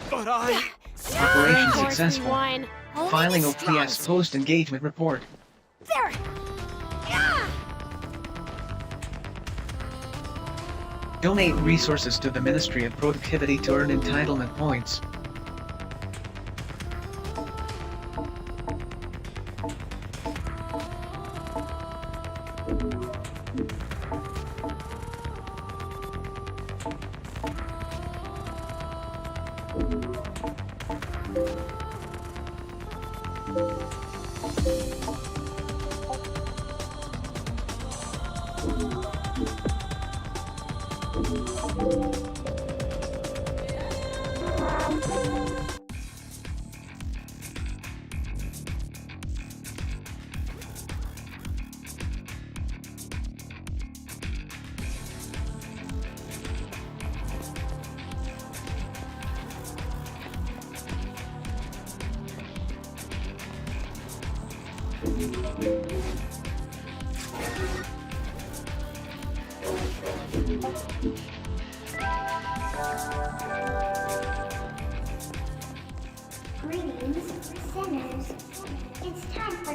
[SPEAKER 3] But
[SPEAKER 10] Operation successful. Filing OPS post-engagement report.
[SPEAKER 5] There!
[SPEAKER 10] Donate resources to the Ministry of Productivity to earn entitlement points.
[SPEAKER 9] Greetings, sinners. It's time for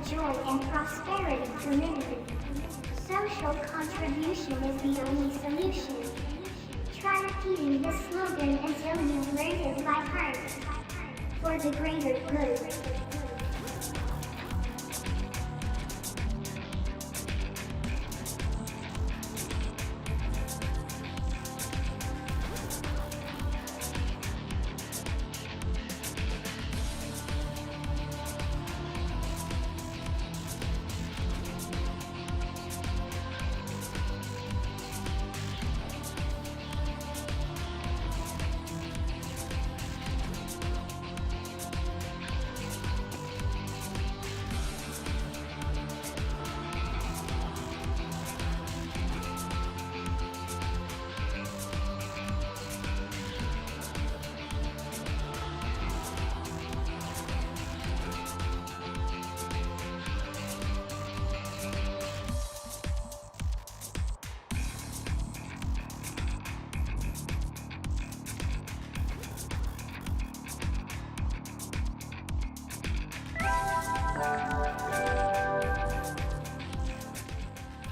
[SPEAKER 9] Joy and Prosperity Committee. Social contribution is the only solution. Try repeating this slogan until you've learned it by heart. For the greater good.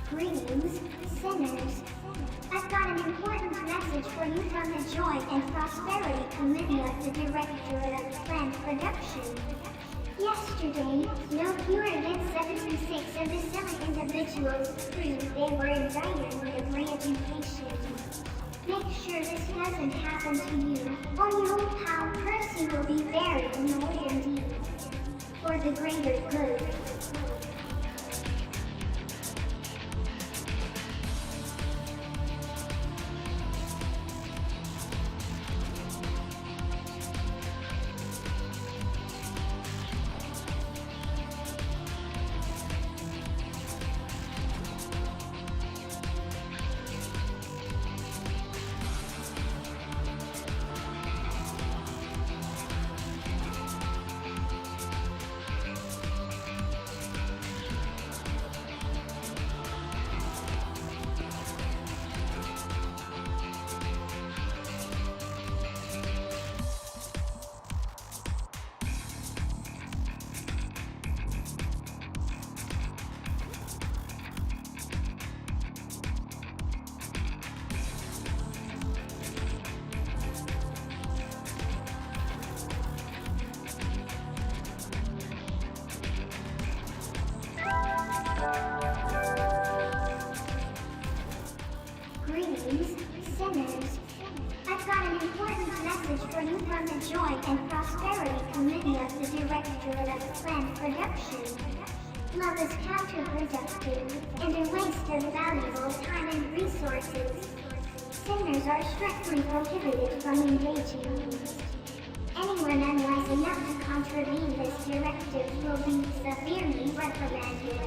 [SPEAKER 9] Greetings, sinners. I've got an important message for you from the Joy and Prosperity Committee of the Directorate of Planned Production. Yesterday, no fewer than 76 of the select individuals proved they were in dire need of re-education. Make sure this doesn't happen to you, or your old pal Percy will be very annoyed indeed. For the greater good. Greetings, sinners. I've got an important message for you from the Joy and Prosperity Committee of the Directorate of Planned Production. Love is counterproductive and a waste of valuable time and resources. Sinners are strictly prohibited from engaging. Anyone unwise enough to contravene this directive will be severely reprimanded.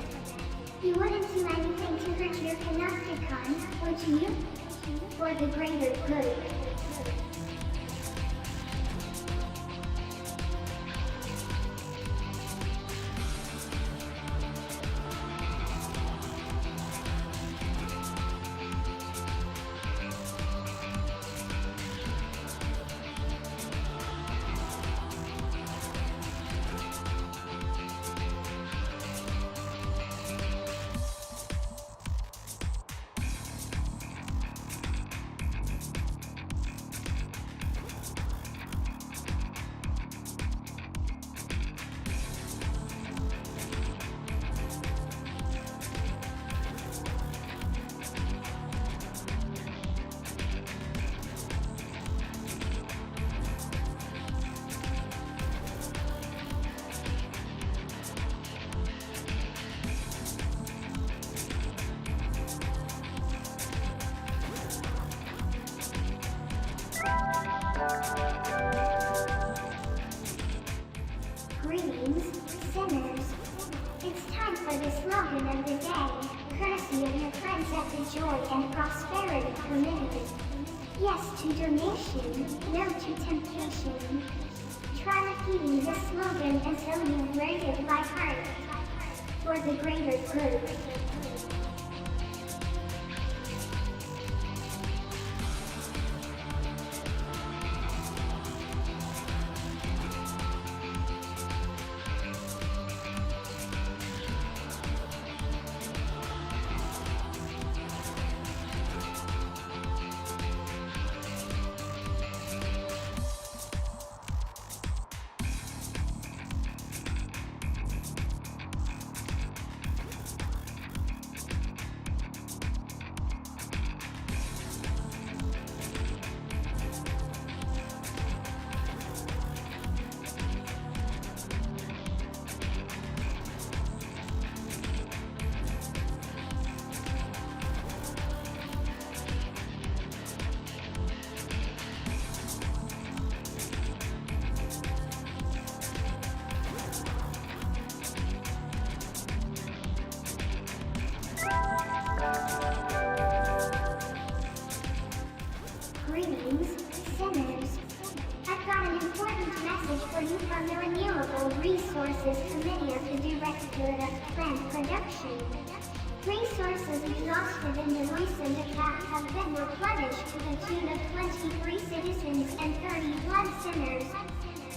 [SPEAKER 9] You wouldn't do anything to hurt your Panopticon, would you? For the greater good. Greetings, sinners. It's time for the slogan of the day, courtesy of your friends at the Joy and Prosperity Committee. Yes to donation, no to temptation. Try repeating this slogan until you've learned it by heart. For the greater good. of the director of plant production. Resources exhausted in the recent attack have been replenished to the tune of 23 citizens and 31 sinners.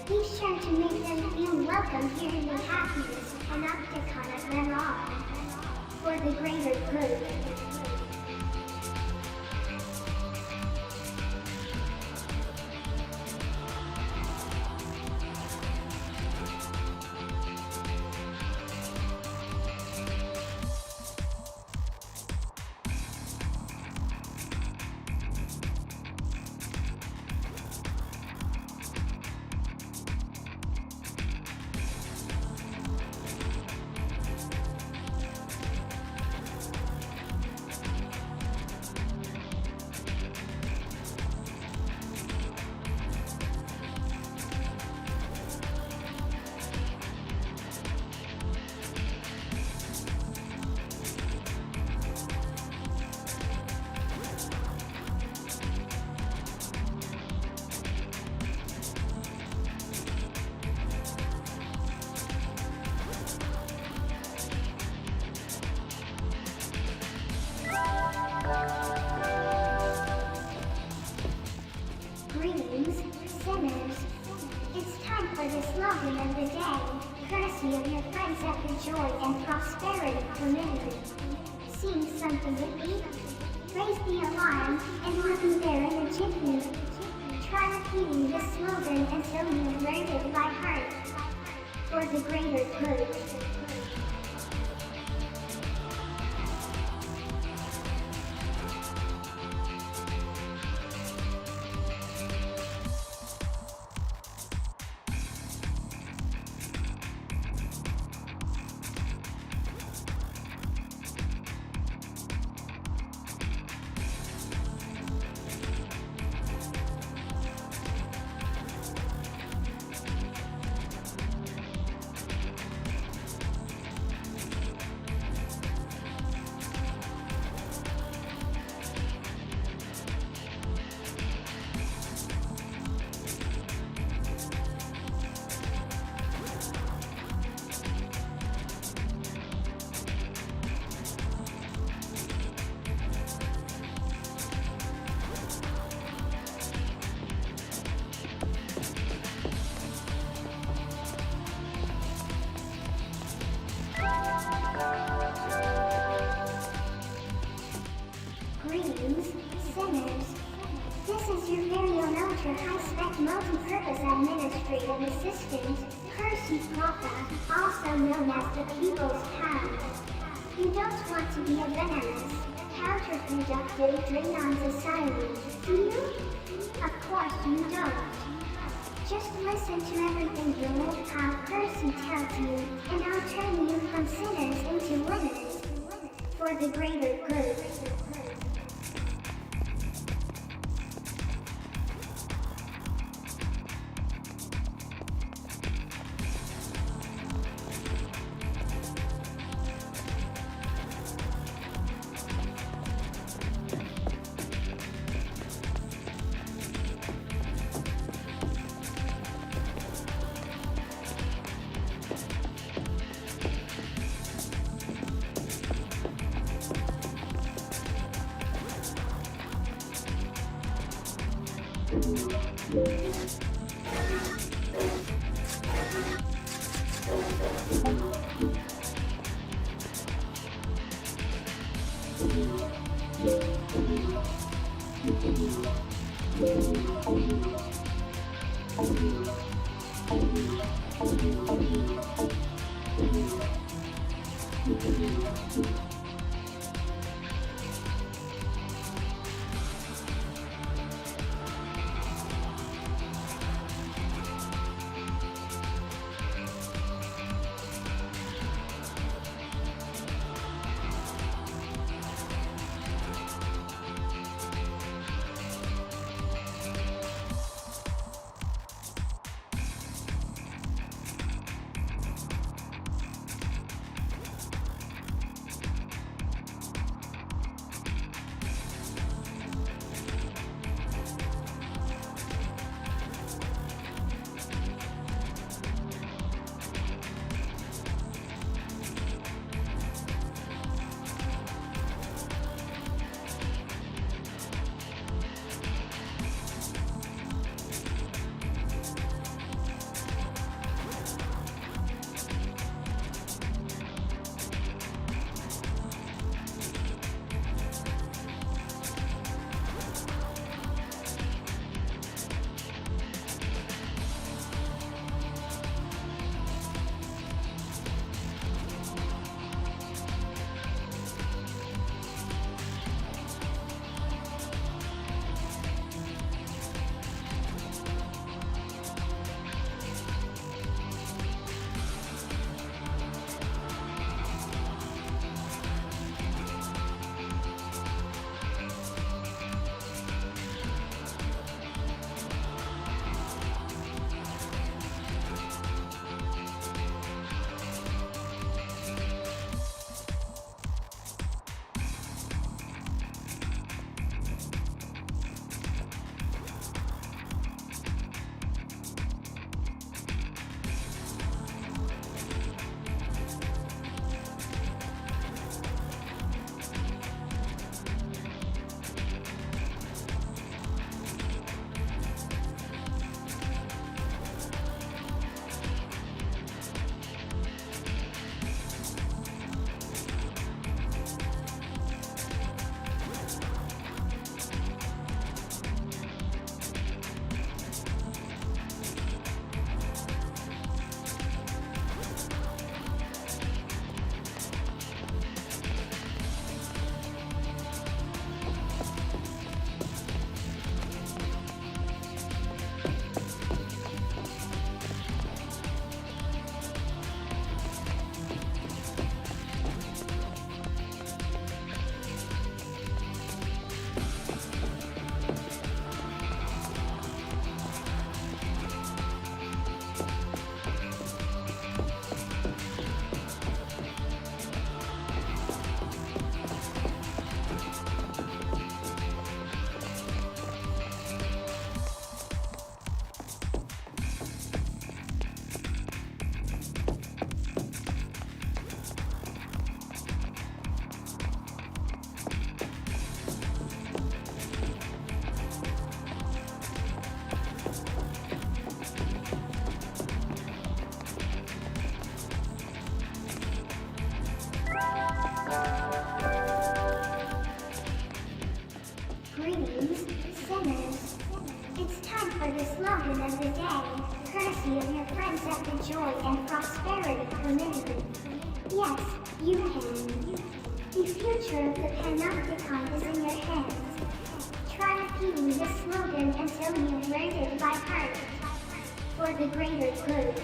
[SPEAKER 9] Be sure to make them feel welcome here in the happiest panopticon of them all. For the greater good. Greetings, sinners. It's time for the slogan of the day, courtesy of your friends at the Joy and Prosperity Community. Seeing something to eat? Raise the alarm, and we'll be there in a jiffy. Try repeating this slogan until you've learned it by heart. For the greater good. Greetings, sinners. This is your very own ultra-high-spec multi-purpose administrative assistant, Percy Papa, also known as the People's Pound. You don't want to be a venomous, counterproductive drain on society, do you? Of course you don't. Just listen to everything your old pal Percy tells you, and I'll turn you from sinners into winners. For the greater good. Yes, you can. The future of the Panopticon is in your hands. Try repeating the slogan until you've learned it by heart. For the greater good.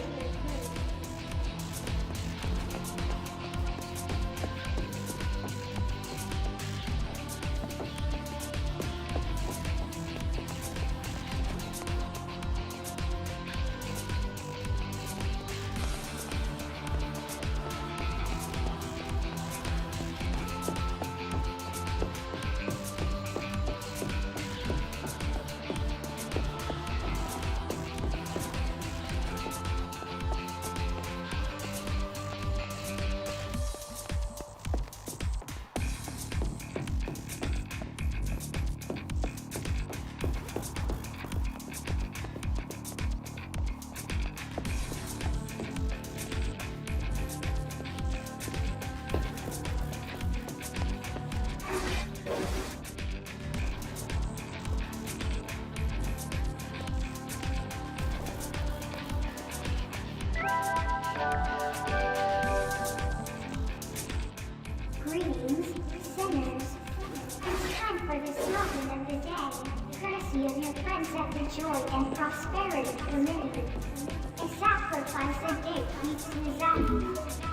[SPEAKER 9] Greetings, sinners. It's time for the slogan of the day, courtesy of your friends at the Joy and Prosperity Committee. A sacrifice a day keeps resolved.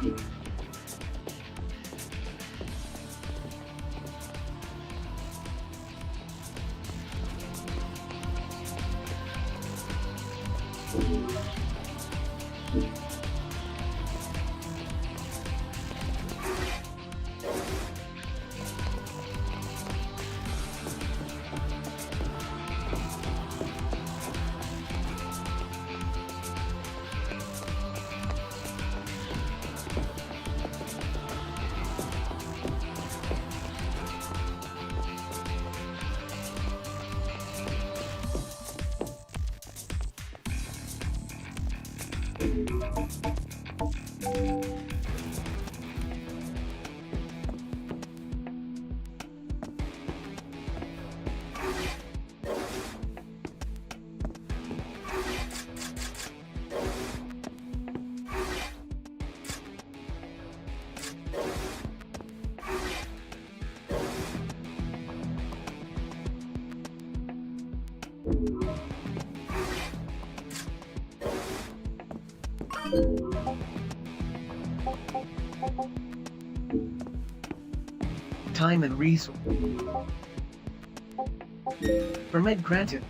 [SPEAKER 10] Time and resource. Permit granted.